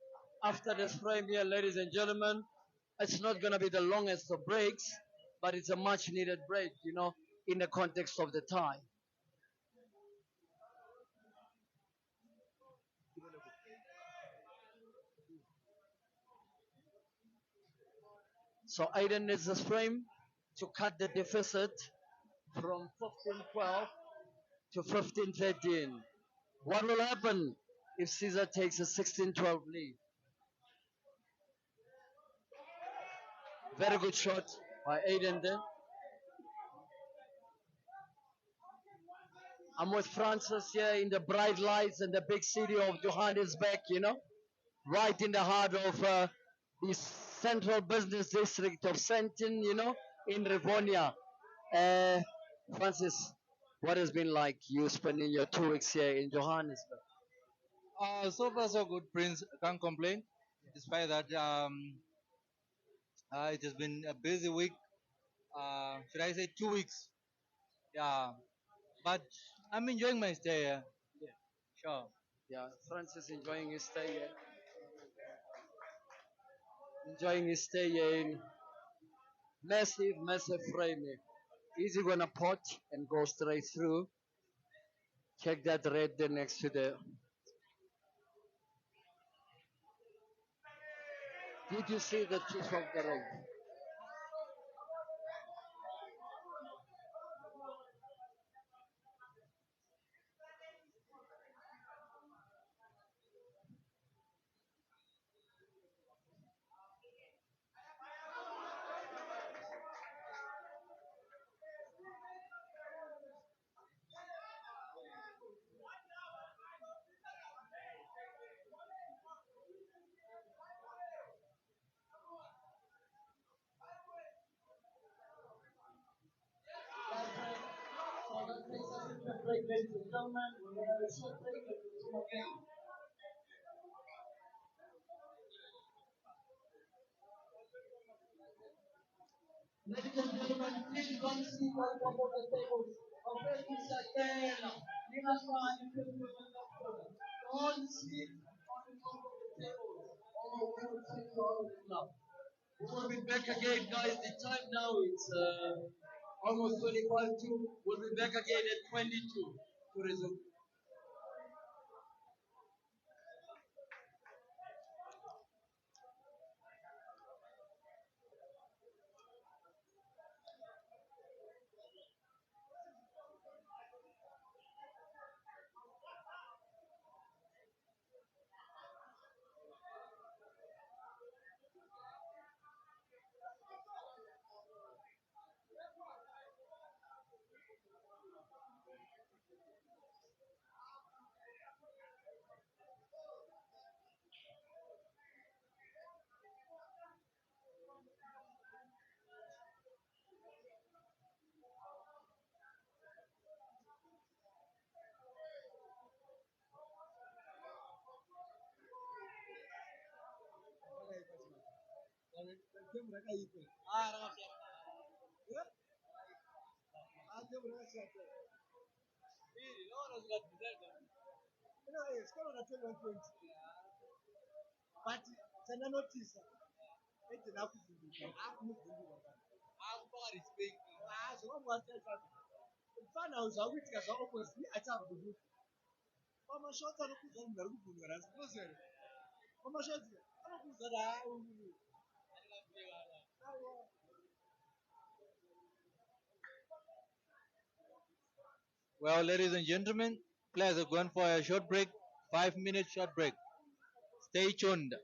after this frame here, ladies and gentlemen. It's not going to be the longest of breaks, but it's a much needed break, in the context of the time. So Aiden needs this frame to cut the deficit from 15-12 to 15-13. What will happen if Caesar takes a 16-12 lead? Very good shot by Aiden there. I'm with Francis here in the bright lights and the big city of Johannesburg, right in the heart of the central business district of Sandton, in Rivonia. Francis, what has been like you spending your 2 weeks here in Johannesburg? So far so good, Prince. Can't complain. Despite that, it has been a busy week. Should I say 2 weeks? Yeah, but I'm enjoying my stay here. Yeah, Sure. yeah. Francis enjoying his stay here. Enjoying his stay here in massive frame here. Easy gonna pot and go straight through. Check that red there next to the. Did you see the tip of the red? Ladies and gentlemen, we're going to have a short break and resume again. Ladies and gentlemen, please don't see one of the tables. Open this again. Leave us behind and put them on the floor. Don't sleep on the top of the tables. Or we will take you out of the club. We will be back again, guys. The time now is Almost 25-2. We'll be back again at 22 to resume. But chananotisa Aden akuvhunduka akunovhunduka akupa respect zvakangwatata mfana zvakuitika zvaopposite achavhunduka pamashoti anokuudza munhu ari kubvunduka rasi kozere pamashoti anokuudza Well, ladies and gentlemen, players have gone for a short break, 5 minute short break. Stay tuned.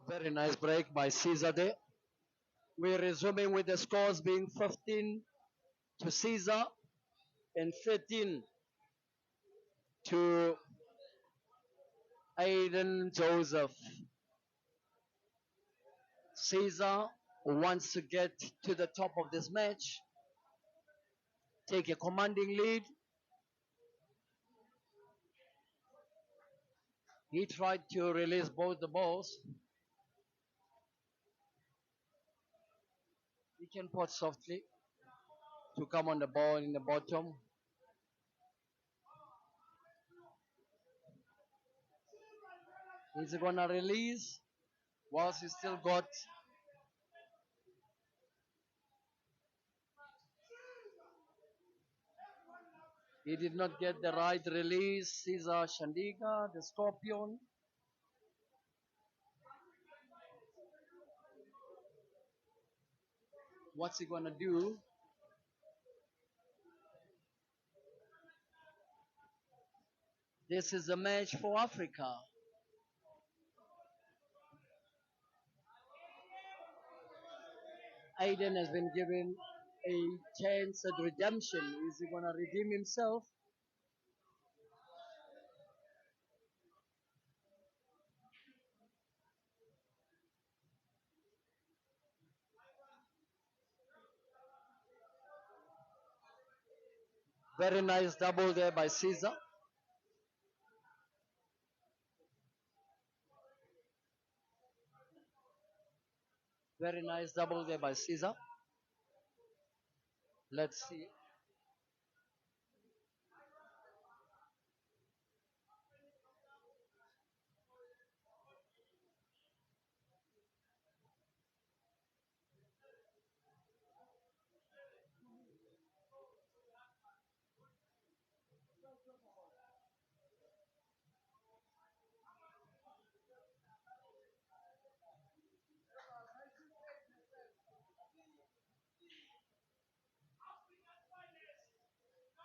Very nice break by Caesar there. We're resuming with the scores being 15 to Caesar and 13 to Aden Joseph. Caesar wants to get to the top of this match, take a commanding lead. He tried to release both the balls. He can pot softly to come on the ball in the bottom. He's gonna release whilst he still got. He did not get the right release. Caesar Shandiga, the Scorpion. What's he gonna do? This is a match for Africa. Aden has been given a chance at redemption. Is he gonna redeem himself? Very nice double there by Caesar. Very nice double there by Caesar. Let's see.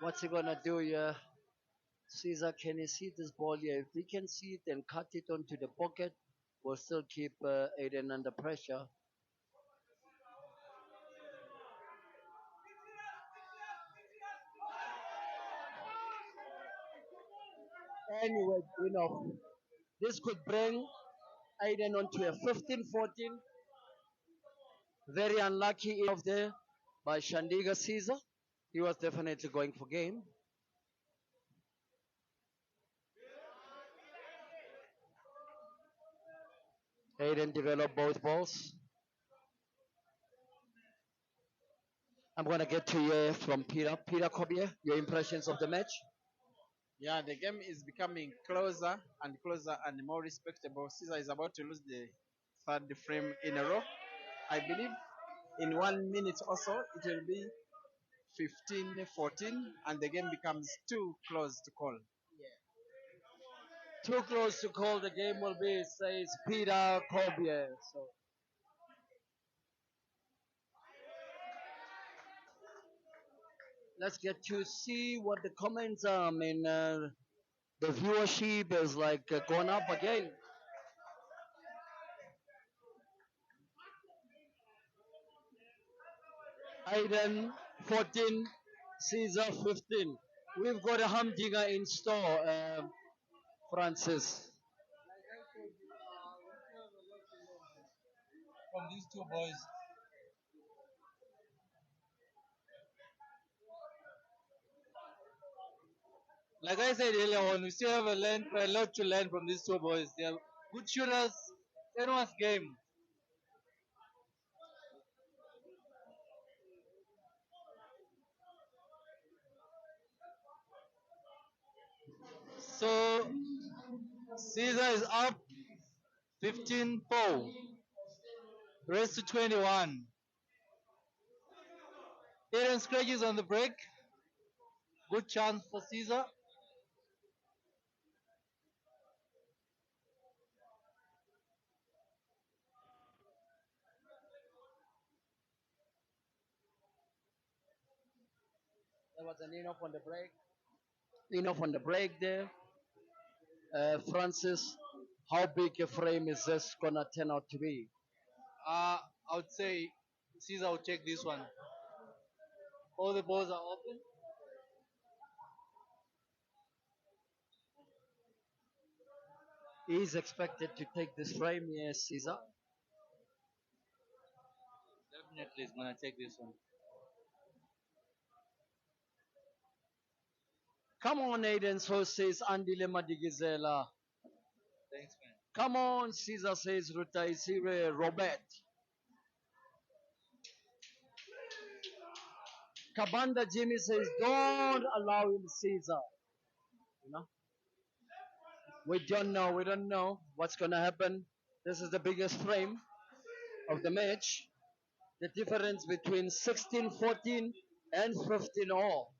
What's he gonna do here? Caesar, can he see this ball here? If he can see it and cut it onto the pocket, we'll still keep Aden under pressure. Anyway, this could bring Aden onto a 15-14. Very unlucky off there by Shandiga Caesar. He was definitely going for game. Aden developed both balls. I'm going to get to you from Peter. Peter Kobier, your impressions of the match? Yeah, the game is becoming closer and closer and more respectable. Caesar is about to lose the third frame in a row. I believe in 1 minute or so it will be 15-14 and the game becomes too close to call. Too close to call the game will be, says Peter Kobier. So let's get to see what the comments are. I mean, the viewership is like gone up again. Aiden 14, Caesar 15. We've got a humdinger in store, Francis. From these two boys. Like I said earlier on, we still have a lot to learn from these two boys. They are good shooters. It's anyone's game. So Caesar is up 15-4. Race to 21. Aaron scratches on the break. Good chance for Caesar. There was an in-off on the break. In-off on the break there. Francis, How big a frame is this gonna turn out to be? I would say Caesar will take this one. All the balls are open. He's expected to take this frame, yes, Caesar. Definitely is gonna take this one. Come on, Aden, so says Andile Madigizela. Thanks, man. Come on, Caesar says Ruta Isire Robert. Kabanda Jimmy says, don't allow him, Caesar. You know, we don't know what's gonna happen. This is the biggest frame of the match. The difference between 16-14 and 15 all.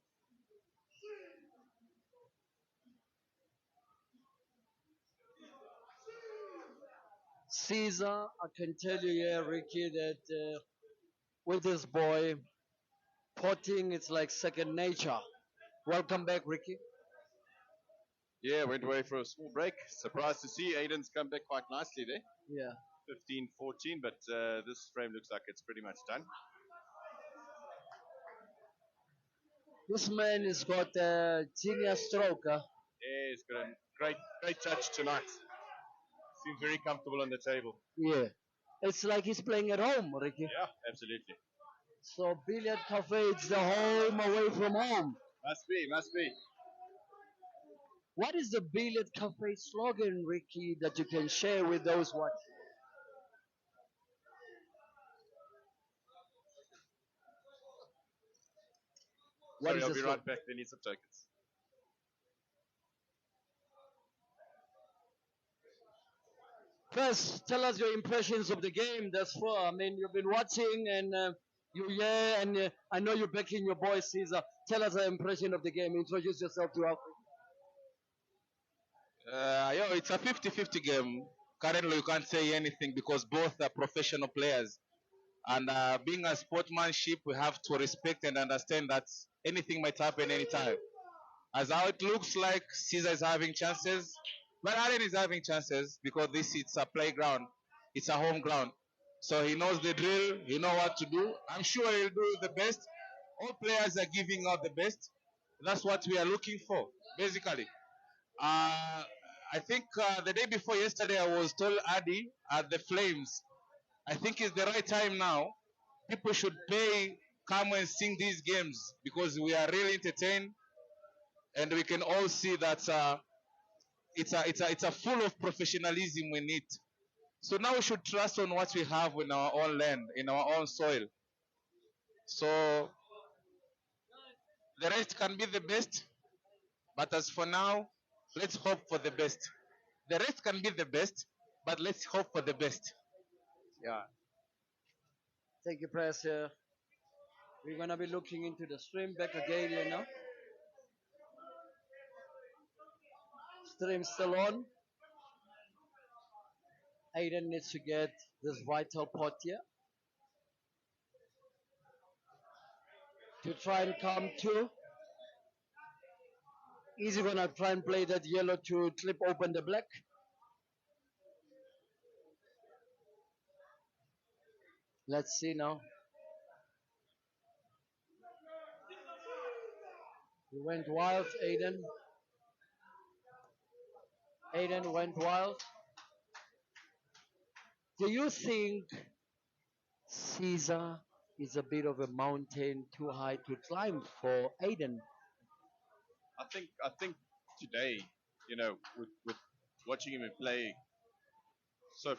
Caesar, I can tell you here, Ricky, that with this boy, potting, it's like second nature. Welcome back, Ricky. Yeah, went away for a small break. Surprised to see Aden's come back quite nicely there. Yeah. 15-14, but this frame looks like it's pretty much done. This man has got a genius stroke. Yeah, he's got a great touch tonight. Seems very comfortable on the table. Yeah. It's like he's playing at home, Ricky. Yeah, absolutely. So Billiard Cafe, it's the home away from home. Must be. What is the Billiard Cafe slogan, Ricky, that you can share with those watching? Sorry, I'll be right back. They need some tokens. First, tell us your impressions of the game thus far. I mean, you've been watching and you're here, and I know you're backing your boy Caesar. Tell us your impression of the game. Introduce yourself to us. It's a 50-50 game. Currently, you can't say anything because both are professional players. And being a sportsmanship, we have to respect and understand that anything might happen anytime. As how it looks like, Caesar is having chances, but Aden is having chances because it's a playground, it's a home ground. So he knows the drill, he knows what to do. I'm sure he'll do the best. All players are giving out the best. That's what we are looking for, basically. I think the day before yesterday, I was told Adi at the Flames. I think it's the right time now. People should come and sing these games because we are really entertained, and we can all see that it's a full of professionalism we need. So now we should trust on what we have in our own land, in our own soil. So the rest can be the best, but as for now, let's hope for the best. The rest can be the best, but let's hope for the best. Yeah. Thank you, Press. We're going to be looking into the stream back again, you know. Stream still on. Aiden needs to get this vital pot here to try and come to. Is he going to try and play that yellow to clip open the black? Let's see now. He went wild, Aiden. Aiden went wild. Do you think Caesar is a bit of a mountain too high to climb for Aiden? I think today, with watching him play so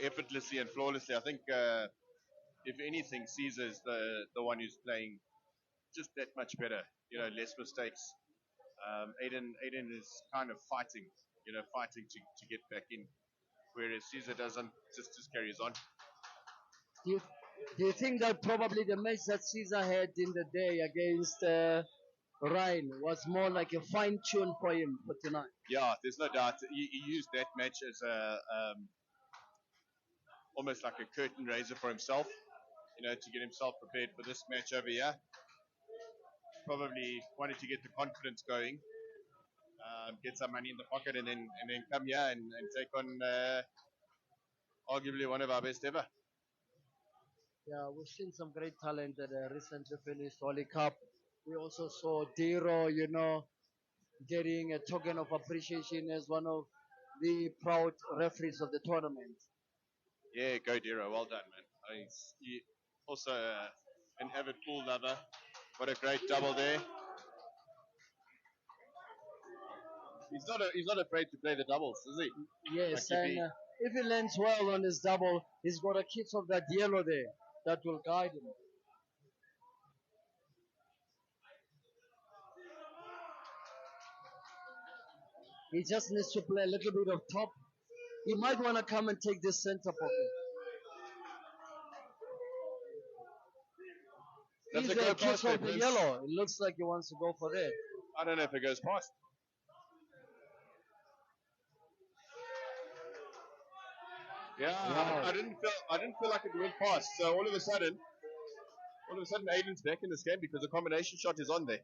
effortlessly and flawlessly, I think if anything, Caesar is the one who's playing just that much better. Less mistakes. Aiden is kind of fighting, fighting to get back in, whereas Caesar doesn't, just carries on. Do you think that probably the match that Caesar had in the day against Ryan was more like a fine tune for him for tonight? Yeah, there's no doubt. He used that match as almost like a curtain raiser for himself, to get himself prepared for this match over here. Probably wanted to get the confidence going. get some money in the pocket, and then come here and take on arguably one of our best ever. Yeah, we've seen some great talent that recently finished Holy Cup. We also saw Diro, getting a token of appreciation as one of the proud referees of the tournament. Yeah, go Dero, well done, man. He also an avid pool lover. What a great double there. He's not afraid to play the doubles, is he? Yes, Like and if he lands well on his double, he's got a kiss of that yellow there that will guide him. He just needs to play a little bit of top. He might want to come and take this center pocket. Does He's it go a past kiss there, of the Prince? yellow. It looks like he wants to go for it. I don't know if it goes past. Yeah, Wow. I didn't feel like it went past. So all of a sudden, Aiden's back in this game because the combination shot is on there.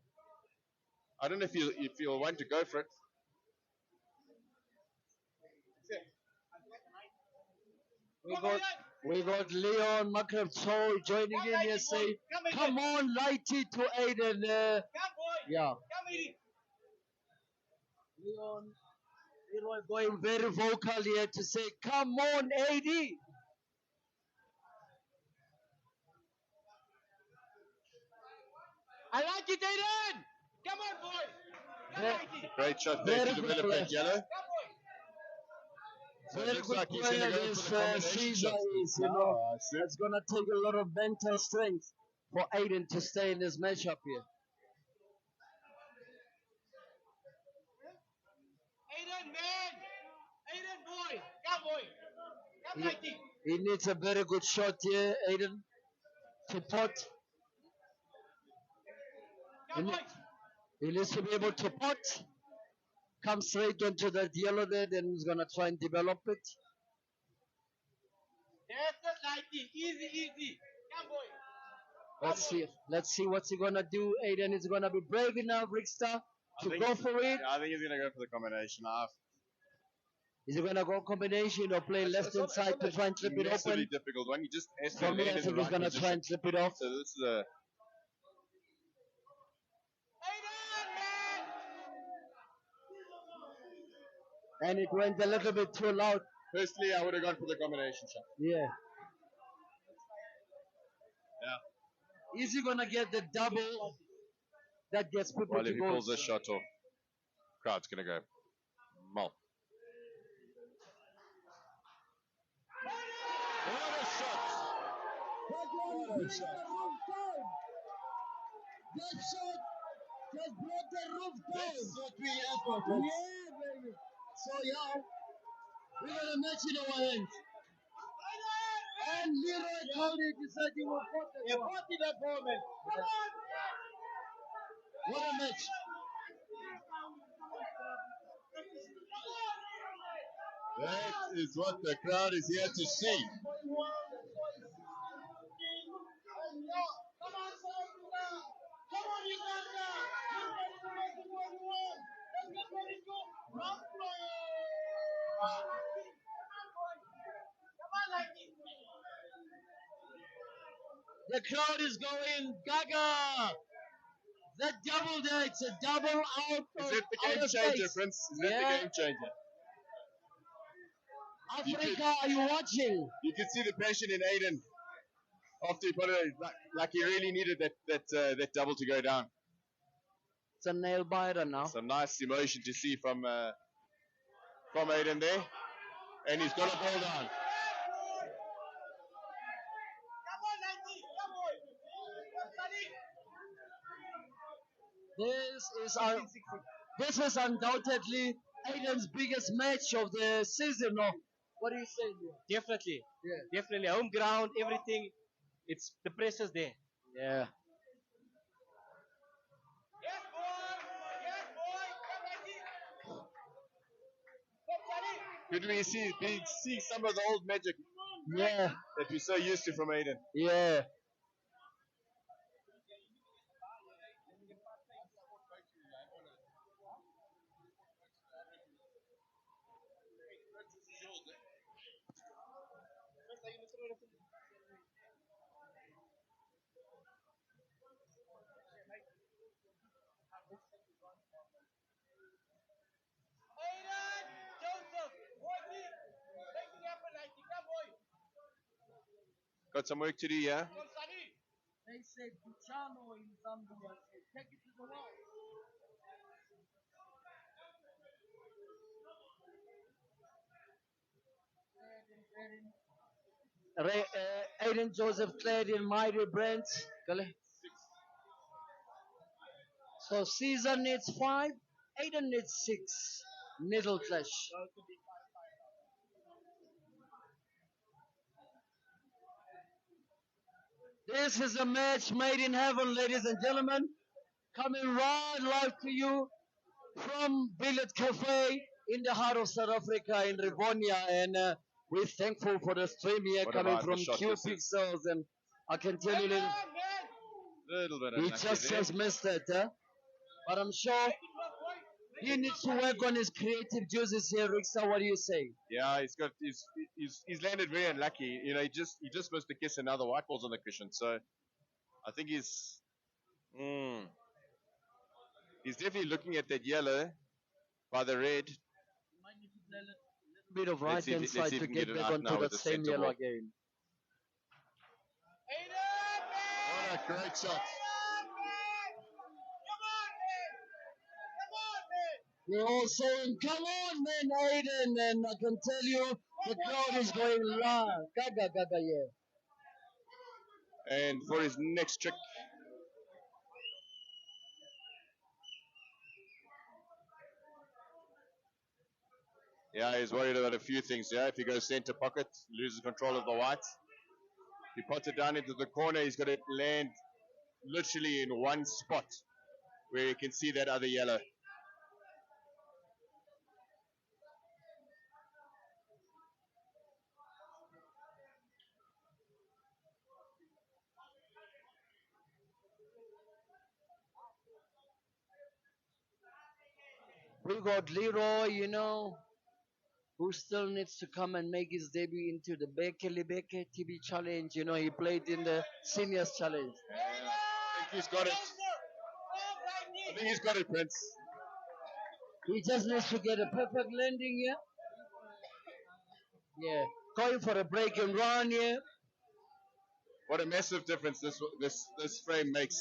I don't know if you'll want to go for it. We got Leon Makrabtol joining in here saying, come on, Lighty to Aden. Yeah. Leon going very vocal here to say, come on, AD. I like it, Aden! Come on, boy! Come on, Great shot there to develop that yellow. So it Very looks good like he's going to player go this for the combination Caesar shots. is, it's going to take a lot of mental strength for Aden to stay in this matchup here. Aden, man! Aden, boy! Come, boy! Come, Lighty! He needs a very good shot here, Aden, to pot. He needs to be able to pot. Come straight onto that yellow there, then he's going to try and develop it. That's it, Lighty! Easy, easy! Come, boy! Let's see what's he gonna do. Aden is gonna be brave enough, Rickstar, to go for it. Yeah, I think he's going to go for the combination half. Is he gonna go combination or play left hand side to try and flip it open? Massively difficult one. He just has to For me, land I in the think he's right gonna position. try and flip it off. So this is a And it went a little bit too loud. Firstly, I would have gone for the combination shot. Yeah. Yeah. Is he gonna get the double that gets people Well, to if he go? pulls this shot off, crowd's going to go malt. What a shot! What a shot! That shot just brought the roof down. That's what we asked for. Yeah, baby. So, yeah, we're going to match in our hands. And Leroy Cody decided he will put it. Yeah, put it up for me. Come on! What a match. That is what the crowd is here to see. The crowd is going gaga. That double there, it's a double out. Is it the game changer, Prince? Is it the game changer? Africa, are you watching? You can see the passion in Aden after he put it, like he really needed that double to go down. It's a nail biter now. Some nice emotion to see from Aden there, and he's got a ball down. This is undoubtedly Aden's biggest match of the season. No? What do you say, Leo? Definitely. Yeah. Definitely. Home ground, everything. It's the pressure's there. Yeah. Could we see some of the old magic? Yeah. That we're so used to from Aden. Yeah. Got some work to do here. They said Buchano in Zambia said, take it to the wall. Aiden Joseph played in Mighty Brent. So Caesar needs 5, Aiden needs 6. Middle clash. This is a match made in heaven, ladies and gentlemen. Coming right live to you from Billet Cafe in the heart of South Africa in Rivonia. And we're thankful for the stream here What coming about the from shot Q distance? Pixels. And I can tell you, Little bit he unlucky just there. missed it. But I'm sure he needs to work on his creative juices here, Rixa. What do you say? Yeah, he's landed very unlucky. You know, he just missed the kiss and now the white ball's on the cushion. So I think he's definitely looking at that yellow by the red. Bit of right hand Let's side see if to we can get get it back out onto now with that the same centre yellow ball. again. What a great shot. They're all saying, come on, man, Aiden. And I can tell you, the crowd is going loud. Gaga, gaga, yeah. And for his next trick. Yeah, he's worried about a few things. Yeah, if he goes centre pocket, loses control of the whites. If he puts it down into the corner, he's got to land literally in one spot where you can see that other yellow. We got Leroy, who still needs to come and make his debut into the Beke TB challenge. He played in the seniors challenge. I think he's got it. I think he's got it, Prince. He just needs to get a perfect landing here. Yeah, going for a break and run here. What a massive difference this frame makes.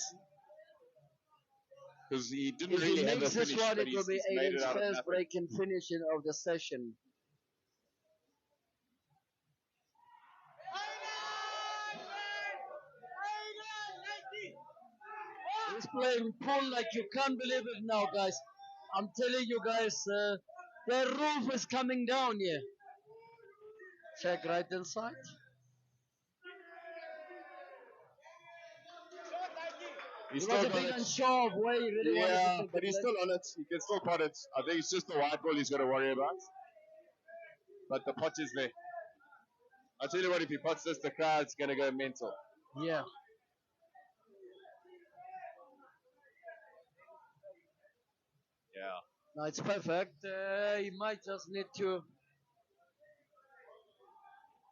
Because he didn't If really he have a makes this finish, one, but it will he's be made it Aiden's out of first nothing. break and finishing of the session. He's playing pool like you can't believe it now, guys. I'm telling you guys, the roof is coming down here. Check right inside. He's He was still a got bit it. unsure of where he really wanted to Yeah, take the but he's blend. still on it. He can still pot it. I think it's just the white ball he's got to worry about. But the pot is there. I'll tell you what, if he pots this, the crowd's going to go mental. Yeah. Yeah. No, it's perfect. He might just need to.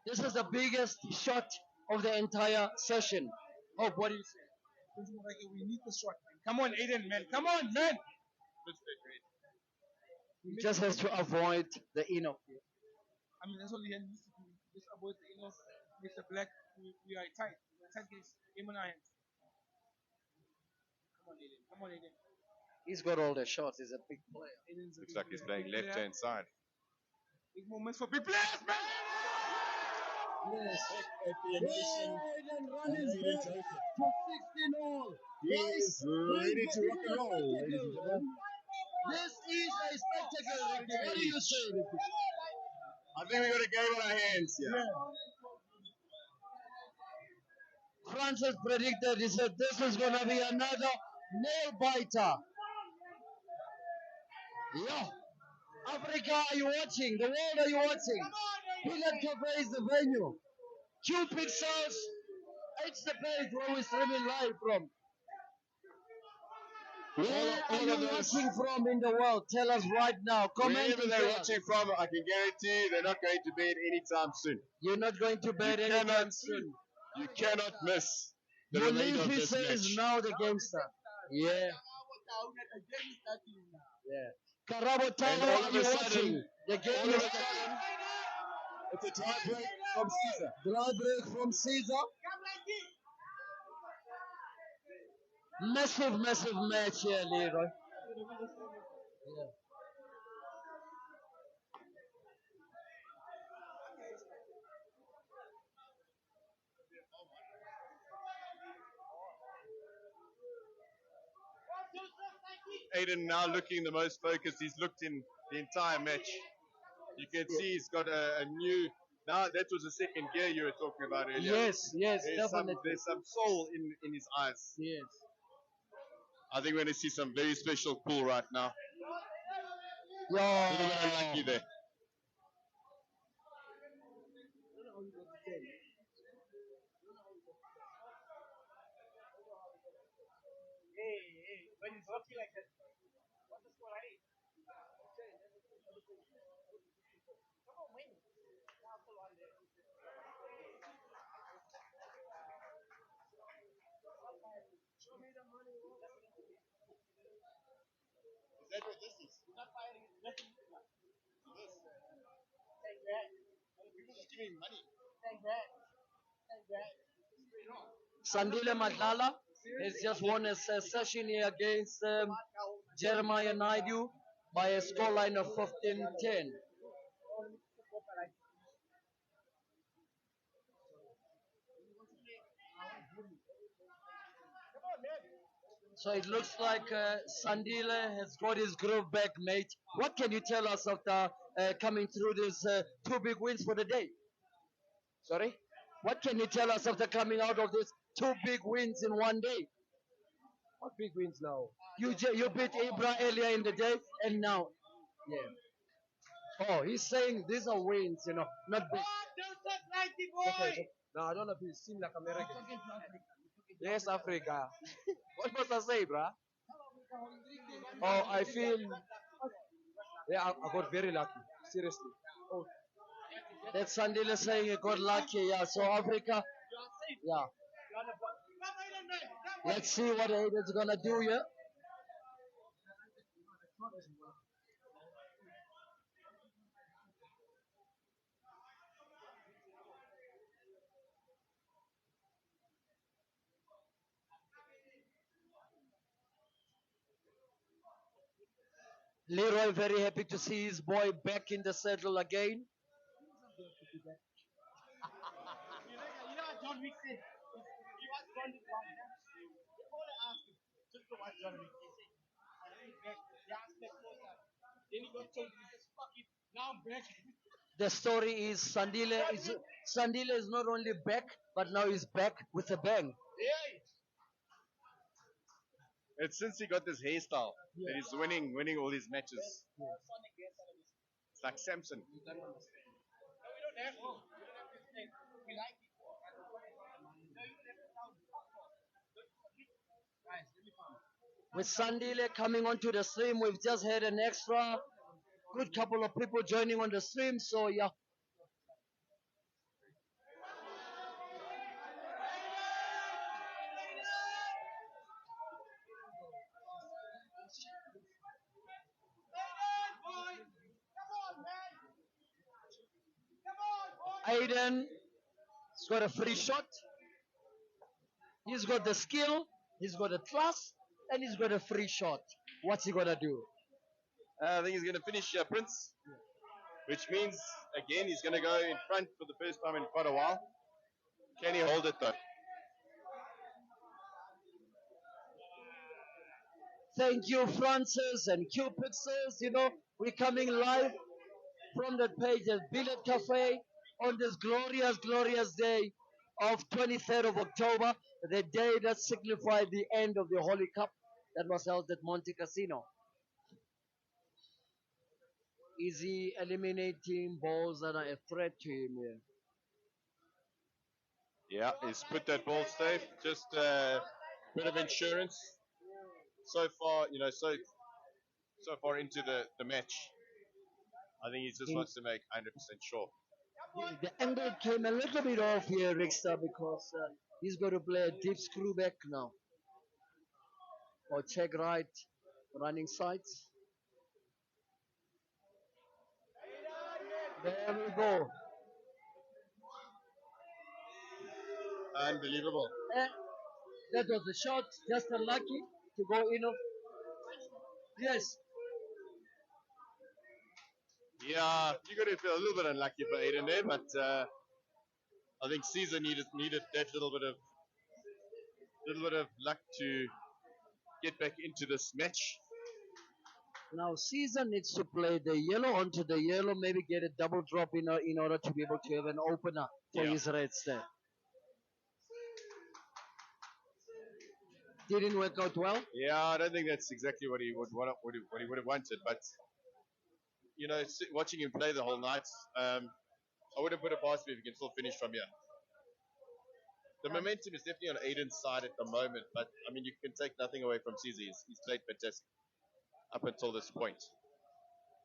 This is the biggest shot of the entire session. Oh, what do you say? We need the shot, man. Come on, Aiden, man. Come on, man. He just has to avoid the in-off. I mean, that's all he needs to do. Just avoid the in-off. Mr. Black, we are tight. We're tight against game on our hands. Come on, Aiden. Come on, Aiden. He's got all the shots. He's a big player. Looks like he's playing left-hand side. Big moments for big players, man. Yes. Nation. Aiden run his back to 16 all. He is ready to rock and roll, ladies and gentlemen. This is a spectacle, Ricky. What do you say, Ricky? I think we got a game on our hands here. Yeah. Francis predicted, he said, this is going to be another nail biter. Yeah. Africa, are you watching? The world, are you watching? Billet Cafe is the venue. Q Pixels, it's the page where we're streaming live from. Where are you watching from in the world? Tell us right now. Comment Wherever and they're tell us. watching from, I can guarantee you they're not going to bed anytime soon. You're not going to bed You anytime cannot- soon. You cannot miss the remainder of Molifi this says match. now the game start. Yeah. Yeah. Karabo And Talo, all are of you a watching? sudden, The game all of is a sudden, it's a tie break. from Caesar. Dry break from Caesar. Massive, massive match here, Leroy. Yeah. Aden now looking the most focused he's looked in the entire match. You can see he's got a new. Now that was the second gear you were talking about earlier. Yes, yes, definitely. There's some soul in his eyes. Yes. I think we're going to see some very special pool right now. Yeah. A little bit unlucky there. When it's working like that, what's the score, right? Come on, win. Show me the money. Is that what this is? Not firing. This. This. Take that. People just giving money. Take that. Take that. Sandile Madlala has just won a session here against Jeremiah Naidu by a scoreline of 15-10. So it looks like Sandile has got his groove back, mate. What can you tell us after coming through these two big wins for the day? Sorry? What can you tell us after coming out of these two big wins in one day? What big wins now? You beat Ibra earlier in the day, and now, yeah. Oh, he's saying these are wins, not big. Okay. No, I don't know if you seem like American. Yes, Africa. What must I say, bruh? Oh, I feel. Yeah, I got very lucky. Seriously. Oh, That's Sandile saying he got lucky, yeah. So Africa, yeah. Let's see what Aden's gonna do here. Leroy very happy to see his boy back in the saddle again. You know what John Wick said? He was John Wick one. All I asked him, just to watch John Wick. He said, I went back. He asked me closer. Then he got told, he says, fuck it. Now I'm back. The story is Sandile is not only back, but now he's back with a bang. Yeah. It's since he got this hairstyle that he's winning all these matches. It's like Samson. No, we don't have to. We don't have to say. We like it. No, you don't have to sound. Guys, let me come. With Sandile coming onto the stream, we've just had an extra good couple of people joining on the stream, so yeah. Aden has got a free shot. He's got the skill, he's got the trust, and he's got a free shot. What's he gonna do? I think he's going to finish Prince, which means, again, he's going to go in front for the first time in quite a while. Can he hold it, though? Thank you, Francis and Q Pixels. We're coming live from that page at Billiard Cafe on this glorious, glorious day of 23rd of October, the day that signified the end of the Holy Cup that was held at Monte Casino. Is he eliminating balls that are a threat to him here? Yeah, he's put that ball safe. Just a bit of insurance. So far, so far into the match. I think he just wants to make 100% sure. The angle came a little bit off here, Rickster, because he's going to play a deep screw back now. Or check right, running sides. There we go. Unbelievable. That was a shot, just unlucky to go in. Yes. Yeah, you're going to feel a little bit unlucky for Aden there, but I think Caesar needed that little bit of luck to get back into this match. Now Caesar needs to play the yellow onto the yellow, maybe get a double drop in order to be able to have an opener for his reds there. Didn't work out well. Yeah, I don't think that's exactly what he would have wanted, but you know, watching him play the whole night, I wouldn't put it past him if he can still finish from here. The momentum is definitely on Aden's side at the moment, but I mean, you can take nothing away from Caesar. He's played fantastic up until this point.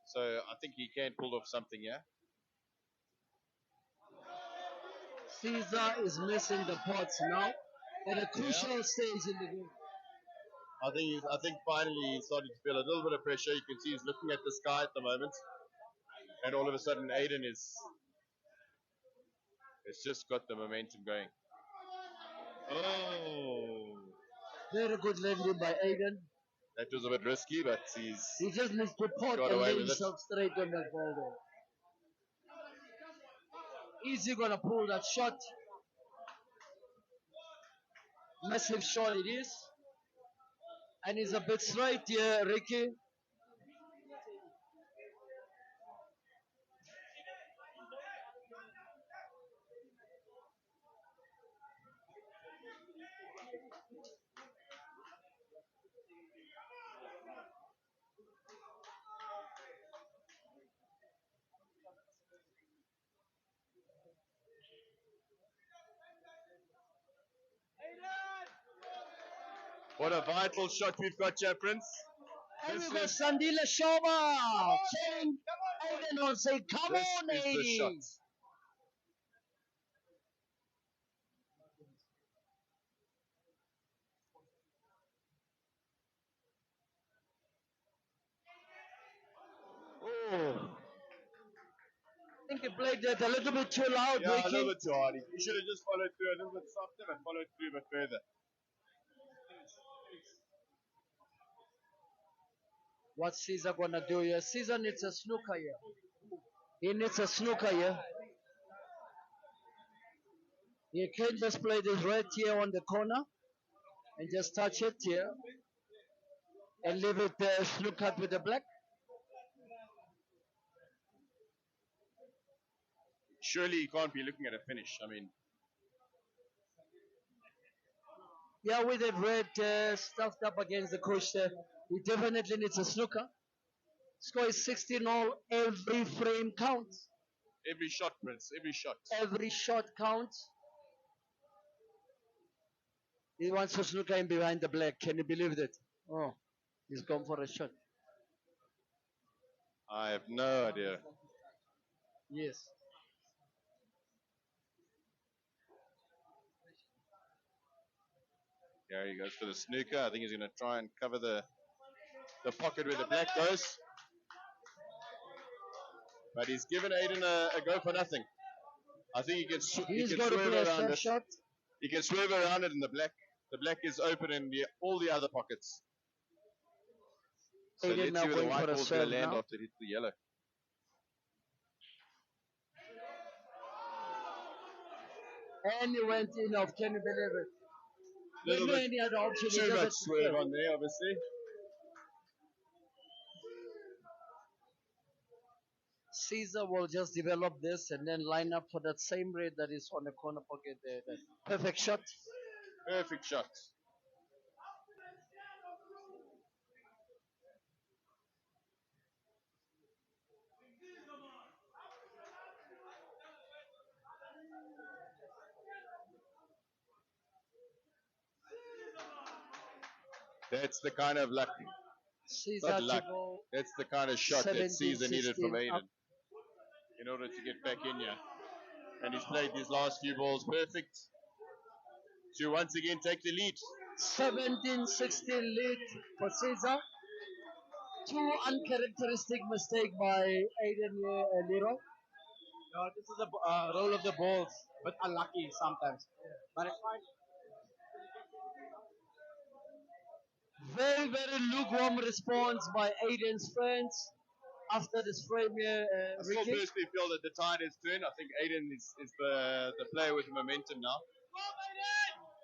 So I think he can pull off something here. Caesar is missing the pots now at a crucial stage in the game. I think finally he's starting to feel a little bit of pressure. You can see he's looking at the sky at the moment, and all of a sudden Aden it's just got the momentum going. Oh, very good landing by Aden. That was a bit risky, but he just needs to pot and lay himself straight on that ball there. Is he gonna pull that shot? Massive shot it is. And he's a bit straight here, Ricky. What a vital shot we've got here, Prince. And we've got Sandile Shoba. Aden will say, come on, This is the shot. Oh. I think he played that a little bit too loud, Yeah, Ricky. a little bit too hard. You should have just followed through a little bit softer and followed through a bit further. What's Caesar gonna do here? Caesar needs a snooker here. He needs a snooker here. He can't just play this red here on the corner and just touch it here and leave it snookered with the black. Surely he can't be looking at a finish. I mean, yeah, with that red stuffed up against the coach there, he definitely needs a snooker. Score is 16 all. Every frame counts. every shot, Prince, every shot. Every shot counts. He wants to snooker in behind the black. Can you believe that? Oh, he's gone for a shot. I have no idea. Yes. Here he goes for the snooker. I think he's going to try and cover the pocket where the black goes. But he's given Aden a go for nothing. I think he can swerve around it. Shot. He can swerve around it in the black. The black is open in all the other pockets. So Aden let's see where the white ball's going to land now. after it hits the yellow. And he went in off. Can you believe it? Little There's no bit any other option. too much swerve on there, obviously. Caesar will just develop this and then line up for that same red that is on the corner pocket there. Perfect shot. Perfect shot. That's the kind of luck. Caesar Not luck. to go That's the kind of shot that 17, Caesar needed from 16 Aden up. in order to get back in here. And he's played these last few balls perfect to once again take the lead. 17-16 lead for Caesar. Two uncharacteristic mistake by Aden Leroy. No, this is the role of the balls, but unlucky sometimes. But it's fine. Very, very lukewarm response by Aden's fans after this frame here, I still Ricky. personally feel that the tide has turned. I think Aden is the player with the momentum now.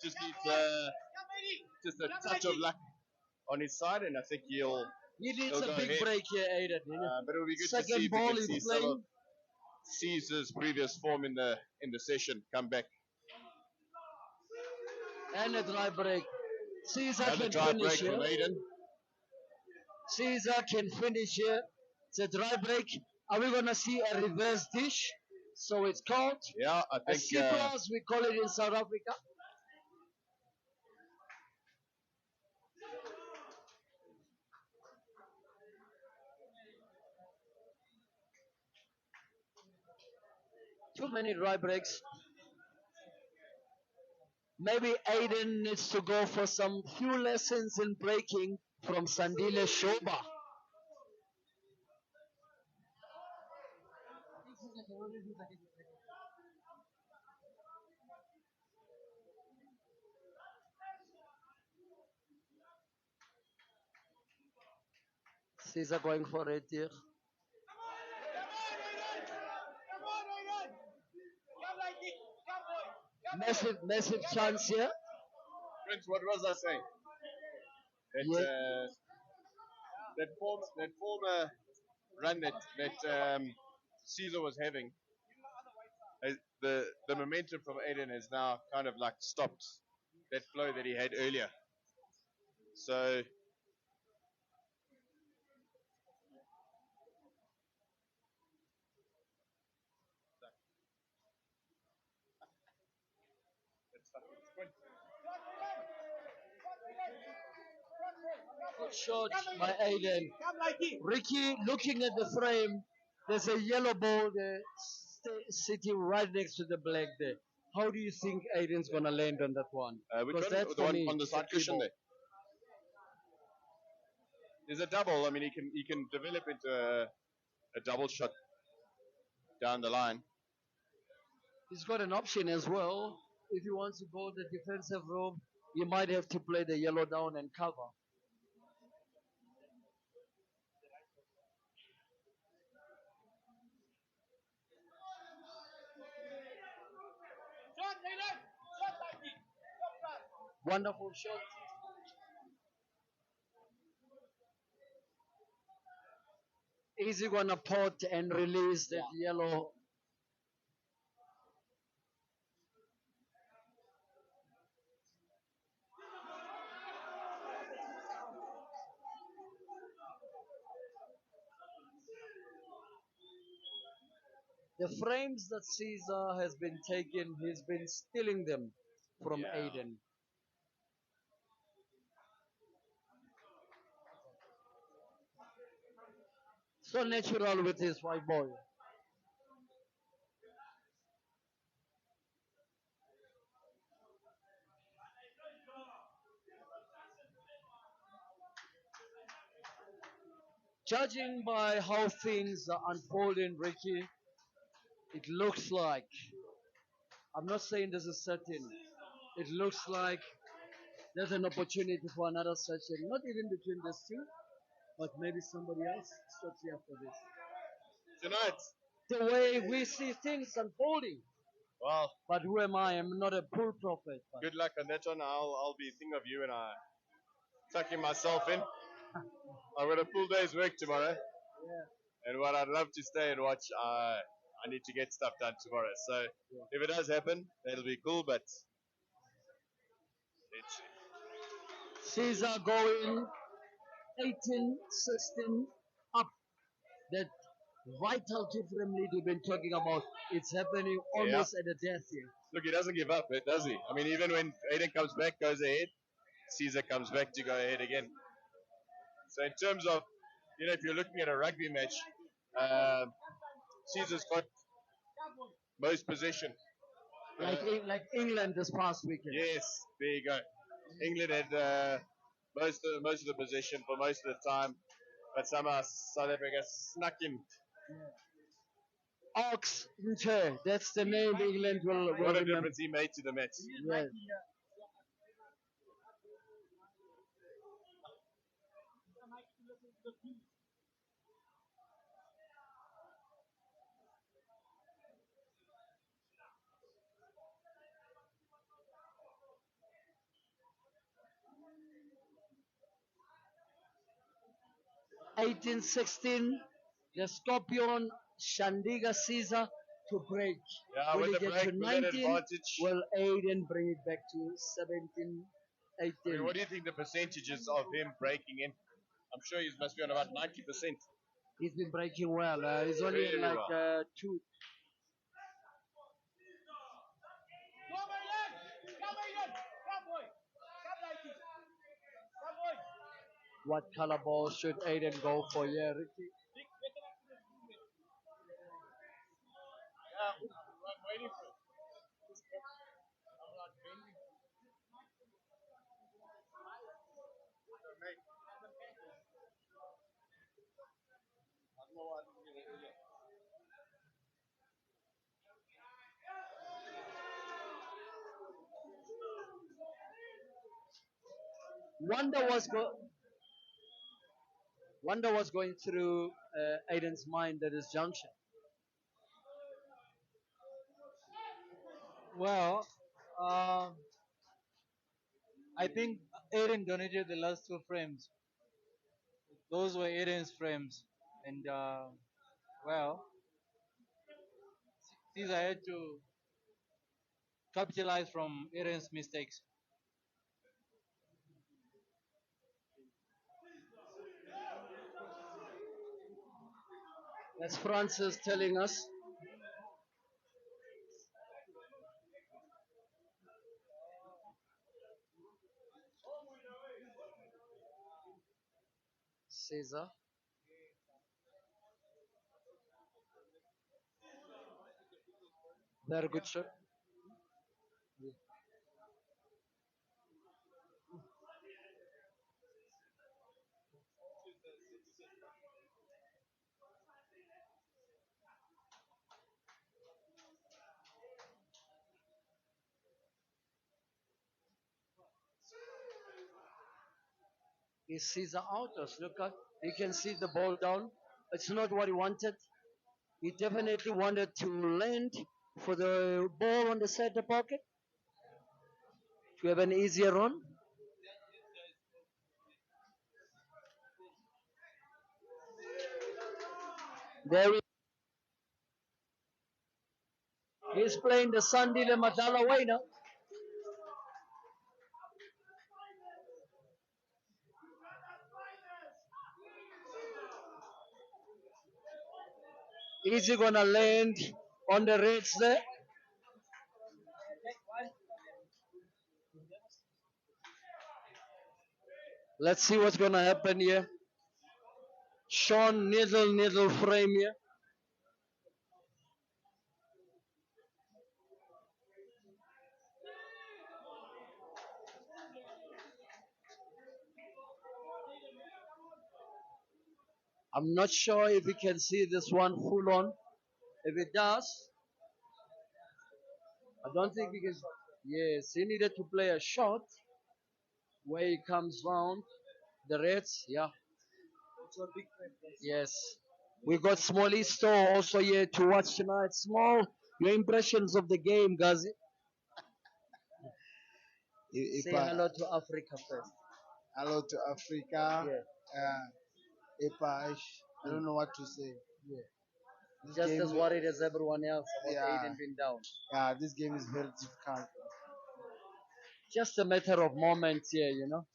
Just needs just a touch of luck on his side, and I think he'll needs a go big ahead. break here, Aden. But it will be good to Second see if we ball can he's see some playing. of Caesar's previous form in the session come back. And a dry break. Caesar Another can dry break finish here. from Aden. Caesar can finish here. It's a dry break. Are we gonna see a reverse dish? So it's called Yeah, I a think C plus. We call it in South Africa. Too many dry breaks. Maybe Aiden needs to go for some few lessons in breaking from Sandile Shoba. Caesar going for it here. Massive, massive chance here. Prince, what was I saying? That that former run that Caesar was having, the momentum from Aden has now kind of like stopped that flow that he had earlier. So Good shot by Aiden. Ricky looking at the frame. There's a yellow ball there sitting right next to the black there. How do you think Aiden's gonna land on that one? which Because one? that's The for one me, on the it's a side key cushion ball. there. There's a double. I mean, he can develop into a double shot down the line. He's got an option as well. If he wants to go the defensive room, you might have to play the yellow down and cover. Wonderful shot. Is he gonna pot and release that yellow? The frames that Caesar has been taking, he's been stealing them from Aiden. So natural with his white ball. Judging by how things are unfolding, Ricky, it looks like, I'm not saying this is certain, it looks like there's an opportunity for another session, not even between these two, but maybe somebody else shortly after this. Tonight, the way we see things unfolding. Well, but who am I? I'm not a pool prophet. But good luck on that one. I'll be thinking of you and I tucking myself in. I've got a full day's work tomorrow. Yeah. And what I'd love to stay and watch, I need to get stuff done tomorrow. So if it does happen, that'll be cool. But Caesar going 18-16 up. That vital two-frame lead we've been talking about. It's happening almost at a death here. Look, he doesn't give up, does he? I mean, even when Aden comes back, goes ahead, Caesar comes back to go ahead again. So in terms of, if you're looking at a rugby match, Caesar's got most possession. Like England this past weekend. Yes, there you go. England had most of the possession for most of the time, but somehow South Africa snuck in. Ox Inter. That's the name England will What a remember. difference he made to the match. Yes. 1816, the Scorpion Shandiga Caesar to break. Yeah, Will with he the get break, to with that 19? advantage. Will Aden bring it back to 17, I 18? mean, what do you think the percentages of him breaking in? I'm sure he must be on about 90%. He's been breaking well. He's only Really like well. two. What color ball should Aden go for? Yeah, Ricky. Yeah, I'm waiting for it. I'm not bending. Wonder was go. Wonder what's going through Aiden's mind at this junction. Well, I think Aiden donated the last two frames. Those were Aiden's frames, and well, Caesar had to capitalize from Aiden's mistakes. As Francis telling us. Caesar. Very good shot. Is Caesar out or look at you can see the ball down. It's not what he wanted. He definitely wanted to land for the ball on the center pocket to have an easier run. There he's playing the Sandile Madala way now. Is he gonna land on the reds there? Let's see what's gonna happen here. Sean Needle frame here. I'm not sure if we can see this one full on. If it does, I don't think he can. Yes, he needed to play a shot where he comes round the Reds. Yeah. Yes. We got Small Store also here to watch tonight. Small, your impressions of the game, Gazi. Say hello to Africa first. Hello to Africa. I don't know what to say. Yeah. This Just game, as worried as everyone else about yeah, Aiden being down. yeah, this game is very difficult. Just a matter of moments here, you know.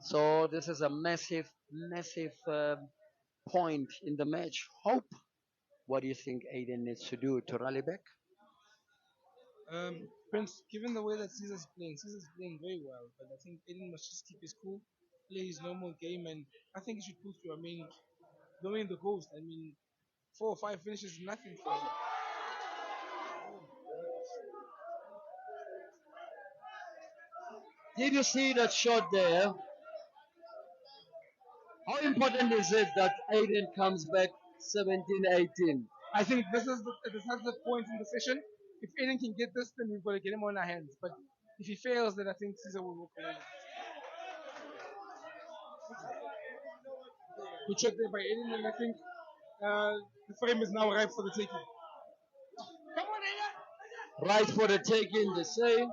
So this is a massive point in the match. Hope. What do you think Aiden needs to do to rally back? Prince, given the way that Caesar's playing very well, but I think Aiden must just keep his cool, play his normal game, and I think he should push through. I mean, knowing the ghost, I mean, 4 or 5 finishes is nothing for him. Did you see that shot there? How important is it that Aden comes back 17-18? I think this is the decisive point in the session. If Aiden can get this, then we've got to get him on our hands. But if he fails, then I think Caesar will walk away. Good shot there by Aiden, and I think the frame is now ripe for the taking. Come on, Aiden! Right for the taking, they say.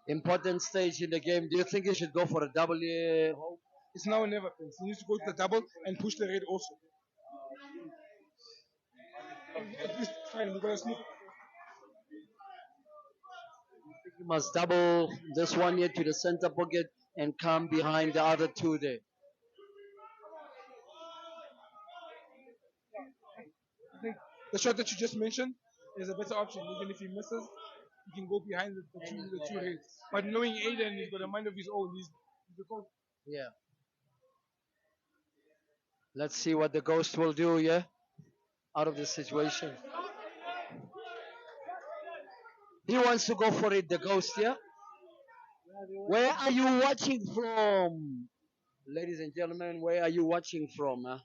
Important stage in the game. Do you think he should go for a double? It's now or never, Prince. He needs to go to the double and push the red also. At least fine, we're going to sneak. You must double this one here to the center pocket and come behind the other two there. I think the shot that you just mentioned is a better option. Even if he misses, he can go behind the two reds. But knowing Aiden, he's got a mind of his own. He's the coach. Yeah. Let's see what the ghost will do, yeah? Out of this situation. He wants to go for it, the ghost, yeah? Where are you watching from? Ladies and gentlemen, where are you watching from? Huh?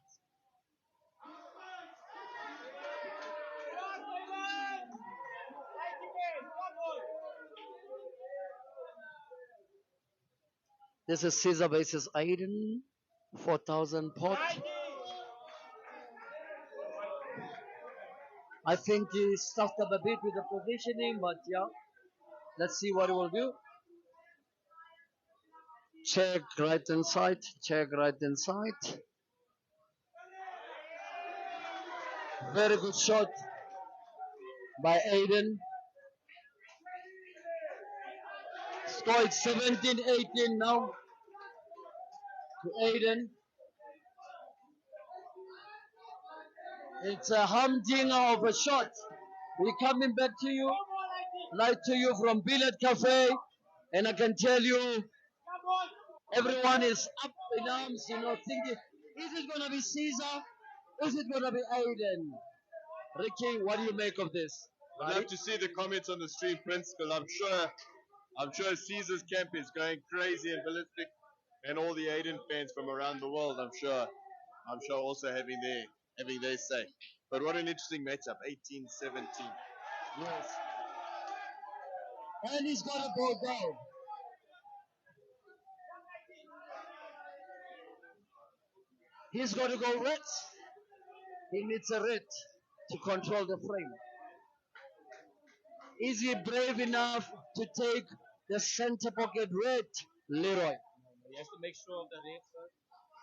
This is Caesar versus Aiden. 4,000 pot. I think he stuffed up a bit with the positioning, but yeah. Let's see what he will do. Check right inside. Check right inside. Very good shot by Aiden. Score it 17-18 now to Aiden. It's a humdinger of a shot. We're coming back to you, live to you from Billiard Cafe, and I can tell you, everyone is up in arms, thinking, is it going to be Caesar? Is it going to be Aiden? Ricky, what do you make of this? I'd love to see the comments on the stream, Prince, because I'm sure Caesar's camp is going crazy and ballistic, and all the Aiden fans from around the world, I'm sure also having their say. But what an interesting matchup, 18-17. Yes. And he's got to go down. He's got to go red. He needs a red to control the frame. Is he brave enough to take the center pocket red, Leroy? He has to make sure of the red first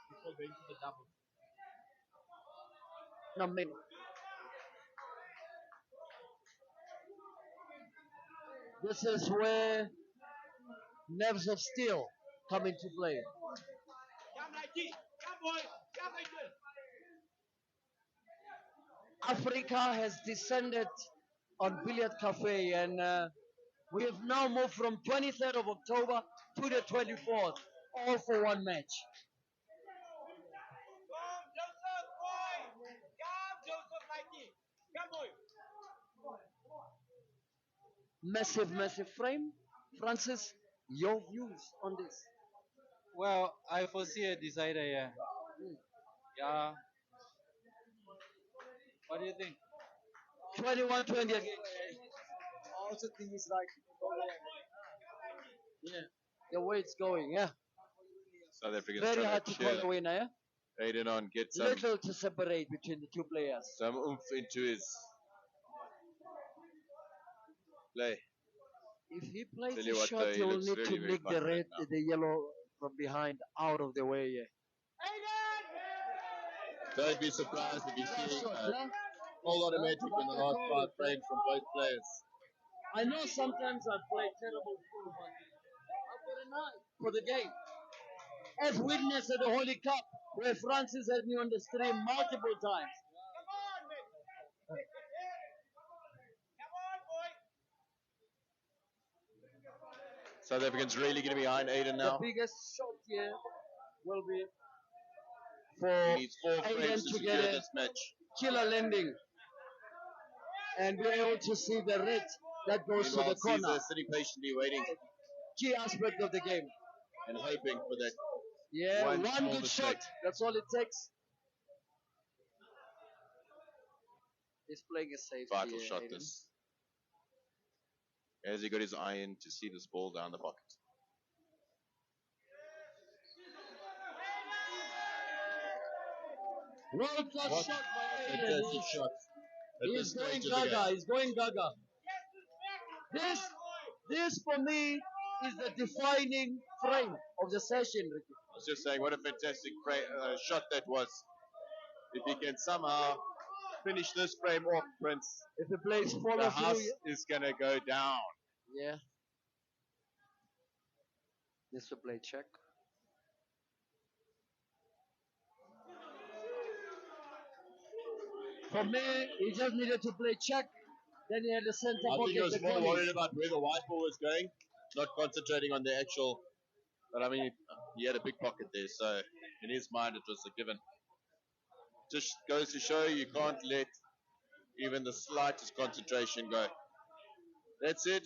before going to the double. No, maybe. This is where nerves of steel come into play. Africa has descended on Billiard Cafe, and we have now moved from 23rd of October to the 24th, all for one match. Massive, massive frame. Francis, your views on this? Well, I foresee a decider here. Yeah. What do you think? 21-20 again. I also think it's like, Yeah, the way it's going, yeah. South Africans Very trying hard to call cheer the winner, yeah? Aiden on, get some Little to separate between the two players. oomph into his play. If he plays Tell the you what, shot, though, he he will looks need very, to very nick the red, confident now. the yellow from behind out of the way, yeah. Don't be surprised if you see Shot, yeah? full automatic in the last 5 frames from both players. I know sometimes I play terrible football, but I've got an eye for the game. as witness at the Holy Cup, where Francis had me on the stream multiple times. South Africans really getting behind Aden now. The biggest shot here will be for He needs 4 Aden frames to to secure get a this match. killer landing and be able to see the red that goes to Meanwhile, the corner. Caesar sitting patiently waiting Key aspect of the game. and hoping for that. Yeah, One one small good mistake. shot. That's all it takes. He's playing a safe. Vital shot this. As he got his eye in to see this ball down the pocket. World class What shot by Aden. fantastic shot at this He's going stage of the gaga. game. He's going gaga. This for me is the defining frame of the session, Ricky. I was just saying, what a fantastic shot that was. If he can somehow finish this frame off, Prince, if the plays follow the through, house is going to go down. Yeah. This will play check. For me, he just needed to play check. Then he had the center I pocket. think he was the more corners. worried about where the white ball was going, not concentrating on the actual. But I mean, he had a big pocket there, so in his mind it was a given. Just goes to show you can't let even the slightest concentration go. That's it.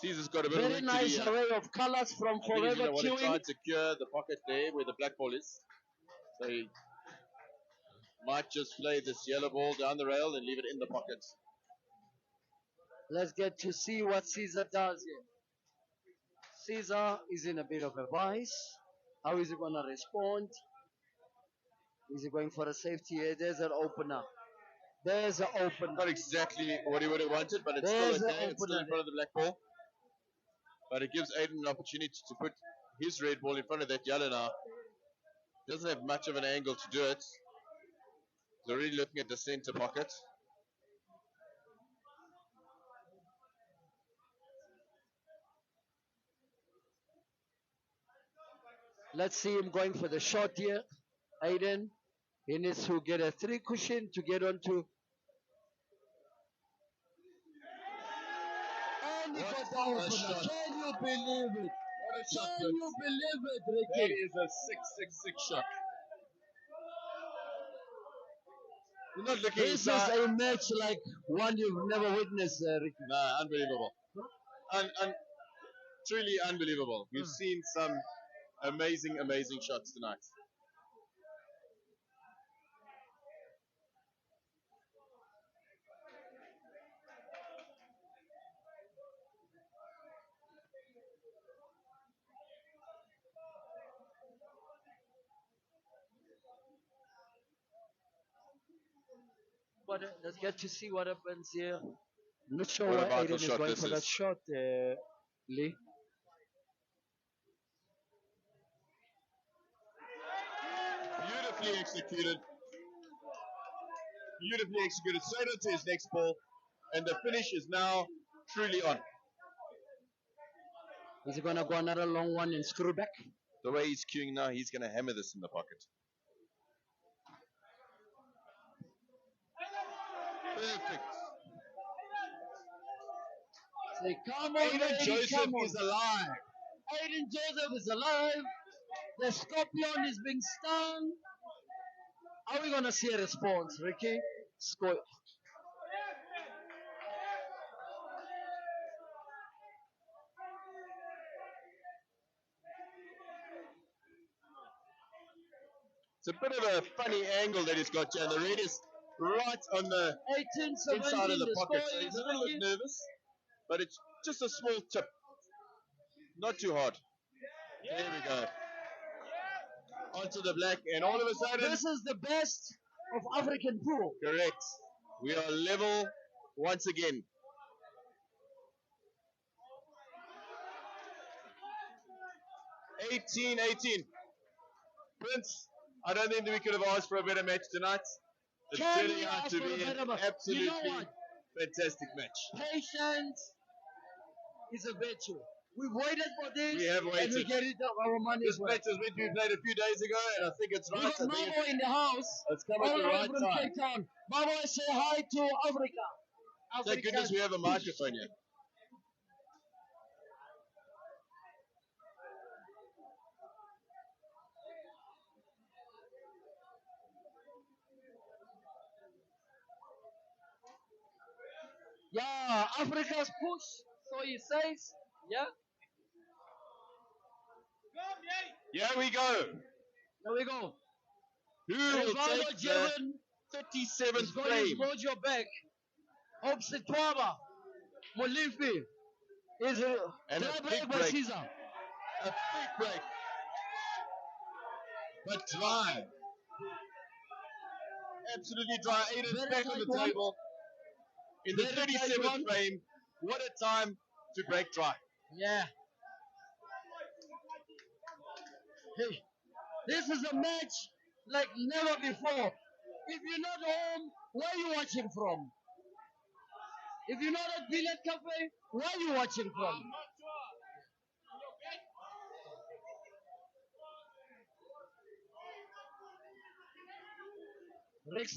Caesar's got a bit of Very work nice to do. array of colors from I think he's Forever going to want to try Chewing. and secure the pocket there where the black ball is. So he might just play this yellow ball down the rail and leave it in the pocket. Let's get to see what Caesar does here. Caesar is in a bit of a vice. How is he going to respond? Is he going for a safety here? There's an opener. There's an opener. Not exactly what he would have wanted, but it's There's still an okay. It's still in opener front of the black ball. But it gives Aden an opportunity to put his red ball in front of that yellow now. Doesn't have much of an angle to do it. He's already looking at the center pocket. Let's see him going for the shot here. Aden, he needs to get a 3 cushion to get onto. And he got the opener. Can you believe it? Can you believe it, That Ricky? is a 6-6-6 shot. You're not looking This is inside. a match like one you've never witnessed, Ricky. No, unbelievable. Truly unbelievable. We've seen some amazing, amazing shots tonight. But let's get to see what happens here. I'm not sure What a why vital Aden is shot going this for that is. shot, Lee. Beautifully executed. Beautifully executed. Straight onto his next ball. And the finish is now truly on. Is he going to go another long one and screw back? The way he's queuing now, he's going to hammer this in the pocket. Perfect. Say, come on, Aden lady, Joseph come on. is alive. Aden Joseph is alive. The scorpion is being stung. Are we going to see a response, Ricky? Score. It's a bit of a funny angle that he's got here. And the red is right on the 18, inside of 17, the the pocket. score So he's is a little bit Ricky. nervous. But it's just a small tip. Not too hard. There we go. Onto the black, and all of a sudden, This is the best of African pool. correct. We are level once again. (18-18). Prince, I don't think that we could have asked for a better match tonight. It's Can turning we out ask to for a be an better match? absolutely You know what? fantastic match. Patience is a virtue. We've waited for this. We have And we waited. get it our money's This worth. match was meant to be played a few days ago, and I think it's We right. got I think Mabo in the house. it's come All at the the way right from time. Cape Town. Mabo, say hi to Africa. Thank goodness we have a microphone here. Yeah, Africa's push. So he says, yeah. Here we go. There we go. Who will Rivaldo take the Jevon 37th is going his frame? mojo back. Hopes the Twaba. Molimpi is a And a dry big break by break. Caesar. A big break. But dry. Absolutely dry. Aden's Very back on tight the one. table. In the Very tight 37th one. frame. What a time to break dry. Yeah. Hey, this is a match like never before. If you're not home, where are you watching from? If you're not at Billet Cafe, where are you watching from?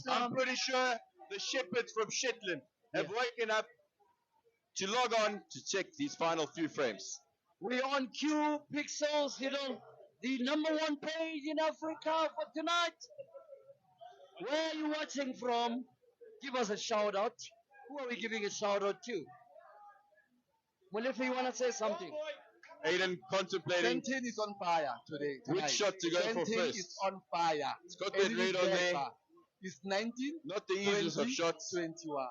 I'm pretty sure the shepherds from Shetland have woken up to log on to check these final few frames. We're on Q Pixels, the number one page in Africa for tonight. Where are you watching from? Give us a shout out. Who are we giving a shout out to? Well, if you want to say something. Aden contemplating Sentin is on fire today. which tonight. shot to go for Sentin first. is on fire. It's got that Aden red is on there. better. It's 19, Not the easiest of 20, shots. 21.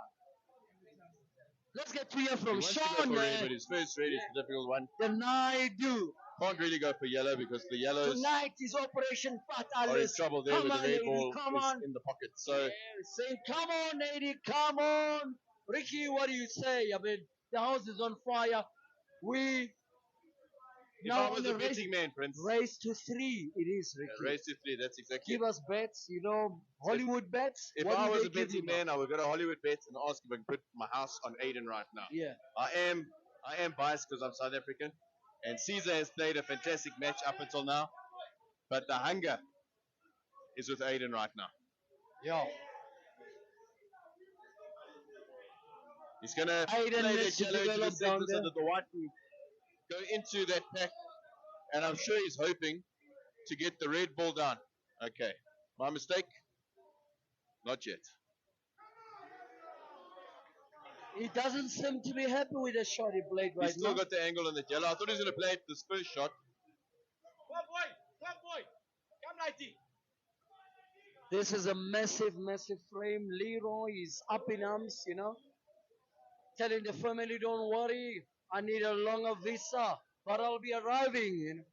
Let's get to hear He from wants to go Sean. for red, but his first red is the difficult one. The Naidu. Can't really go for yellow because the yellows Tonight is Operation are in Fatalis. trouble there Come with the on, red lady, ball come is on. in the pocket. So Yeah, saying, come on, lady, come on. Ricky, what do you say? I mean, the house is on fire. We if now I was on a the race, betting man, Prince, race to 3. It is, Ricky. race to 3, that's exactly Give it. us bets, Hollywood bets. If What I do was they a give betting you now? man, I would go to Hollywood Bets and ask if I can put my house on Aden right now. Yeah. I am biased because I'm South African, and Caesar has played a fantastic match up until now, but the hunger is with Aden right now. Yeah. He's going to Aden play needs that to yellow into the develop center down so there. that the white can go into that pack, and I'm sure he's hoping to get the red ball down. Okay, my mistake? Not yet. He doesn't seem to be happy with the shot he played right He's still now. got the angle on the yellow. I thought he was going to play it this first shot. Come boy. Come righty. This is a massive, massive frame. Leroy is up in arms, telling the family, don't worry, I need a longer visa, but I'll be arriving.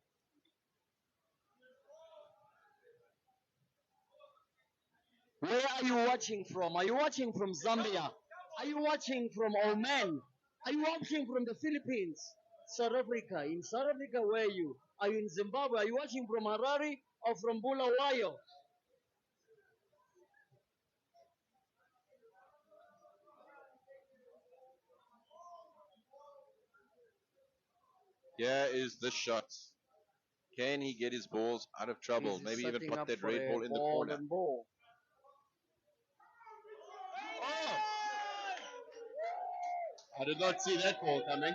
Where are you watching from? Are you watching from Zambia? Are you watching from Oman? Are you watching from the Philippines? South Africa? In South Africa, where are you? Are you in Zimbabwe? Are you watching from Harare or from Bulawayo? Here is the shot. Can he get his balls out of trouble? He's Maybe even setting put up that for red a ball in the ball corner. and ball. I did not see that ball coming,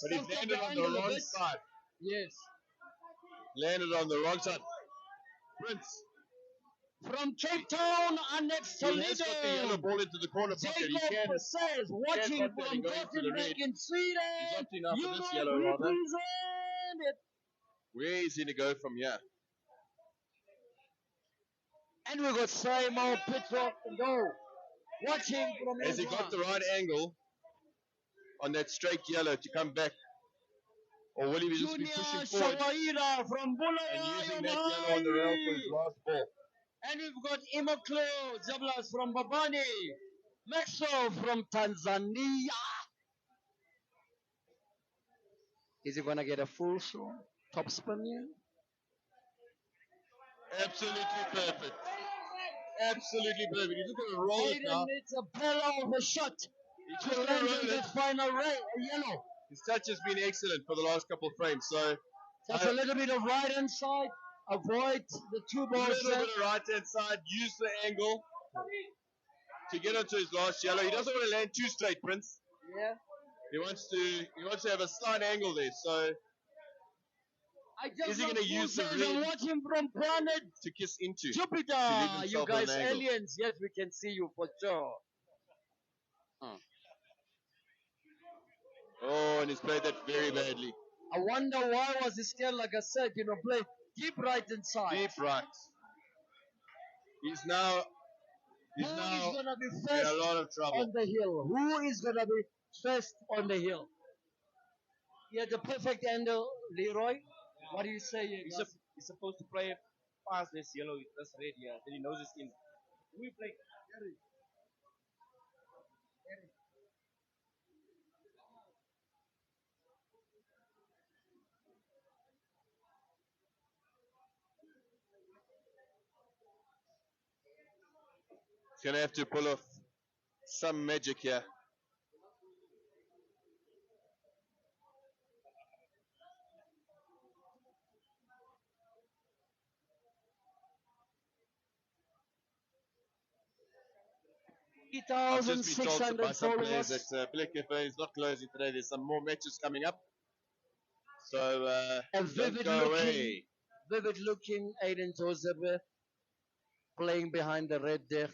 but he Stuffed up landed the on the angle a wrong bit. side. Yes. Landed on the wrong side. Prince, From Cape Town, and next he has got the yellow ball into the corner pocket. He Jacob can. says, watching put that from and go into the Gothenburg red. in Sweden. He's opting now for Europe this yellow rather. represented. Where is he to go from here? And we got Simon Petrov to go. Watching from Has he got the right angle on that straight yellow to come back? Or will he just be Junior pushing forward Shawaira from and Bulawayo. using that yellow on the rail for his last ball? And we've got Imoklo Zablas from Babani. Maxwell from Tanzania. Is he gonna get a full show? Top spin here? Absolutely perfect. Absolutely perfect. He's just going to roll it now. Aden needs a bell of a shot He's to just going land to roll in it. that final yellow. His touch has been excellent for the last couple of frames. So Just a little bit of right hand side. Avoid the two a balls little there. bit of right hand side. Use the angle to get onto his last yellow. He doesn't want to land too straight, Prince. Yeah. He wants to have a slight angle there. So I just is he love going to use the Moses. I'm red watching from planet to kiss into Jupiter. to leave You himself guys on an angle? aliens. Yes, we can see you for sure. Oh, and he's played that very badly. I wonder why was he scared, like I said, play deep right inside. Deep right. He's now Who is gonna be in first a lot of trouble. on the hill? Who is gonna be first on the hill? Yeah, the perfect angle, Leroy. What do you say? He's supposed to play past this yellow, this red here. Then he knows it's in. We play. He's going to have to pull off some magic here. I've just been told by 3,600 some players followers. that Black Cafe is not closing today. There's some more matches coming up. So A don't go away. vivid looking Aden Joseph playing behind the red there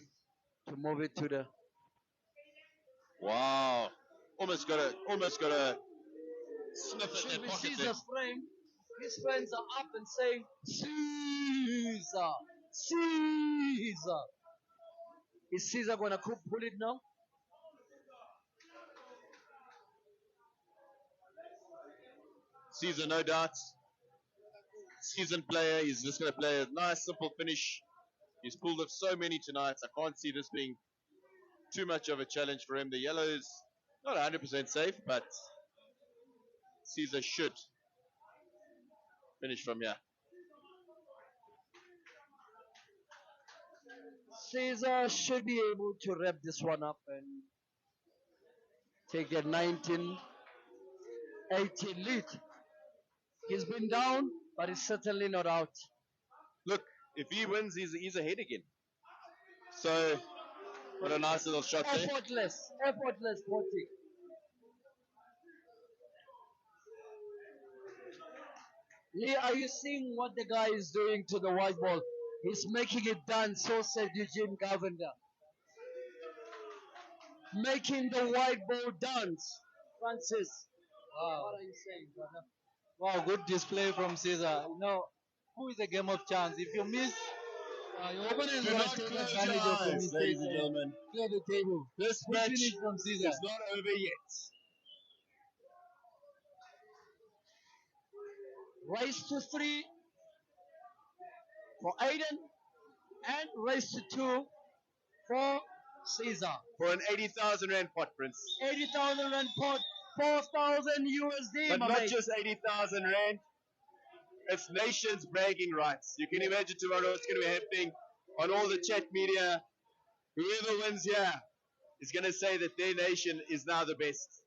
to move it to the. Wow. Almost got a sniff at Should that be pocket there. Caesar's frame. His friends are up and saying, Caesar, Caesar. Is Caesar gonna pull it now? Caesar, no doubts. Seasoned player. He's just going to play a nice, simple finish. He's pulled off so many tonight. I can't see this being too much of a challenge for him. The yellow is not 100% safe, but Caesar should finish from here. Caesar should be able to wrap this one up and take a 19-18 lead. He's been down, but he's certainly not out. Look, if he wins, he's ahead again. So, what a nice little shot there. Effortless potting. Lee, are you seeing what the guy is doing to the white ball? He's making it dance, so said Eugene Govender. Making the white ball dance. Francis, Wow. what are you saying, brother? Wow, good display from Caesar. Who is a game of chance? If you miss, your opponent is Do going not to take close advantage your of your eyes, mistakes ladies and and gentlemen. clear the table. This Good match finish from Caesar. is not over yet. Race to 3 for Aden and race to 2 for Caesar. For an 80,000 Rand pot, Prince. 80,000 Rand pot, 4,000 USD, But my not mate. just 80,000 Rand. It's nations bragging rights. You can imagine tomorrow what's going to be happening on all the chat media. Whoever wins here is going to say that their nation is now the best.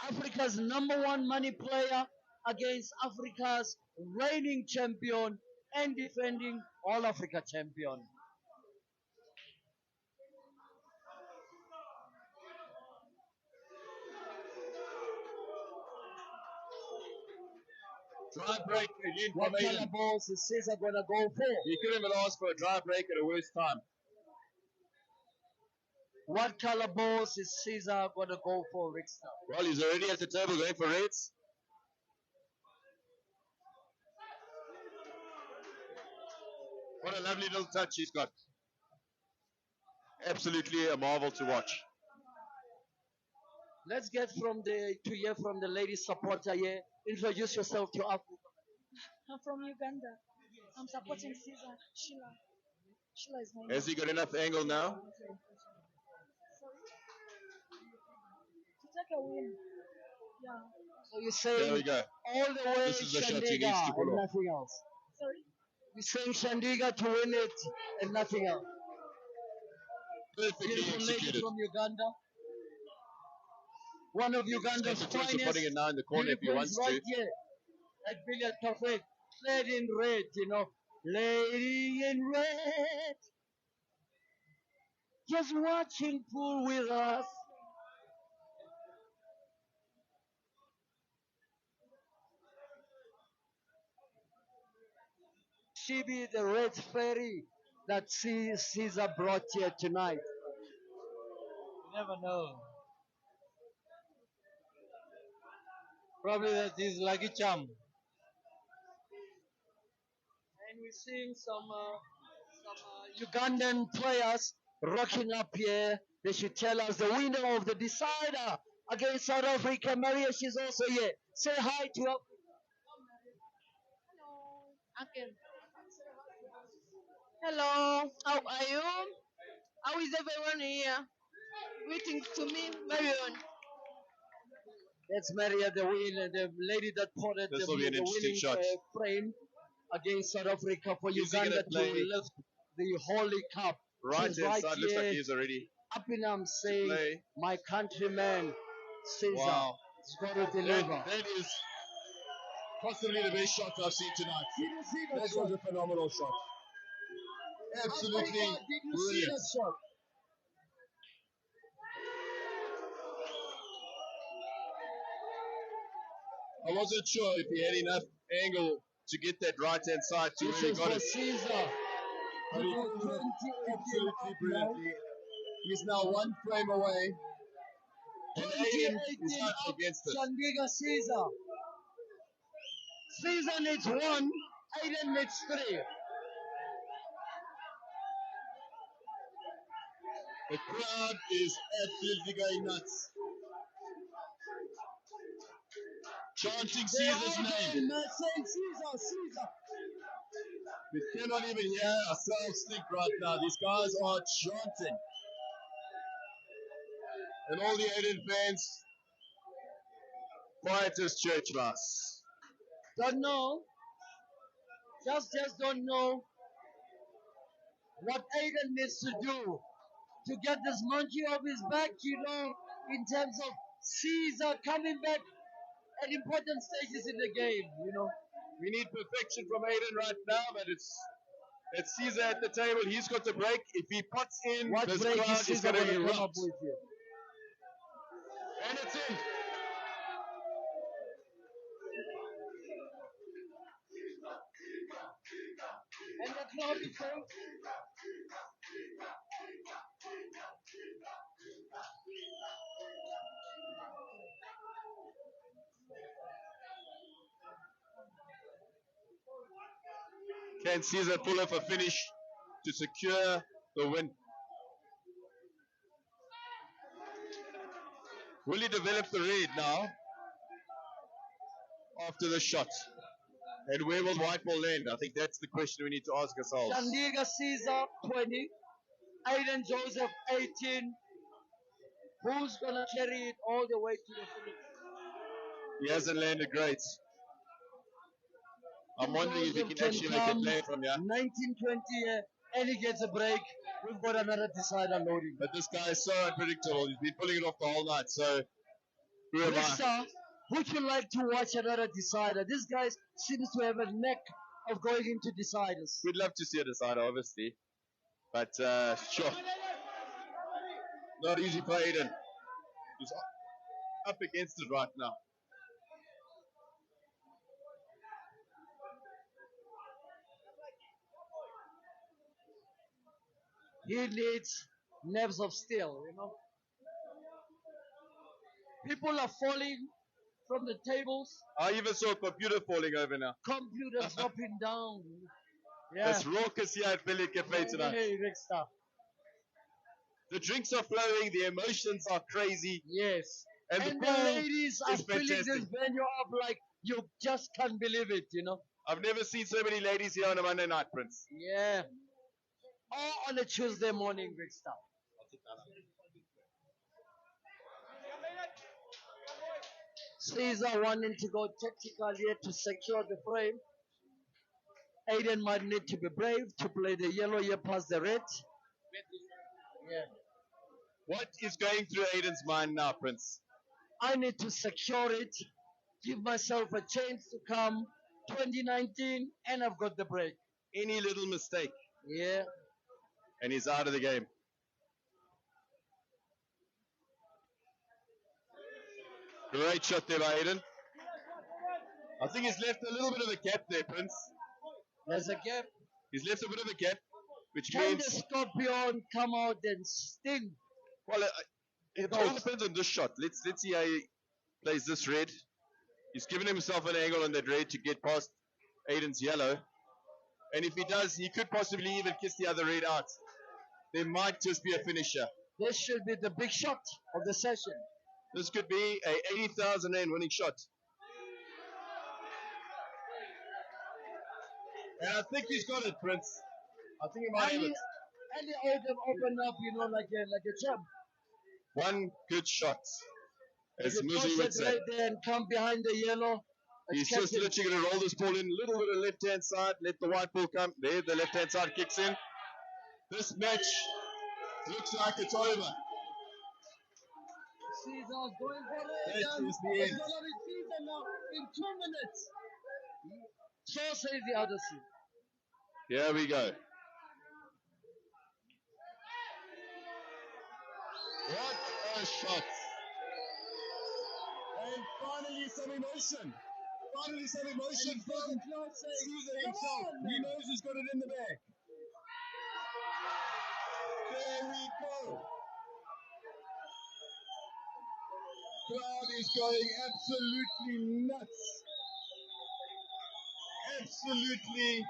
Africa's #1 money player against Africa's reigning champion and defending All Africa champion. Dry break again What from kind Aden. of balls is Caesar gonna go for? He couldn't even ask for a dry break at a worse time. What color balls is Caesar gonna go for, Rickster? Well, he's already at the table going for reds. What a lovely little touch he's got. Absolutely a marvel to watch. Let's get to hear from the lady supporter here. Introduce yourself to Africa. I'm from Uganda. I'm supporting Caesar. Sheila. Sheila is my name. Has he got enough angle now? Sorry? To take a win. Yeah. So you're saying There we go. all the way This is the shot he needs Shandiga to pull and off. nothing else. Sorry? You're saying Shandiga to win it and nothing else. Perfectly Beautiful lady executed. from Uganda. one of He's got Uganda's the choice of putting finest it now in the corner if he beauties wants right to. here at Billiard Cafe, clad in red, lady in red, just watching pool with us. She be the red fairy that Caesar brought here tonight. You never know. Probably that is lucky charm. And we're seeing some Ugandan players rocking up here. They should tell us the winner of the decider against South Africa. Maria, she's also here. Say hi to her. Uncle. Hello, how are you? How is everyone here? Greetings to me, Marion. That's Maria, the winner, the lady that potted This the, will be an the interesting winning shot. Frame against South Africa for Is he Uganda gonna to play lift the Holy Cup. right She's hand right side? Looks like here, he is already up in arms, saying, play. my countryman, Caesar, Wow. has got to deliver. That is possibly the best shot I've seen tonight. Did you see that That shot? was a phenomenal shot. Absolutely Africa, did you see brilliant. that shot? I wasn't sure if he had enough angle to get that right hand side to This where he is got for it. Caesar. But he About did it 2018 absolutely up brilliantly. He's now one frame away. now. And Aden is 2018 not up against it. Shandiga Caesar. Caesar needs one, Aden needs three. The crowd is absolutely going nuts. Chanting They are Caesar's all name. going mad, saying Caesar, Caesar. We cannot even hear ourselves think right now. These guys are chanting. And all the Aden fans, quiet as church mouse. Don't know. Just don't know what Aiden needs to do to get this monkey off his back, in terms of Caesar coming back at important stages in the game, We need perfection from Aden right now, but it's Caesar at the table. He's got the break. If he puts in, What this break is crowd is Caesar going to going to come up erupt. with here? And it's in. And the crowd is saying, Can Caesar pull off a finish to secure the win? Will he develop the read now after the shot? And where will white ball land? I think that's the question we need to ask ourselves. Shandiga Caesar 20, Aiden Joseph 18. Who's going to carry it all the way to the finish? He hasn't landed great. I'm wondering if he Joseph can actually make it land from here. 1920 and he gets a break. We've got another decider loading. But this guy is so unpredictable. He's been pulling it off the whole night. So, who am I? Rista, would you like to watch another decider? This guy seems to have a neck of going into deciders. We'd love to see a decider, obviously. But, sure. Not easy for Aden. He's up against it right now. He needs nerves of steel, People are falling from the tables. I even saw a computer falling over now. Computers dropping down. Yeah. It's raucous here at Billy Cafe tonight. Hey, Rista. The drinks are flowing, the emotions are crazy. Yes. And the And the pool ladies are is filling this fantastic. venue up like you just can't believe it, I've never seen so many ladies here on a Monday night, Prince. Yeah. Or on a Tuesday morning, big stuff. Caesar wanting to go tactical here to secure the frame. Aiden might need to be brave to play the yellow here past the red. Yeah. What is going through Aiden's mind now, Prince? I need to secure it, give myself a chance to come 2019, and I've got the break. Any little mistake, Yeah. and he's out of the game. Great shot there by Aden. I think he's left a little bit of a gap there, Prince. There's a gap. He's left a bit of a gap, which Can means... the Scorpion come out and sting? Well, it all depends on this shot. Let's see how he plays this red. He's given himself an angle on that red to get past Aden's yellow. And if he does, he could possibly even kiss the other red out. There might just be a finisher. This should be the big shot of the session. This could be a 80,000 rand winning shot. And I think he's got it, Prince. I think he might have it. And the Aden opened up, like a champ. One good shot, as If you Muzi toss would it say. right there and come behind the yellow. He's just literally going to roll this ball in, a little bit of left-hand side, let the white ball come. There, the left-hand side kicks in. This match looks like it's over. Caesar's going for it. That is the It's end. going to be Caesar now in 2 minutes. So says the other team. Here we go. What a shot. And finally some emotion. Finally some emotion from Caesar himself. He knows he's got it in the bag. There we go. Crowd is going absolutely nuts. Absolutely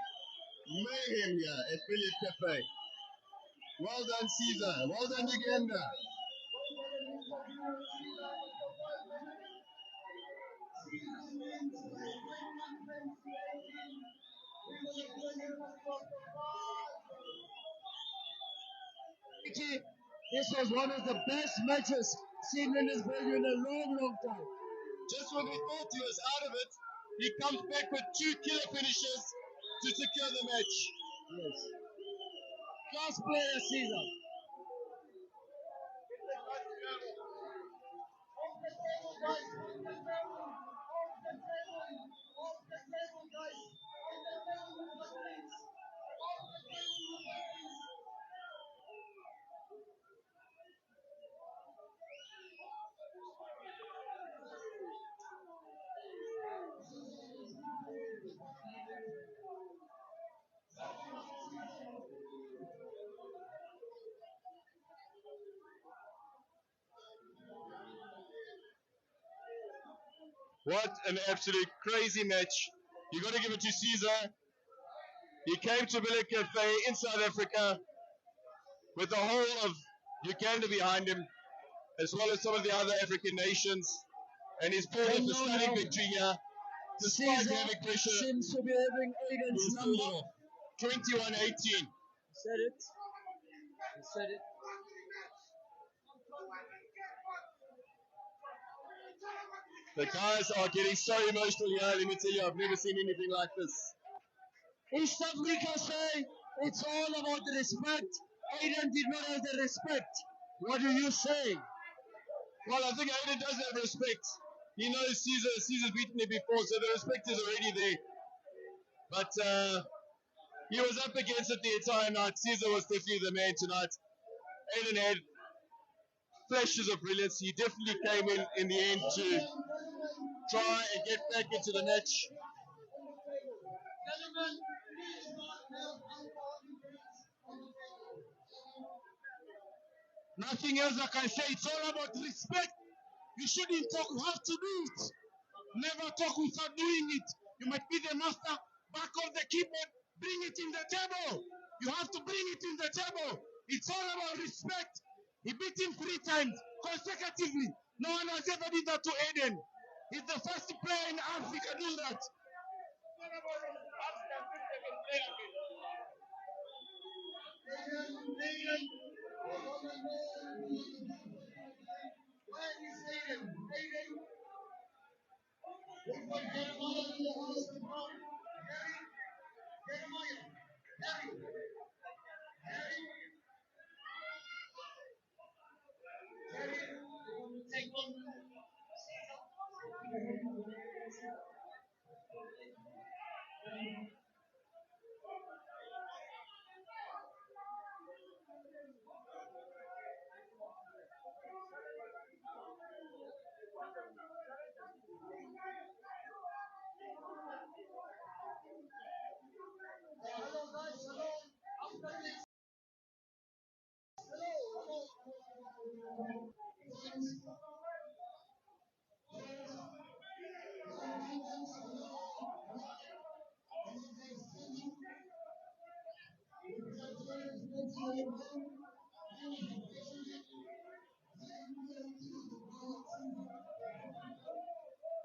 mayhem here at Billiard Cafe. Well done, Caesar. Well done, Uganda. This was one of the best matches seen in this venue in a long, long time. Just when we thought he was out of it, he comes back with 2 killer finishes to secure the match. Yes. Class player, Caesar. What an absolute crazy match. You got to give it to Caesar. He came to Billiard Cafe in South Africa with the whole of Uganda behind him, as well as some of the other African nations. And he's pulled off a stunning victory here. Despite Caesar having pressure, seems to be having Aden's number. 21-18. He said it. He said it. The guys are getting so emotional here. Let me tell you, I've never seen anything like this. East Africa say it's all about the respect. Aden did not have the respect. What do you say? Well, I think Aden does have respect. He knows Caesar's beaten him before, so the respect is already there. But he was up against it the entire night. Caesar was definitely the man tonight. Aden had flashes of brilliance. He definitely came in the end to try and get back into the match. Nothing else I can say. It's all about respect. You shouldn't talk. You have to do it. Never talk without doing it. You might be the master. Back off the keyboard. Bring it in the table. You have to bring it in the table. It's all about respect. He beat him 3 times consecutively. No one has ever did that to Aden. He's the first player in Africa to do that.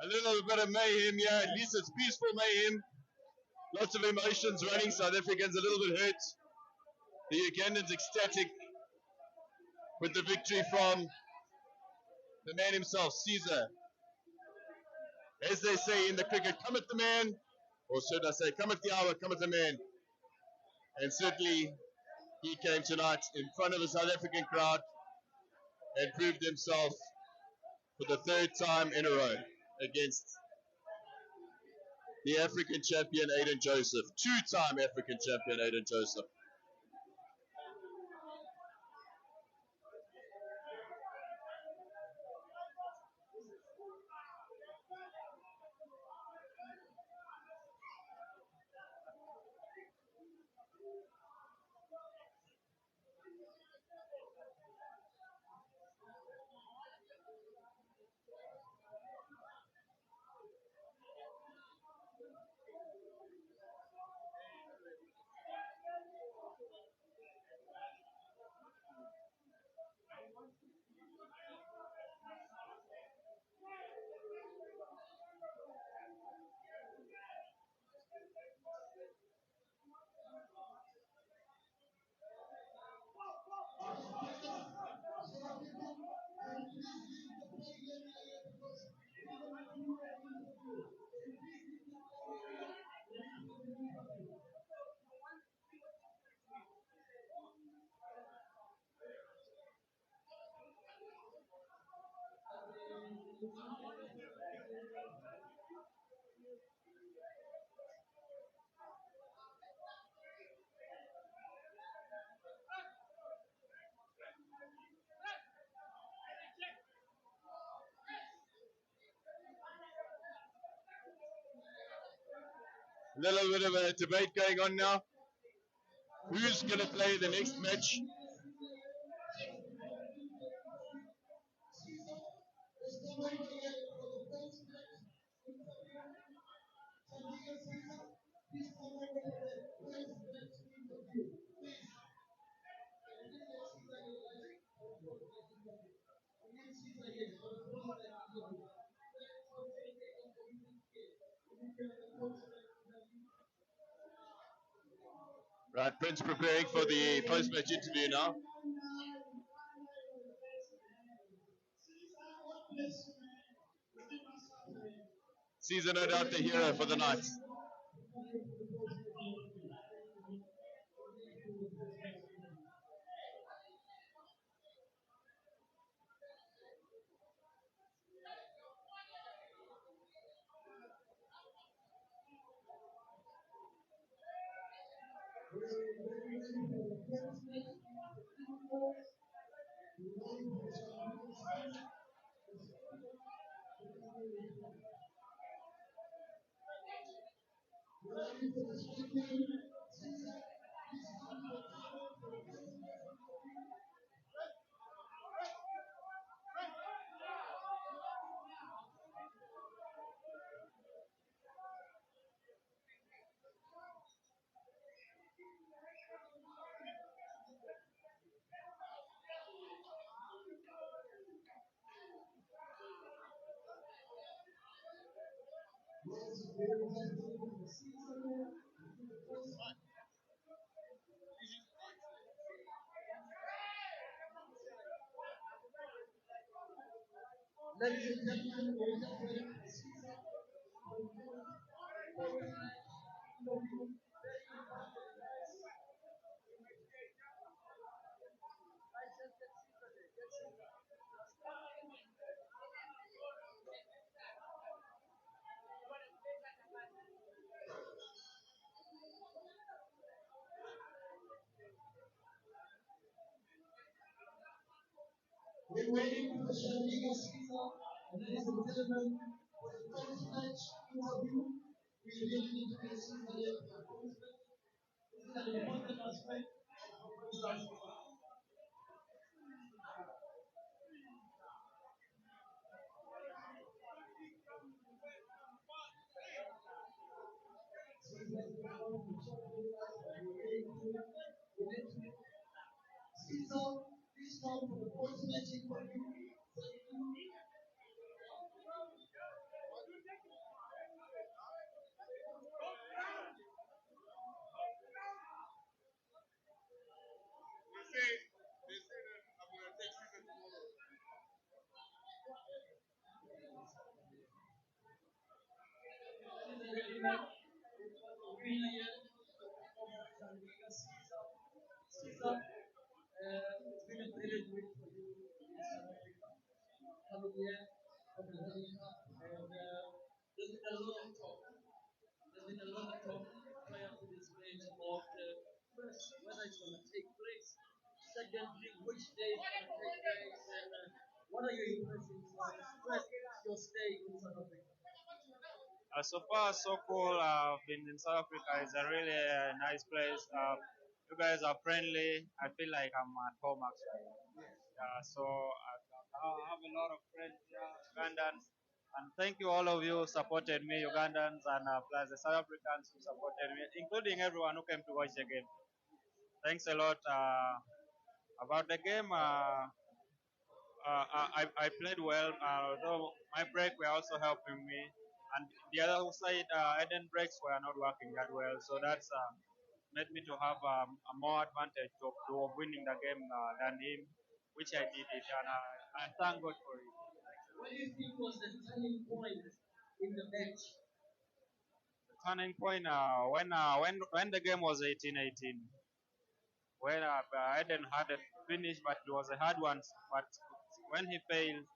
A little bit of mayhem here. At least it's peaceful mayhem. Lots of emotions running. South Africans a little bit hurt. The Ugandans ecstatic with the victory from the man himself, Caesar. As they say in the cricket, come at the man, or should I say, come at the hour, come at the man. And certainly he came tonight in front of a South African crowd and proved himself for the third time in a row against the African champion Aden Joseph, two-time African champion Aden Joseph. A little bit of a debate going on now. Who's going to play the next match? Right, Prince preparing for the post-match interview now. Caesar, no doubt the hero for the night. So far, so cool. I've been in South Africa. It's a really nice place. You guys are friendly. I feel like I'm at home actually. So I have a lot of friends here, Ugandans, and thank you all of you who supported me, Ugandans, and plus the South Africans who supported me, including everyone who came to watch the game. Thanks a lot. About the game, I played well, although my break were also helping me. And the other side, Eden breaks were not working that well. So that's made me to have a more advantage of winning the game than him, which I did it. And I thank God for it. What do you think was the turning point in the match? The turning point when the game was 18-18, when Eden had a finish, but it was a hard one. But when he failed,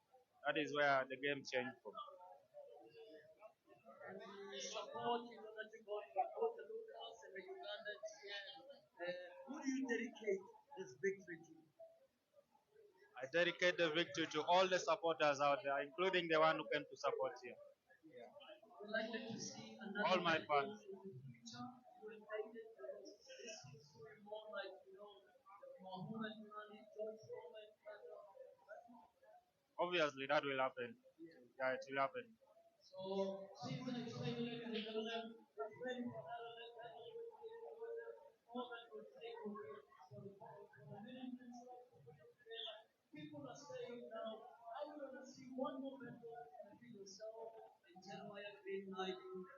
that is where the game changed from. And the support in order to go for both the locals and the Ugandans here. Who do you dedicate this victory to? I dedicate the victory to all the supporters out there, including the one who came to support here. We'd like to see another All my fans. in the future. You and Aiden, this seems to be more like, Muhammad Ali, George Foreman, Obviously, that will happen. Yeah, it will happen. So, season is finally in the calendar. We're ready for another more than will take away for the minute people are saying now, I want to see one more battle between yourself and Jeremiah Green Knight in the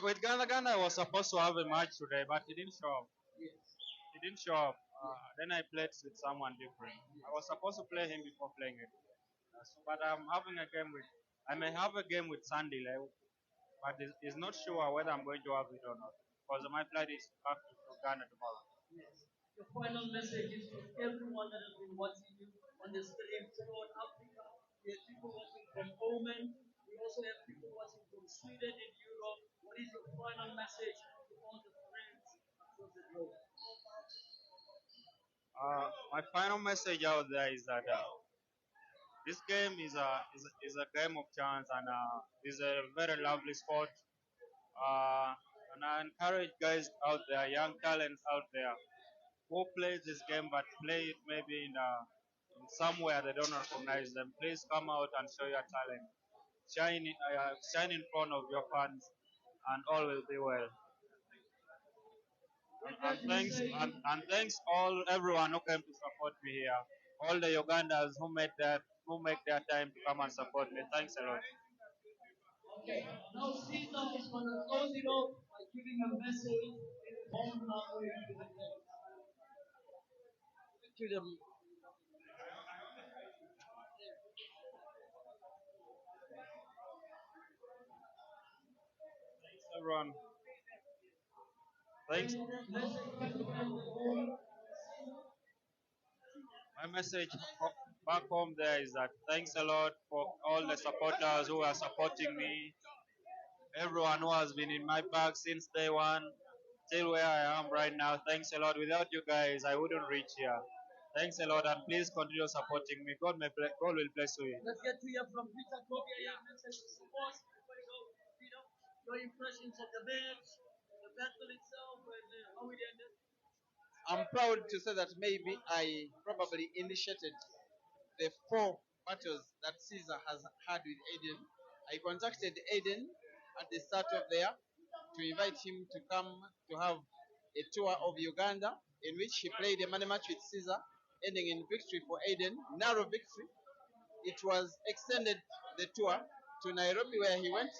With Ghana was supposed to have a match today, but he didn't show up. Yes. He didn't show up. Then I played with someone different. I was supposed to play him before playing it. But I'm having a game with. I may have a game with Sandy, but it's not sure whether I'm going to have it or not because my flight is back to Ghana tomorrow. Yes. Your final message is to everyone that has been watching you on the stream throughout Africa. We have people watching from Oman. We also have people watching from Sweden and Europe. What is your final message to all the friends across the globe? My final message out there is that this game is a game of chance and is a very lovely sport. And I encourage guys out there, young talents out there, who plays this game but play it maybe in somewhere they don't recognize them. Please come out and show your talent. Shine in front of your fans, and all will be well. And thanks all everyone who came to support me here. All the Ugandans who make their time to come and support me. Thanks a lot. Okay, now Caesar is going to close it off by giving a message on halfway to the day. To them. Thanks everyone. Thanks. My message back home there is that thanks a lot for all the supporters who are supporting me. Everyone who has been in my back since day one till where I am right now. Thanks a lot. Without you guys, I wouldn't reach here. Thanks a lot, and please continue supporting me. God will bless you. Let's get to hear from Peter Kobe. I have message to support before you go. Peter, your impressions of the match, the battle itself, and how it ended. I'm proud to say that maybe I probably initiated the four battles that Caesar has had with Aden. I contacted Aden at the start of the year to invite him to come to have a tour of Uganda, in which he played a money match with Caesar, ending in victory for Aden, narrow victory. It was extended the tour to Nairobi, where he went,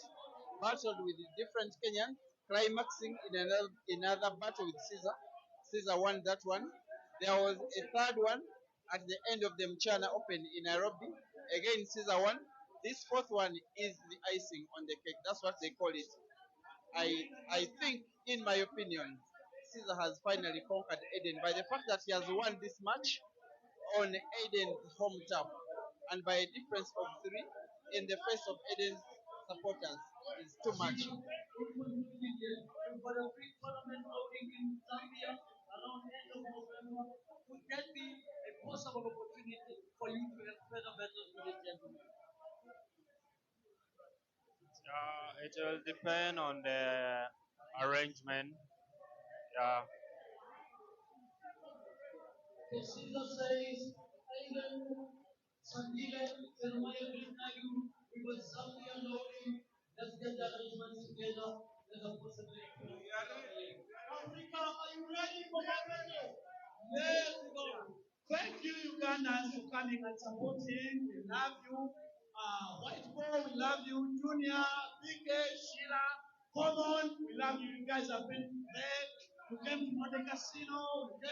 battled with different Kenyans, climaxing in another battle with Caesar. Caesar won that one. There was a third one at the end of the Mchana Open in Nairobi. Again, Caesar won. This fourth one is the icing on the cake. That's what they call it. I think, in my opinion, Caesar has finally conquered Eden by the fact that he has won this match on Eden's home turf, and by a difference of 3 in the face of Eden's supporters is too much. For a free tournament outing in Zambia around end of November, would that be a possible opportunity for you to have further battles with this gentleman? It will depend on the arrangement. Yeah. Caesar says, Aiden, Sandile, Jeremiah Grinayu, we will Zambia loading. Let's get the arrangements together. Let us possibly. Africa, are you ready for that battle? Let's go. Thank you, Ugandans, for coming and supporting. We love you. White Ball, we love you. Junior, BK, Sheila, Common, we love you. You guys have been there. You came to Monte Casino. Okay,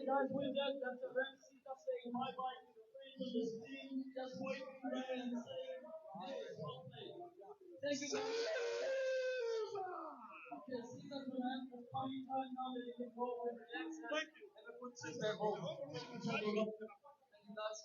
guys, we're done. That's the rest. Caesar saying bye bye to the friends of the team. Just wait for them and say, yes, okay. Thank you. Okay, Caesar's gonna have the funny time now that you can go and relax. Thank you. Have a good trip back home. Thank you, guys.